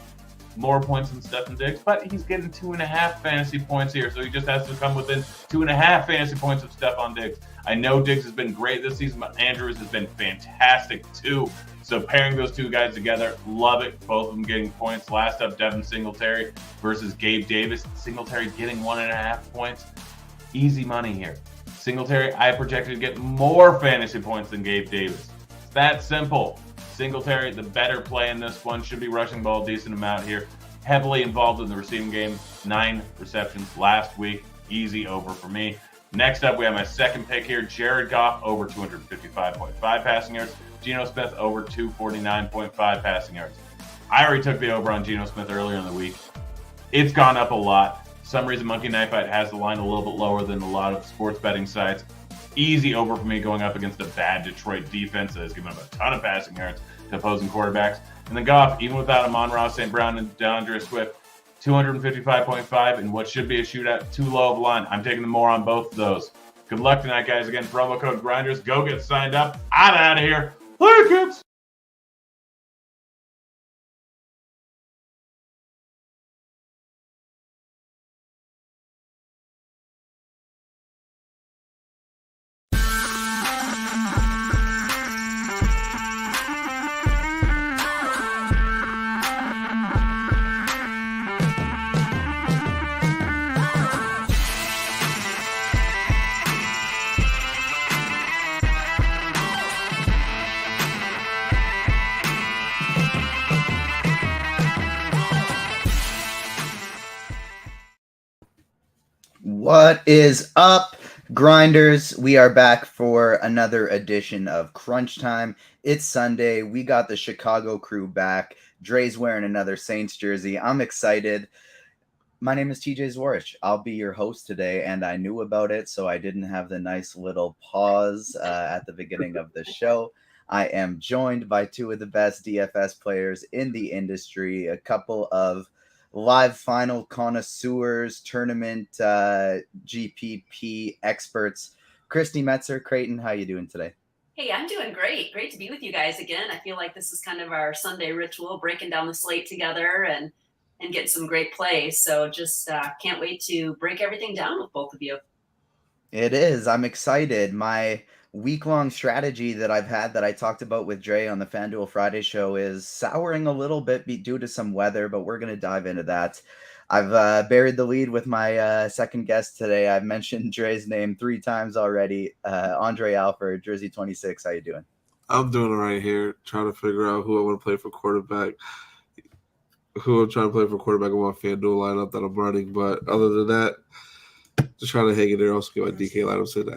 more points than Stefon Diggs, but he's getting 2.5 fantasy points here, so he just has to come within 2.5 fantasy points of Stefon Diggs. I know Diggs has been great this season, but Andrews has been fantastic too. So pairing those two guys together, love it. Both of them getting points. Last up, Devin Singletary versus Gabe Davis. Singletary getting 1.5 points. Easy money here. Singletary, I projected to get more fantasy points than Gabe Davis. It's that simple. Singletary, the better play in this one. Should be rushing ball a decent amount here. Heavily involved in the receiving game. 9 receptions last week. Easy over for me. Next up, we have my second pick here. Jared Goff over 255.5 passing yards. Geno Smith over 249.5 passing yards. I already took the over on Geno Smith earlier in the week. It's gone up a lot. For some reason, Monkey Knife Fight has the line a little bit lower than a lot of sports betting sites. Easy over for me going up against a bad Detroit defense that has given up a ton of passing yards to opposing quarterbacks. And then Goff, even without Amon-Ra St. Brown and DeAndre Swift, 255.5 in what should be a shootout, too low of a line. I'm taking the more on both of those. Good luck tonight, guys. Again, promo code GRINDERS. Go get signed up. I'm out of here. Later, kids. What is up, Grinders? We are back for another edition of Crunch Time. It's Sunday. We got the Chicago crew back. Dre's wearing another Saints jersey. I'm excited. My name is TJ Zwarych. I'll be your host today, and I knew about it, so I didn't have the nice little pause at the beginning of the show. I am joined by two of the best DFS players in the industry, a couple of live final connoisseurs, tournament GPP experts. Kristi Metzger, Krayton, how you doing today? Hey, I'm doing great. Great to be with you guys again. I feel like this is kind of our Sunday ritual, breaking down the slate together and get some great plays. So just can't wait to break everything down with both of you. It is. I'm excited. My week-long strategy that I've had that I talked about with Dre on the FanDuel Friday show is souring a little bit due to some weather, but we're going to dive into that. I've buried the lead with my second guest today. I've mentioned Dre's name 3 times already. Andre Alford, Jersey 26. How you doing? I'm doing it right here, trying to figure out who I want to play for quarterback. Who I'm trying to play for quarterback in my FanDuel lineup that I'm running. But other than that, just trying to hang in there. Also get my DK lineups in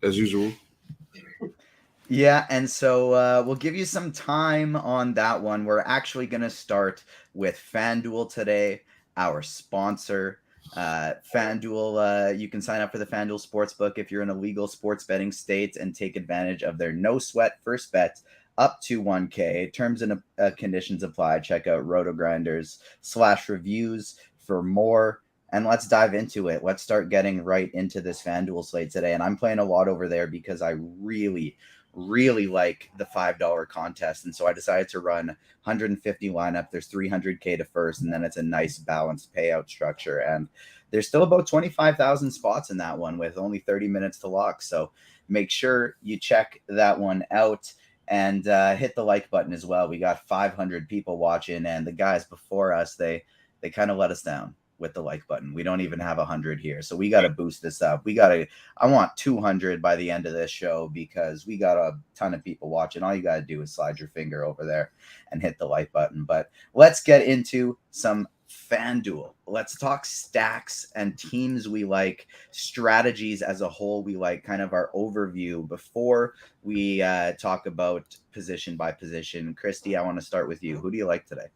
as usual. Yeah, and so we'll give you some time on that one. We're actually going to start with FanDuel today, our sponsor. FanDuel, you can sign up for the FanDuel Sportsbook if you're in a legal sports betting state and take advantage of their no-sweat first bet up to $1K. Terms and conditions apply. Check out RotoGrinders/reviews for more. And let's dive into it. Let's start getting right into this FanDuel slate today. And I'm playing a lot over there because I really like the $5 contest. And so I decided to run 150 lineup. There's 300K to first, and then it's a nice balanced payout structure. And there's still about 25,000 spots in that one with only 30 minutes to lock. So make sure you check that one out and hit the like button as well. We got 500 people watching, and the guys before us, they kind of let us down. with the like button. We don't even have 100 here. So we got to boost this up. I want 200 by the end of this show because we got a ton of people watching. All you got to do is slide your finger over there and hit the like button. But let's get into some FanDuel. Let's talk stacks and teams we like, strategies as a whole we like, kind of our overview before we talk about position by position. Kristi, I want to start with you. Who do you like today?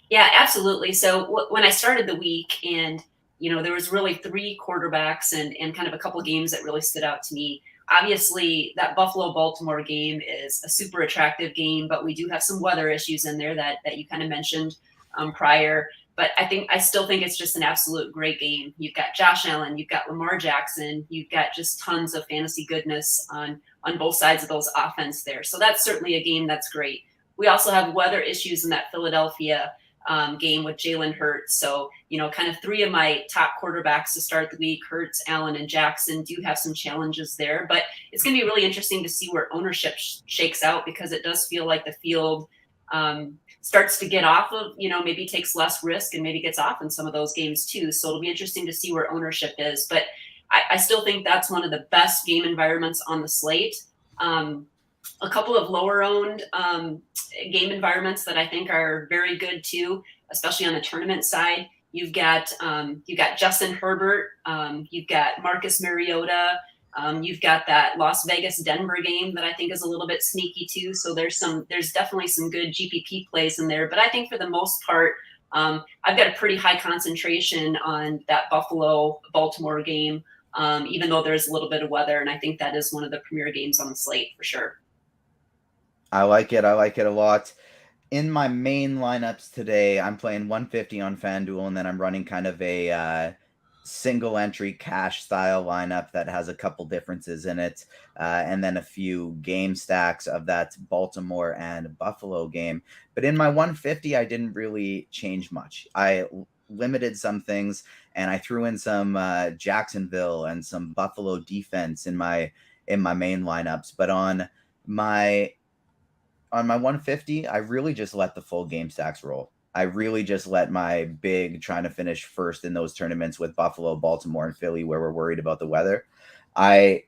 Yeah, absolutely. So when I started the week, and there was really 3 quarterbacks and kind of a couple games that really stood out to me. Obviously, that Buffalo-Baltimore game is a super attractive game, but we do have some weather issues in there that you kind of mentioned prior. But I still think it's just an absolute great game. You've got Josh Allen, you've got Lamar Jackson, you've got just tons of fantasy goodness on both sides of those offense there. So that's certainly a game that's great. We also have weather issues in that Philadelphia game with Jalen Hurts. So, kind of 3 of my top quarterbacks to start the week, Hurts, Allen, and Jackson, do have some challenges there. But it's going to be really interesting to see where ownership shakes out, because it does feel like the field starts to get off of, maybe takes less risk and maybe gets off in some of those games too. So it'll be interesting to see where ownership is. But I still think that's one of the best game environments on the slate. A couple of lower owned game environments that I think are very good too, especially on the tournament side. You've got Justin Herbert, you've got Marcus Mariota, you've got that Las Vegas Denver game that I think is a little bit sneaky too. So there's definitely some good GPP plays in there. But I think for the most part, I've got a pretty high concentration on that Buffalo Baltimore game, even though there's a little bit of weather, and I think that is one of the premier games on the slate for sure. I like it a lot. In my main lineups today, I'm playing 150 on FanDuel, and then I'm running kind of a single entry cash style lineup that has a couple differences in it, and then a few game stacks of that Baltimore and Buffalo game. But in my 150, I didn't really change much. I limited some things, and I threw in some Jacksonville and some Buffalo defense in my main lineups. But on my 150, I really just let the full game stacks roll. I really just let my big trying to finish first in those tournaments with Buffalo, Baltimore, and Philly, where we're worried about the weather. I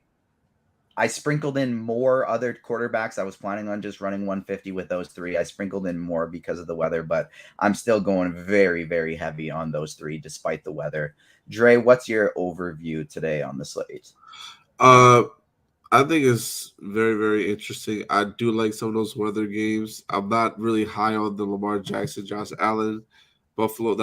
sprinkled in more other quarterbacks. I was planning on just running 150 with those 3. I sprinkled in more because of the weather, but I'm still going very, very heavy on those 3 despite the weather. Dre, what's your overview today on the slate? I think it's very, very interesting. I do like some of those weather games. I'm not really high on the Lamar Jackson, Josh Allen, Buffalo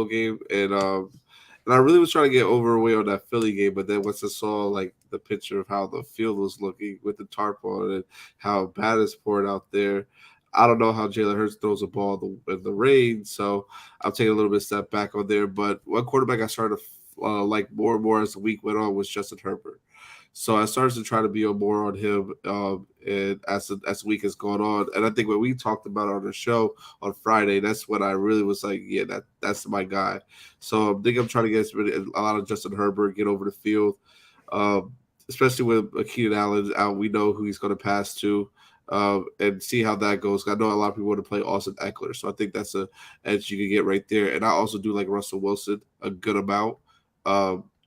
game, and I really was trying to get overweight on that Philly game, but then once I saw like the picture of how the field was looking with the tarp on and how bad it's pouring out there, I don't know how Jalen Hurts throws a ball in the rain, so I'm taking a little bit of step back on there. But one quarterback I started to like more and more as the week went on was Justin Herbert. So I started to try to be more on him and as the week has gone on. And I think when we talked about it on the show on Friday, that's when I really was like, yeah, that's my guy. So I think I'm trying to get a lot of Justin Herbert, get over the field, especially with Keenan Allen out. We know who he's going to pass to and see how that goes. I know a lot of people want to play Austin Eckler, so I think that's an edge you can get right there. And I also do like Russell Wilson a good amount.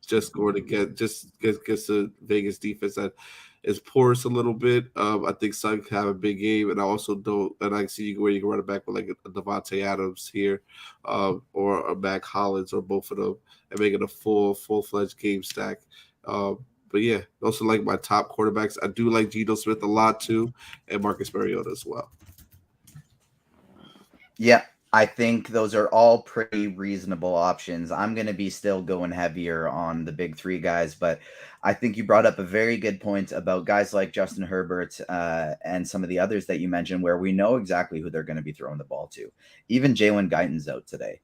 Just going to get the Vegas defense that is porous a little bit. I think Sun can have a big game, and I also don't. And I see where you can run it back with like a Devontae Adams here, or a Mac Hollins, or both of them, and make it a full-fledged game stack. But yeah, those are like my top quarterbacks. I do like Geno Smith a lot too, and Marcus Mariota as well. Yeah. I think those are all pretty reasonable options. I'm going to be still going heavier on the big 3 guys, but I think you brought up a very good point about guys like Justin Herbert and some of the others that you mentioned, where we know exactly who they're going to be throwing the ball to. Even Jalen Guyton's out today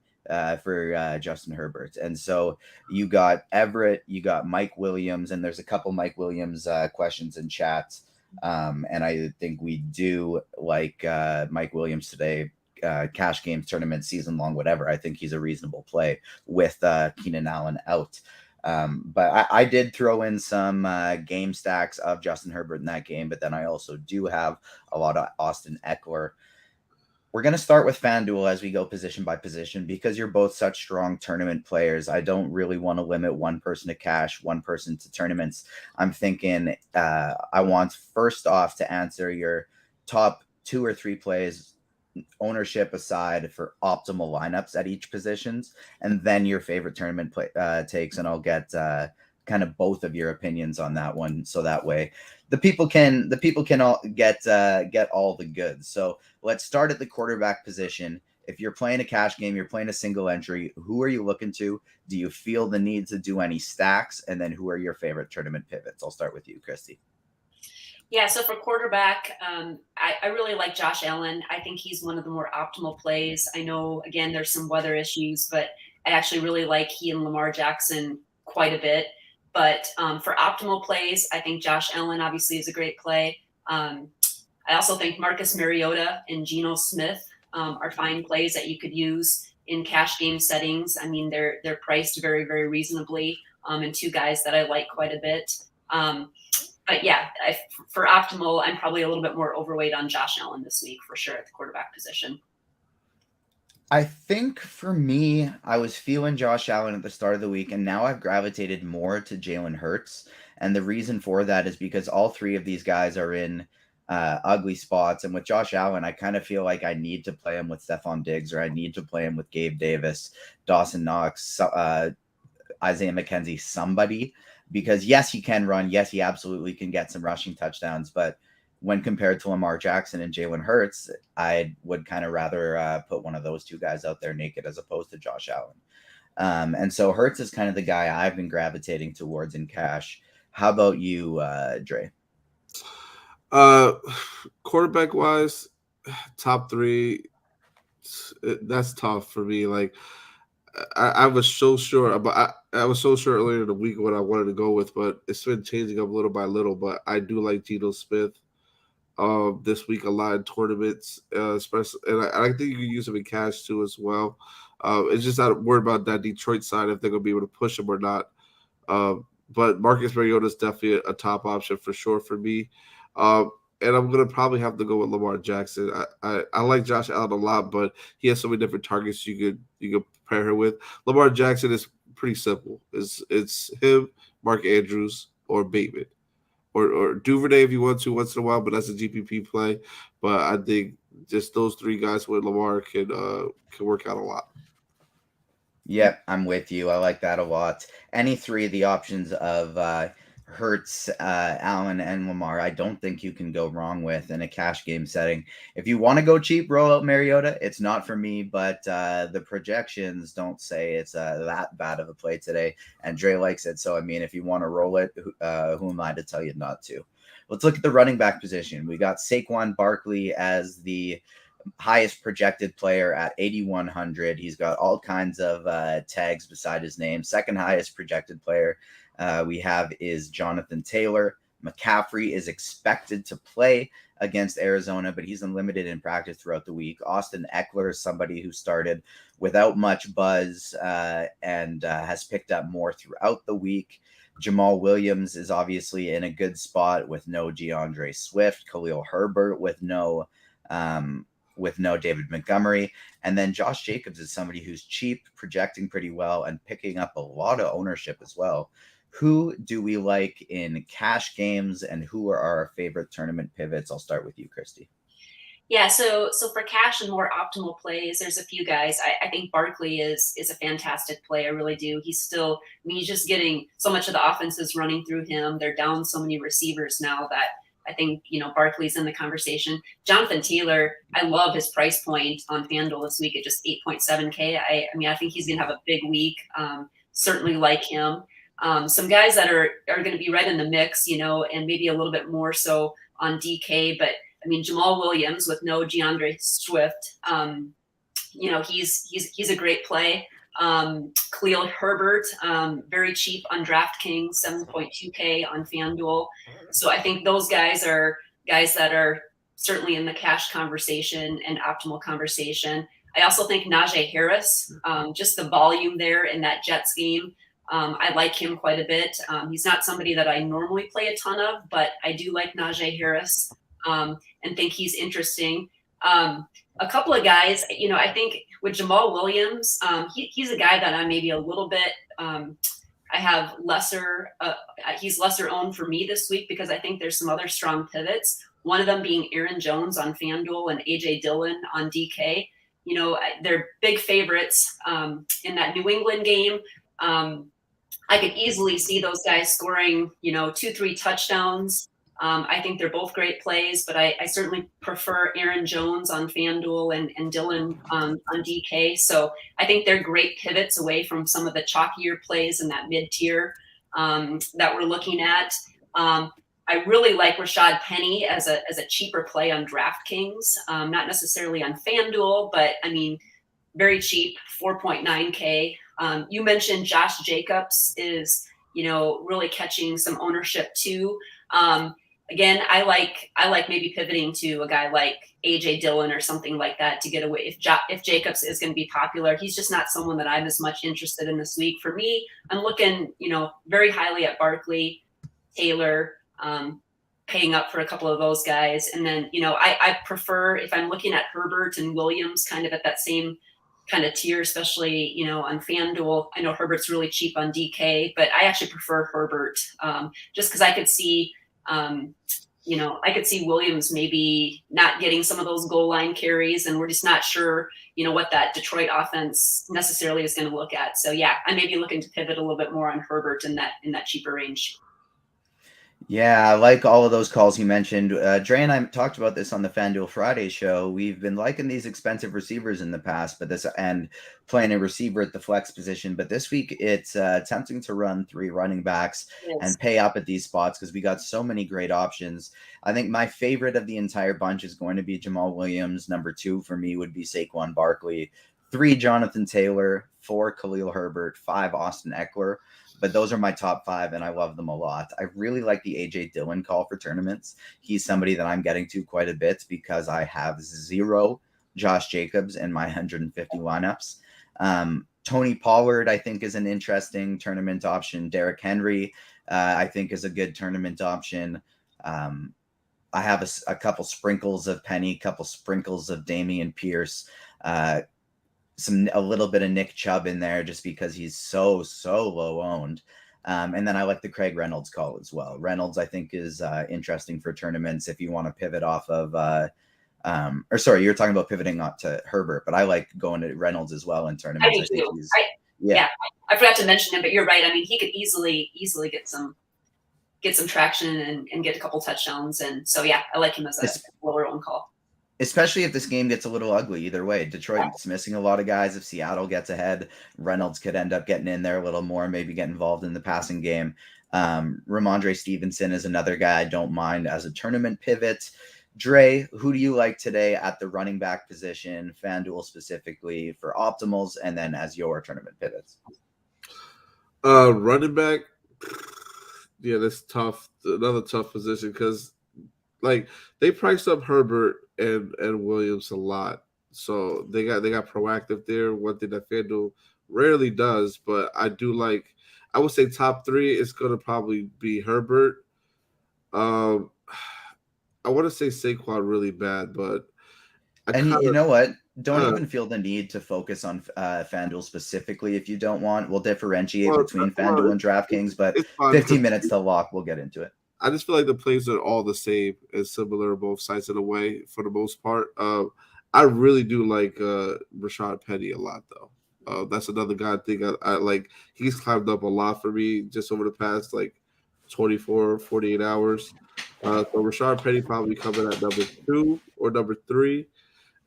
for Justin Herbert. And so you got Everett, you got Mike Williams, and there's a couple Mike Williams questions in chat. And I think we do like Mike Williams today. Cash games, tournament, season long, whatever. I think he's a reasonable play with Keenan Allen out. But I did throw in some game stacks of Justin Herbert in that game, but then I also do have a lot of Austin Eckler. We're going to start with FanDuel as we go position by position because you're both such strong tournament players. I don't really want to limit one person to cash, one person to tournaments. I'm thinking I want first off to answer your top 2 or 3 plays, ownership aside, for optimal lineups at each positions, and then your favorite tournament takes, and I'll get kind of both of your opinions on that one, so that way the people can all get all the goods. So let's start at the quarterback position. If you're playing a cash game, you're playing a single entry, who are you looking to? Do you feel the need to do any stacks? And then who are your favorite tournament pivots? I'll start with you, Kristi. Yeah, so for quarterback, I really like Josh Allen. I think he's one of the more optimal plays. I know, again, there's some weather issues, but I actually really like he and Lamar Jackson quite a bit. But for optimal plays, I think Josh Allen obviously is a great play. I also think Marcus Mariota and Geno Smith are fine plays that you could use in cash game settings. I mean, they're priced very, very reasonably, and 2 guys that I like quite a bit. But yeah, for optimal, I'm probably a little bit more overweight on Josh Allen this week for sure at the quarterback position. I think for me, I was feeling Josh Allen at the start of the week, and now I've gravitated more to Jalen Hurts. And the reason for that is because all 3 of these guys are in ugly spots. And with Josh Allen, I kind of feel like I need to play him with Stephon Diggs, or I need to play him with Gabe Davis, Dawson Knox, Isaiah McKenzie, somebody. Because yes, he can run. Yes, he absolutely can get some rushing touchdowns. But when compared to Lamar Jackson and Jalen Hurts, I would kind of rather put one of those 2 guys out there naked as opposed to Josh Allen. And so Hurts is kind of the guy I've been gravitating towards in cash. How about you, Dre? Quarterback wise, top 3, that's tough for me. Like, I was so sure I was so sure earlier in the week what I wanted to go with, but it's been changing up little by little. But I do like Geno Smith this week a lot in tournaments, especially, and I think you can use him in cash too as well. It's just not worried about that Detroit side if they're going to be able to push him or not. But Marcus Mariota is definitely a top option for sure for me. And I'm going to probably have to go with Lamar Jackson. I like Josh Allen a lot, but he has so many different targets you could pair her with. Lamar Jackson is pretty simple. It's him, Mark Andrews, or Bateman. Or Duvernay if you want to once in a while, but that's a GPP play. But I think just those 3 guys with Lamar can work out a lot. Yep, I'm with you. I like that a lot. Any 3 of the options of Hurts, Allen, and Lamar, I don't think you can go wrong with in a cash game setting. If you want to go cheap, roll out Mariota. It's not for me, but the projections don't say it's that bad of a play today, and Dre likes it. So, I mean, if you want to roll it, who am I to tell you not to? Let's look at the running back position. We got Saquon Barkley as the highest projected player at 8,100. He's got all kinds of tags beside his name. Second highest projected player we have is Jonathan Taylor. McCaffrey is expected to play against Arizona, but he's unlimited in practice throughout the week. Austin Eckler is somebody who started without much buzz and has picked up more throughout the week. Jamal Williams is obviously in a good spot with no DeAndre Swift, Khalil Herbert with no David Montgomery. And then Josh Jacobs is somebody who's cheap, projecting pretty well, and picking up a lot of ownership as well. Who do we like in cash games, and who are our favorite tournament pivots? I'll start with you, Kristi. Yeah, so for cash and more optimal plays, there's a few guys. I think Barkley is a fantastic play. I really do. He's still, I mean, he's just getting so much of the offenses running through him. They're down so many receivers now that I think, Barkley's in the conversation. Jonathan Taylor, I love his price point on FanDuel this week at just 8.7K. I mean, I think he's going to have a big week. Certainly like him. Some guys that are going to be right in the mix, and maybe a little bit more so on DK, but I mean, Jamal Williams with no DeAndre Swift, he's a great play. Khalil Herbert, very cheap on DraftKings, 7.2K on FanDuel. So I think those guys are guys that are certainly in the cash conversation and optimal conversation. I also think Najee Harris, just the volume there in that Jets game. I like him quite a bit. He's not somebody that I normally play a ton of, but I do like Najee Harris and think he's interesting. A couple of guys, I think with Jamal Williams, he's a guy that I'm maybe a little bit. I have lesser. He's lesser owned for me this week because I think there's some other strong pivots. One of them being Aaron Jones on FanDuel and AJ Dillon on DK. They're big favorites in that New England game. I could easily see those guys scoring, 2-3 touchdowns. I think they're both great plays, but I certainly prefer Aaron Jones on FanDuel and Dillon on DK. So I think they're great pivots away from some of the chalkier plays in that mid-tier that we're looking at. I really like Rashad Penny as a cheaper play on DraftKings, not necessarily on FanDuel, but I mean, very cheap, 4.9K. You mentioned Josh Jacobs is, really catching some ownership too. Again, I like maybe pivoting to a guy like AJ Dillon or something like that to get away. If Jacobs is going to be popular, he's just not someone that I'm as much interested in this week. For me, I'm looking, very highly at Barkley, Taylor, paying up for a couple of those guys. And then, I prefer if I'm looking at Herbert and Williams kind of at that same kind of tier, especially, on FanDuel. I know Herbert's really cheap on DK, but I actually prefer Herbert just because I could see, I could see Williams maybe not getting some of those goal line carries, and we're just not sure, what that Detroit offense necessarily is going to look at. So yeah, I may be looking to pivot a little bit more on Herbert in that cheaper range. Yeah, I like all of those calls you mentioned. Dre and I talked about this on the FanDuel Friday show. We've been liking these expensive receivers in the past, and playing a receiver at the flex position. But this week, it's tempting to run 3 running backs and pay up at these spots because we got so many great options. I think my favorite of the entire bunch is going to be Jamal Williams. Number 2 for me would be Saquon Barkley. 3, Jonathan Taylor. 4, Khalil Herbert. 5, Austin Eckler. But those are my top 5, and I love them a lot. I really like the AJ Dillon call for tournaments. He's somebody that I'm getting to quite a bit because I have 0 Josh Jacobs in my 150 lineups. Tony Pollard, I think, is an interesting tournament option. Derrick Henry, I think, is a good tournament option. I have a couple sprinkles of Penny, couple sprinkles of Dameon Pierce, a little bit of Nick Chubb in there just because he's so low owned. And then I like the Craig Reynolds call as well. Reynolds, I think, is interesting for tournaments if you want to pivot off of you're talking about pivoting up to Herbert, but I like going to Reynolds as well in tournaments. I do too. I forgot to mention him, but you're right. I mean, he could easily get some traction and get a couple touchdowns. And so, yeah, I like him as a lower owned call. Especially if this game gets a little ugly either way. Detroit's missing a lot of guys. If Seattle gets ahead, Reynolds could end up getting in there a little more, maybe get involved in the passing game. Ramondre Stevenson is another guy I don't mind as a tournament pivot. Dre, who do you like today at the running back position, FanDuel specifically for optimals, and then as your tournament pivots? Running back, yeah, that's tough. Another tough position because, they priced up Herbert and Williams a lot, so they got proactive there. One thing that FanDuel rarely does, but I do like. I would say top 3 is going to probably be Herbert. I want to say Saquon really bad, but you know what? Don't even feel the need to focus on FanDuel specifically if you don't want. We'll differentiate between FanDuel and DraftKings, but 15 minutes to lock. We'll get into it. I just feel like the plays are all the same and similar on both sides in a way for the most part. I really do like Rashad Penny a lot, though. That's another guy I think I like. He's climbed up a lot for me just over the past 24, 48 hours. So Rashad Penny probably coming at number 2 or number 3.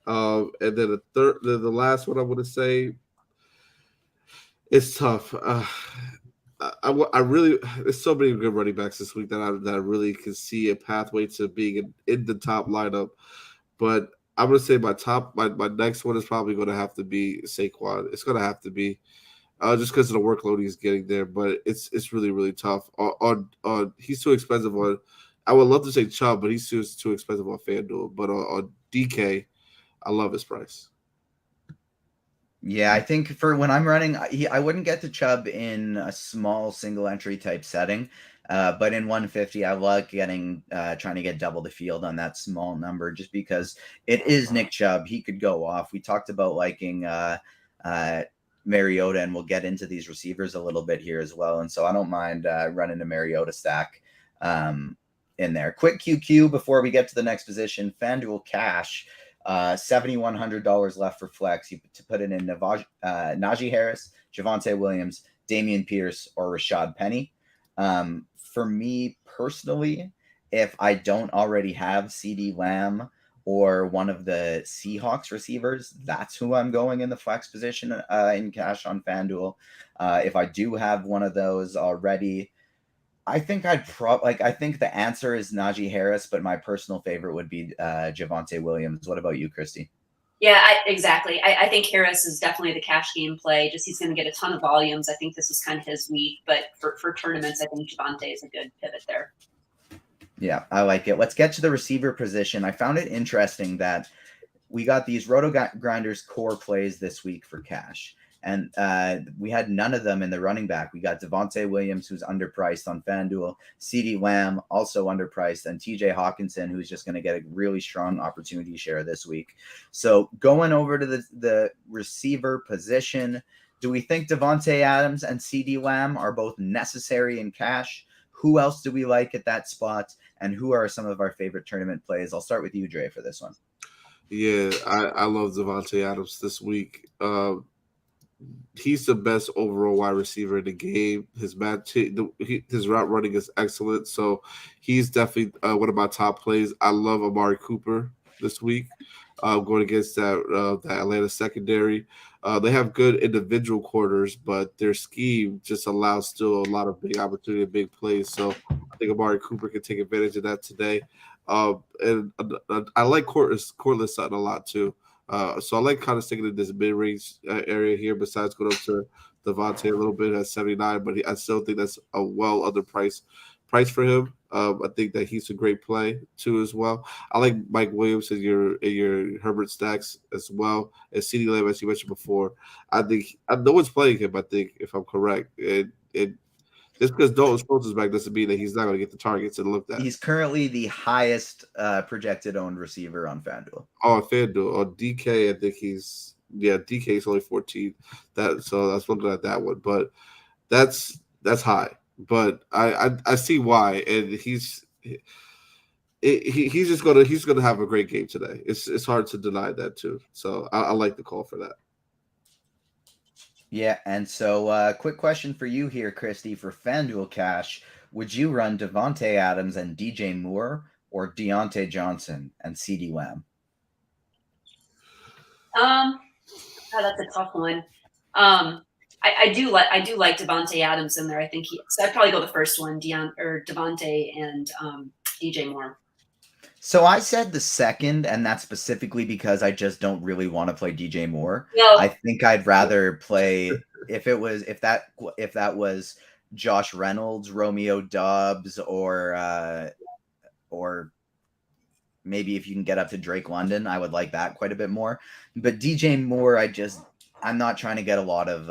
And then the last one I want to say, it's tough. I really, there's so many good running backs this week that I really can see a pathway to being in the top lineup. But I'm going to say my next one is probably going to have to be Saquon. It's going to have to be just because of the workload he's getting there. But it's really, really tough. He's too expensive on. I would love to say Chubb, but he's too expensive on FanDuel. But on DK, I love his price. Yeah, I think for when I'm running, I wouldn't get to Chubb in a small single entry type setting. But in 150, I like trying to get double the field on that small number just because it is Nick Chubb. He could go off. We talked about liking Mariota, and we'll get into these receivers a little bit here as well. And so I don't mind running a Mariota stack in there. Quick QQ before we get to the next position. FanDuel Cash, $7,100 left for flex. You to put it in Najee Harris, Javonte Williams, Damian Pierce, or Rashad Penny. For me personally, if I don't already have CeeDee Lamb or one of the Seahawks receivers, that's who I'm going in the flex position in cash on FanDuel. If I do have one of those already, I think I think the answer is Najee Harris, but my personal favorite would be Javonte Williams. What about you, Kristi? Yeah, exactly. I think Harris is definitely the cash game play. Just he's going to get a ton of volumes. I think this was kind of his week, but for tournaments, I think Javonte is a good pivot there. Yeah, I like it. Let's get to the receiver position. I found it interesting that we got these RotoGrinders core plays this week for cash. And we had none of them in the running back. We got Devontae Williams, who's underpriced on FanDuel, CeeDee Lamb, also underpriced, and TJ Hawkinson, who's just going to get a really strong opportunity share this week. So going over to the receiver position, do we think Davante Adams and CeeDee Lamb are both necessary in cash? Who else do we like at that spot? And who are some of our favorite tournament plays? I'll start with you, Dre, for this one. Yeah, I love Davante Adams this week. He's the best overall wide receiver in the game. His route running is excellent, so he's definitely one of my top plays. I love Amari Cooper this week, going against that Atlanta secondary. They have good individual quarters, but their scheme just allows still a lot of big opportunity and big plays. So I think Amari Cooper can take advantage of that today. And I like Cortland Sutton a lot too. So I like kind of sticking in this mid-range area here besides going up to Davante a little bit at 79, but I still think that's a well underpriced price for him. I think that he's a great play too as well. I like Mike Williams in your Herbert stacks as well as CeeDee Lamb, as you mentioned before. I think no one's playing him, I think, if I'm correct. Just because Dalton Schultz is back doesn't mean that he's not going to get the targets and looked at. He's currently the highest projected owned receiver on FanDuel. Oh, FanDuel. On DK, I think DK is only 14. So that's looking at that one. But that's high. But I see why. And he's gonna have a great game today. It's hard to deny that too. So I like the call for that. Yeah, and so quick question for you here, Kristi, for FanDuel Cash. Would you run Davante Adams and DJ Moore or Deontay Johnson and CeeDee Lamb? That's a tough one. I do like Davante Adams in there. I think so I'd probably go the first one, Davante and DJ Moore. So I said the second, and that's specifically because I just don't really want to play DJ Moore. No. I think I'd rather play if that was Josh Reynolds, Romeo Doubs, or maybe if you can get up to Drake London, I would like that quite a bit more. But DJ Moore, I'm not trying to get a lot of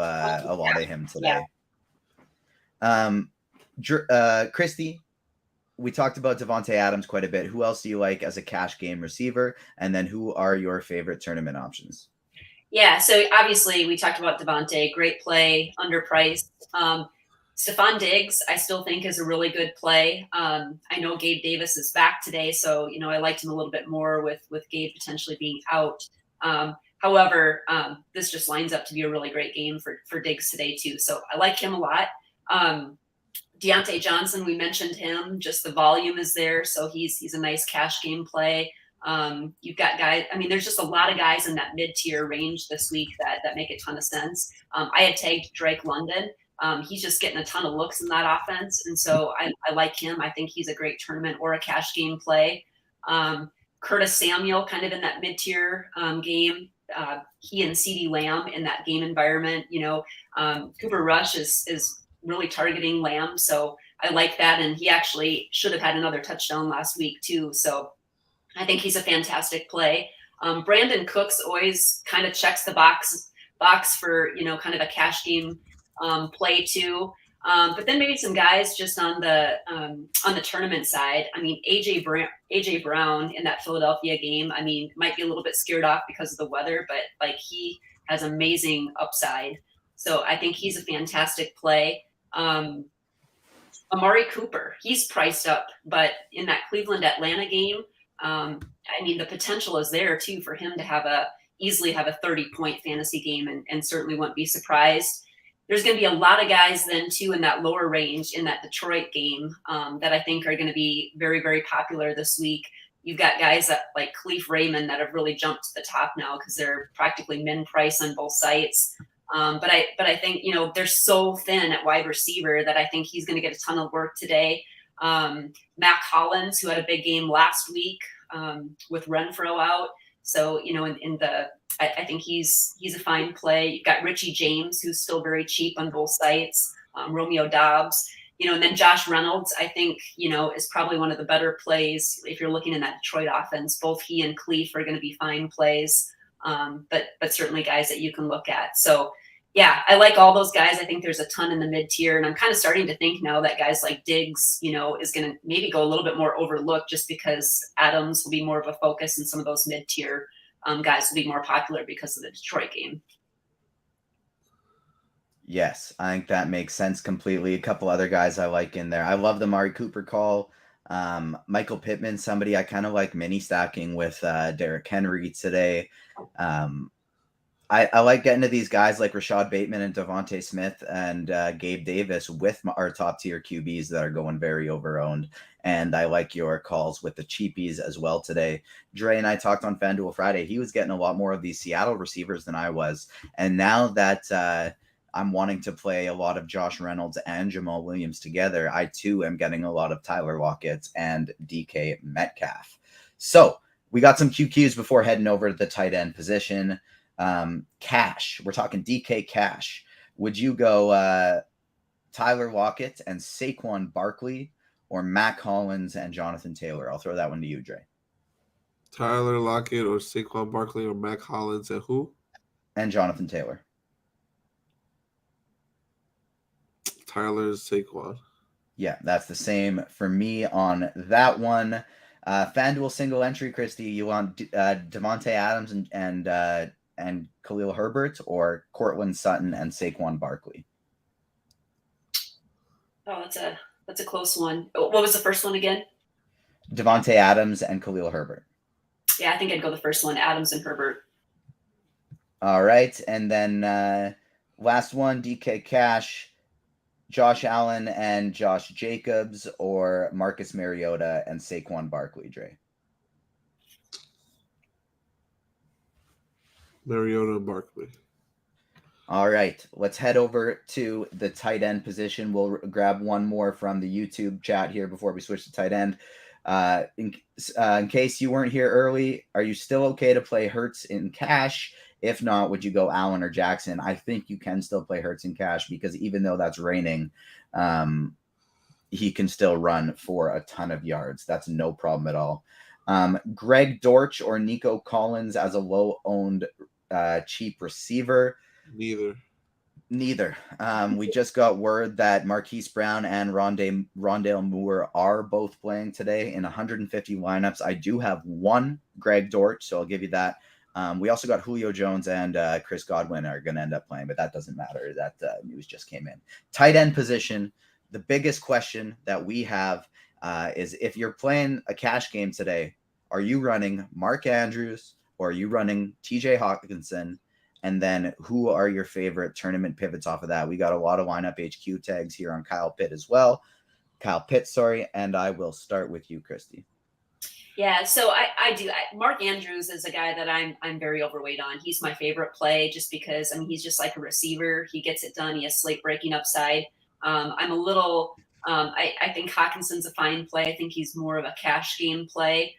him today. Yeah. Kristi, we talked about Davante Adams quite a bit. Who else do you like as a cash game receiver? And then who are your favorite tournament options? Yeah, so obviously we talked about Davante, great play, underpriced. Stephon Diggs, I still think is a really good play. I know Gabe Davis is back today, so I liked him a little bit more with Gabe potentially being out. However, this just lines up to be a really great game for Diggs today too. So I like him a lot. Deontay Johnson, we mentioned him, just the volume is there. So he's a nice cash game play. You've got guys, there's just a lot of guys in that mid-tier range this week that make a ton of sense. I had tagged Drake London. He's just getting a ton of looks in that offense. And so I like him. I think he's a great tournament or a cash game play. Curtis Samuel kind of in that mid-tier game. He and CeeDee Lamb in that game environment, Cooper Rush is really targeting Lamb. So I like that. And he actually should have had another touchdown last week too. So I think he's a fantastic play. Brandon Cooks always kind of checks the box for, kind of a cash game play too. But then maybe some guys just on the tournament side. I mean, AJ Brown in that Philadelphia game, I mean, might be a little bit scared off because of the weather, but like he has amazing upside. So I think he's a fantastic play. Amari Cooper, he's priced up, but in that Cleveland Atlanta game, I mean, the potential is there too for him to easily have a 30-point fantasy game, and certainly wouldn't be surprised. There's going to be a lot of guys then too in that lower range in that Detroit game that I think are going to be very, very popular this week. You've got guys like Khalif Raymond that have really jumped to the top now because they're practically min price on both sites. But I think, they're so thin at wide receiver that I think he's going to get a ton of work today. Mac Hollins, who had a big game last week with Renfro out. So, I think he's a fine play. You've got Richie James, who's still very cheap on both sites. Romeo Dobbs, and then Josh Reynolds, I think, is probably one of the better plays if you're looking in that Detroit offense. Both he and Khalif are going to be fine plays, but certainly guys that you can look at. So, yeah, I like all those guys. I think there's a ton in the mid tier, and I'm kind of starting to think now that guys like Diggs, is going to maybe go a little bit more overlooked just because Adams will be more of a focus, and some of those mid tier guys will be more popular because of the Detroit game. Yes, I think that makes sense completely. A couple other guys I like in there. I love the Amari Cooper call. Michael Pittman, somebody I kind of like mini stacking with Derrick Henry today. I like getting to these guys like Rashad Bateman and Devontae Smith and Gabe Davis with our top tier QBs that are going very overowned. And I like your calls with the cheapies as well today. Dre and I talked on FanDuel Friday. He was getting a lot more of these Seattle receivers than I was. And now that I'm wanting to play a lot of Josh Reynolds and Jamal Williams together, I too am getting a lot of Tyler Lockett and DK Metcalf. So we got some QQs before heading over to the tight end position. Cash, we're talking DK Cash. Would you go Tyler Lockett and Saquon Barkley, or Mac Hollins and Jonathan Taylor? I'll throw that one to you, Dre. Tyler Lockett or Saquon Barkley or Mac Hollins and who? And Jonathan Taylor. Tyler Saquon. Yeah, that's the same for me on that one. FanDuel single entry, Kristi, you want Devontae Adams and Khalil Herbert, or Cortland Sutton and Saquon Barkley? Oh, that's a close one. What was the first one again? Devontae Adams and Khalil Herbert. Yeah, I think I'd go the first one, Adams and Herbert. All right, and then last one, DK Cash, Josh Allen and Josh Jacobs, or Marcus Mariota and Saquon Barkley, Dre? Mariota and Barkley. All right, let's head over to the tight end position. We'll grab one more from the YouTube chat here before we switch to tight end. In case you weren't here early, are you still okay to play Hurts in cash? If not, would you go Allen or Jackson? I think you can still play Hurts in cash because even though that's raining, he can still run for a ton of yards. That's no problem at all. Greg Dortch or Nico Collins as a low-owned cheap receiver? Neither. We just got word that Marquise Brown and Rondale Moore are both playing today in 150 lineups. I do have one Greg Dortch, so I'll give you that. We also got Julio Jones and Chris Godwin are going to end up playing, but that doesn't matter. That news just came in. Tight end position, the biggest question that we have is if you're playing a cash game today, are you running Mark Andrews or are you running TJ Hawkinson? And then who are your favorite tournament pivots off of that? We got a lot of lineup HQ tags here on Kyle Pitts, and I will start with you, Kristi. Yeah, so I do. Mark Andrews is a guy that I'm very overweight on. He's my favorite play just because, he's just like a receiver. He gets it done. He has slate breaking upside. I'm a little, I think Hawkinson's a fine play. I think he's more of a cash game play.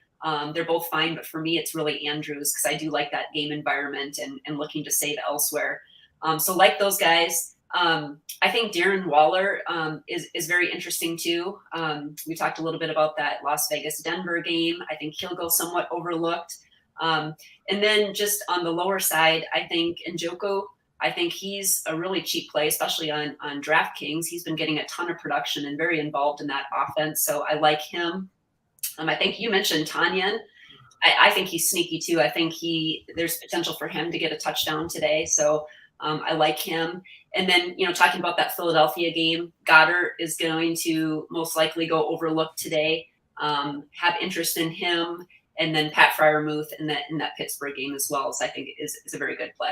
They're both fine, but for me, it's really Andrews because I do like that game environment and looking to save elsewhere. So like those guys, I think Darren Waller is very interesting too. We talked a little bit about that Las Vegas Denver game. I think he'll go somewhat overlooked. And then just on the lower side, I think Njoku I think he's a really cheap play, especially on DraftKings. He's been getting a ton of production and very involved in that offense, so I like him. I think you mentioned Tanyan. I think he's sneaky too. I think there's potential for him to get a touchdown today, so I like him. And then, talking about that Philadelphia game, Goddard is going to most likely go overlooked today. Have interest in him, and then Pat Freiermuth in that Pittsburgh game as well. So I think is a very good play.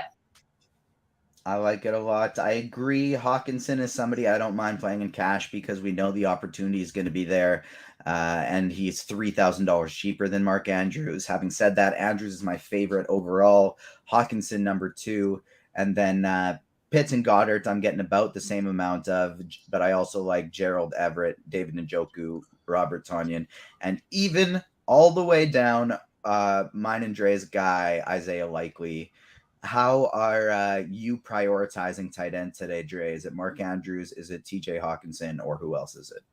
I like it a lot. I agree. Hawkinson is somebody I don't mind playing in cash because we know the opportunity is going to be there. And he's $3,000 cheaper than Mark Andrews. Having said that, Andrews is my favorite overall. Hawkinson number 2. And then Pitts and Goddard, I'm getting about the same amount of, but I also like Gerald Everett, David Njoku, Robert Tonyan, and even all the way down, mine and Dre's guy, Isaiah Likely. How are you prioritizing tight end today, Dre? Is it Mark Andrews? Is it TJ Hawkinson? Or who else is it?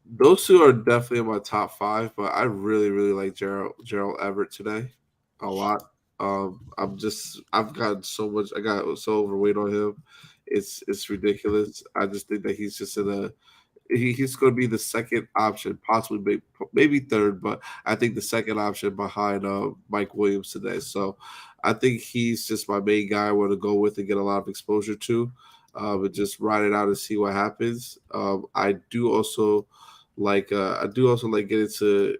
Those two are definitely in my top 5, but I really, really like Gerald Everett today a lot. I've got so much. I got so overweight on him. It's ridiculous. I just think that he's just he's going to be the second option, possibly maybe third, but I think the second option behind Mike Williams today. So I think he's just my main guy I want to go with and get a lot of exposure to, but just ride it out and see what happens. I do also like getting to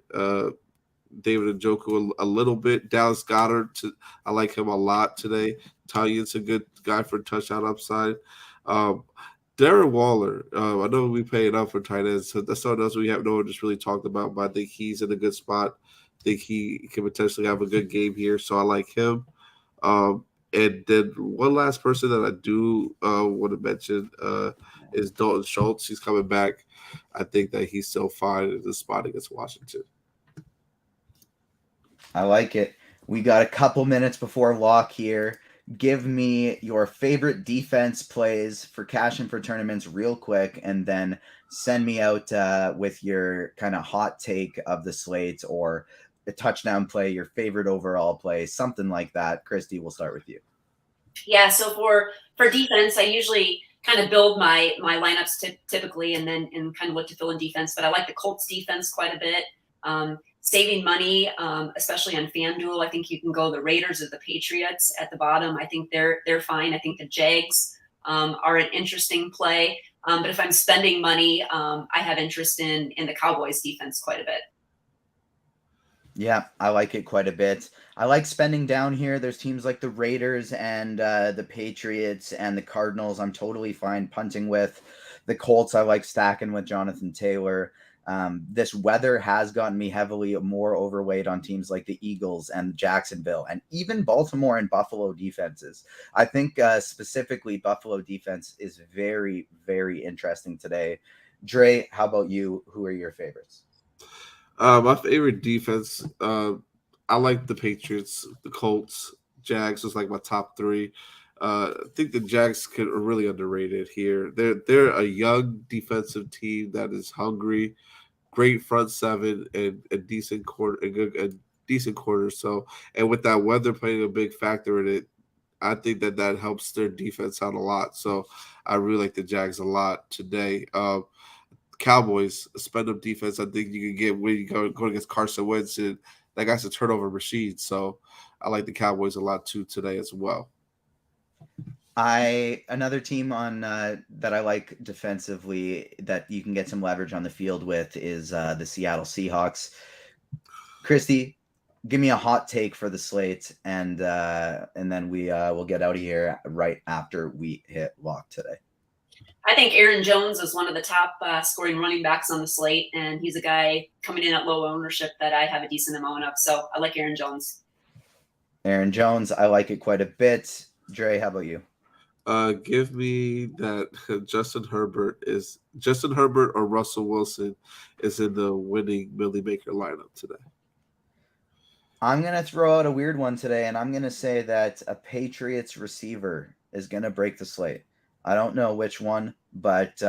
David Njoku a little bit. Dallas Goedert, I like him a lot today. Tanyan's a good guy for touchdown upside. Darren Waller, I know we pay enough for tight ends, so that's something else we have no one just really talked about, but I think he's in a good spot. I think he can potentially have a good game here, so I like him. And then one last person that I do want to mention is Dalton Schultz. He's coming back. I think that he's still fine in the spot against Washington. I like it. We got a couple minutes before lock here. Give me your favorite defense plays for cash and for tournaments real quick, and then send me out with your kind of hot take of the slate or a touchdown play, your favorite overall play, something like that. Kristi, we'll start with you. Yeah, so for defense, I usually kind of build my lineups typically and kind of look to fill in defense, but I like the Colts defense quite a bit. Saving money, especially on FanDuel. I think you can go the Raiders or the Patriots at the bottom. I think they're fine. I think the Jags are an interesting play. But if I'm spending money, I have interest in the Cowboys defense quite a bit. Yeah, I like it quite a bit. I like spending down here. There's teams like the Raiders and the Patriots and the Cardinals I'm totally fine punting with. The Colts I like stacking with Jonathan Taylor. This weather has gotten me heavily more overweight on teams like the Eagles and Jacksonville and even Baltimore and Buffalo defenses. I think specifically Buffalo defense is very, very interesting today. Dre, how about you? Who are your favorites? My favorite defense, I like the Patriots, the Colts, Jags was like my top 3. I think the Jags are really underrated here. They're a young defensive team that is hungry, great front seven, and a decent quarter. So, and with that weather playing a big factor in it, I think that helps their defense out a lot. So, I really like the Jags a lot today. Cowboys, spend up defense. I think you can get when you go against Carson Wentz, and that guy's a turnover machine. So, I like the Cowboys a lot too today as well. Another team on that I like defensively that you can get some leverage on the field with is the Seattle Seahawks. Kristi, give me a hot take for the slate, and then we'll get out of here right after we hit lock today. I think Aaron Jones is one of the top scoring running backs on the slate, and he's a guy coming in at low ownership that I have a decent amount of. So I like Aaron Jones. Aaron Jones, I like it quite a bit. Dre, how about you? Give me that Justin Herbert or Russell Wilson is in the winning Millie Maker lineup today. I'm going to throw out a weird one today, and I'm going to say that a Patriots receiver is going to break the slate. I don't know which one, but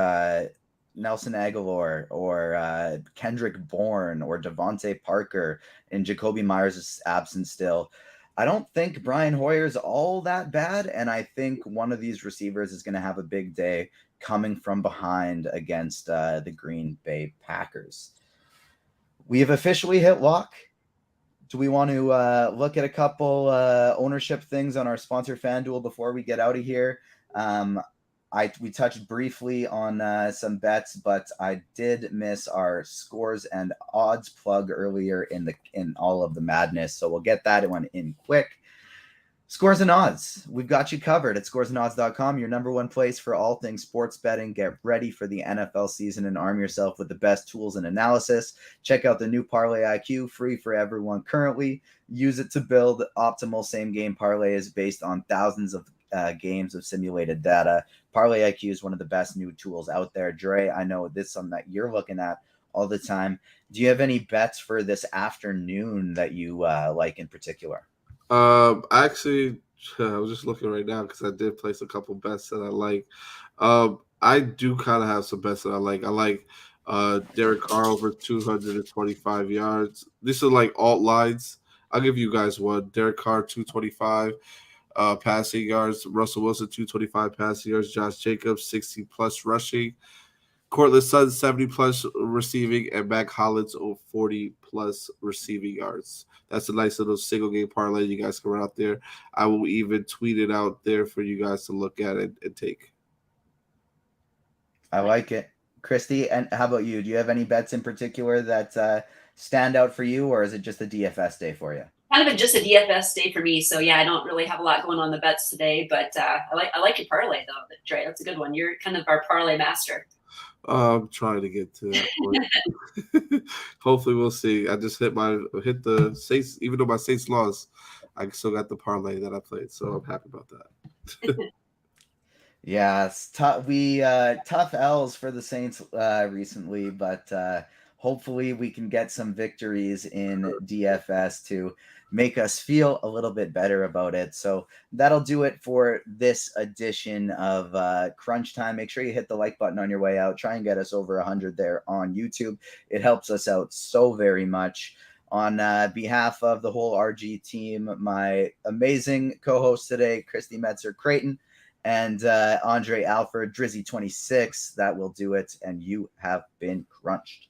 Nelson Aguilar or Kendrick Bourne or Devontae Parker in Jacoby Myers' absence still. I don't think Brian Hoyer's all that bad, and I think one of these receivers is going to have a big day coming from behind against the Green Bay Packers. We have officially hit lock. Do we want to look at a couple ownership things on our sponsor FanDuel before we get out of here? We touched briefly on some bets, but I did miss our scores and odds plug earlier in all of the madness. So we'll get that one in quick. Scores and odds. We've got you covered at scoresandodds.com, your number one place for all things sports betting. Get ready for the NFL season and arm yourself with the best tools and analysis. Check out the new Parlay IQ, free for everyone currently. Use it to build optimal same-game parlays based on thousands of games of simulated data. Parlay IQ is one of the best new tools out there. Dre, I know this is something that you're looking at all the time. Do you have any bets for this afternoon that you like in particular? Actually, I was just looking right now because I did place a couple bets that I like. I do kind of have some bets that I like. I like Derek Carr over 225 yards. These are like alt lines. I'll give you guys one. Derek Carr 225 passing yards. Russell Wilson 225 passing yards. Josh Jacobs 60 plus rushing. Cortland Sutton 70 plus receiving, and Mac Hollins 40 plus receiving yards. That's a nice little single game parlay you guys can run out there. I will even tweet it out there for you guys to look at it and take. I like it. Kristi, and how about you? Do you have any bets in particular that stand out for you, or is it just a DFS day for you? Kind of just a DFS day for me. So yeah, I don't really have a lot going on the bets today, but I like your parlay though, Dre. That's a good one. You're kind of our parlay master. I'm trying to get to that point. Hopefully we'll see. I just hit the Saints, even though my Saints lost, I still got the parlay that I played. So I'm happy about that. Yeah, it's tough. Tough L's for the Saints recently, but hopefully we can get some victories in DFS to make us feel a little bit better about it. So that'll do it for this edition of Crunch Time. Make sure you hit the like button on your way out. Try and get us over 100 there on YouTube. It helps us out so very much. On behalf of the whole RG team, my amazing co-host today, Kristi Metzger, Krayton, and Andre Alford, Drizzy26. That will do it, and you have been crunched.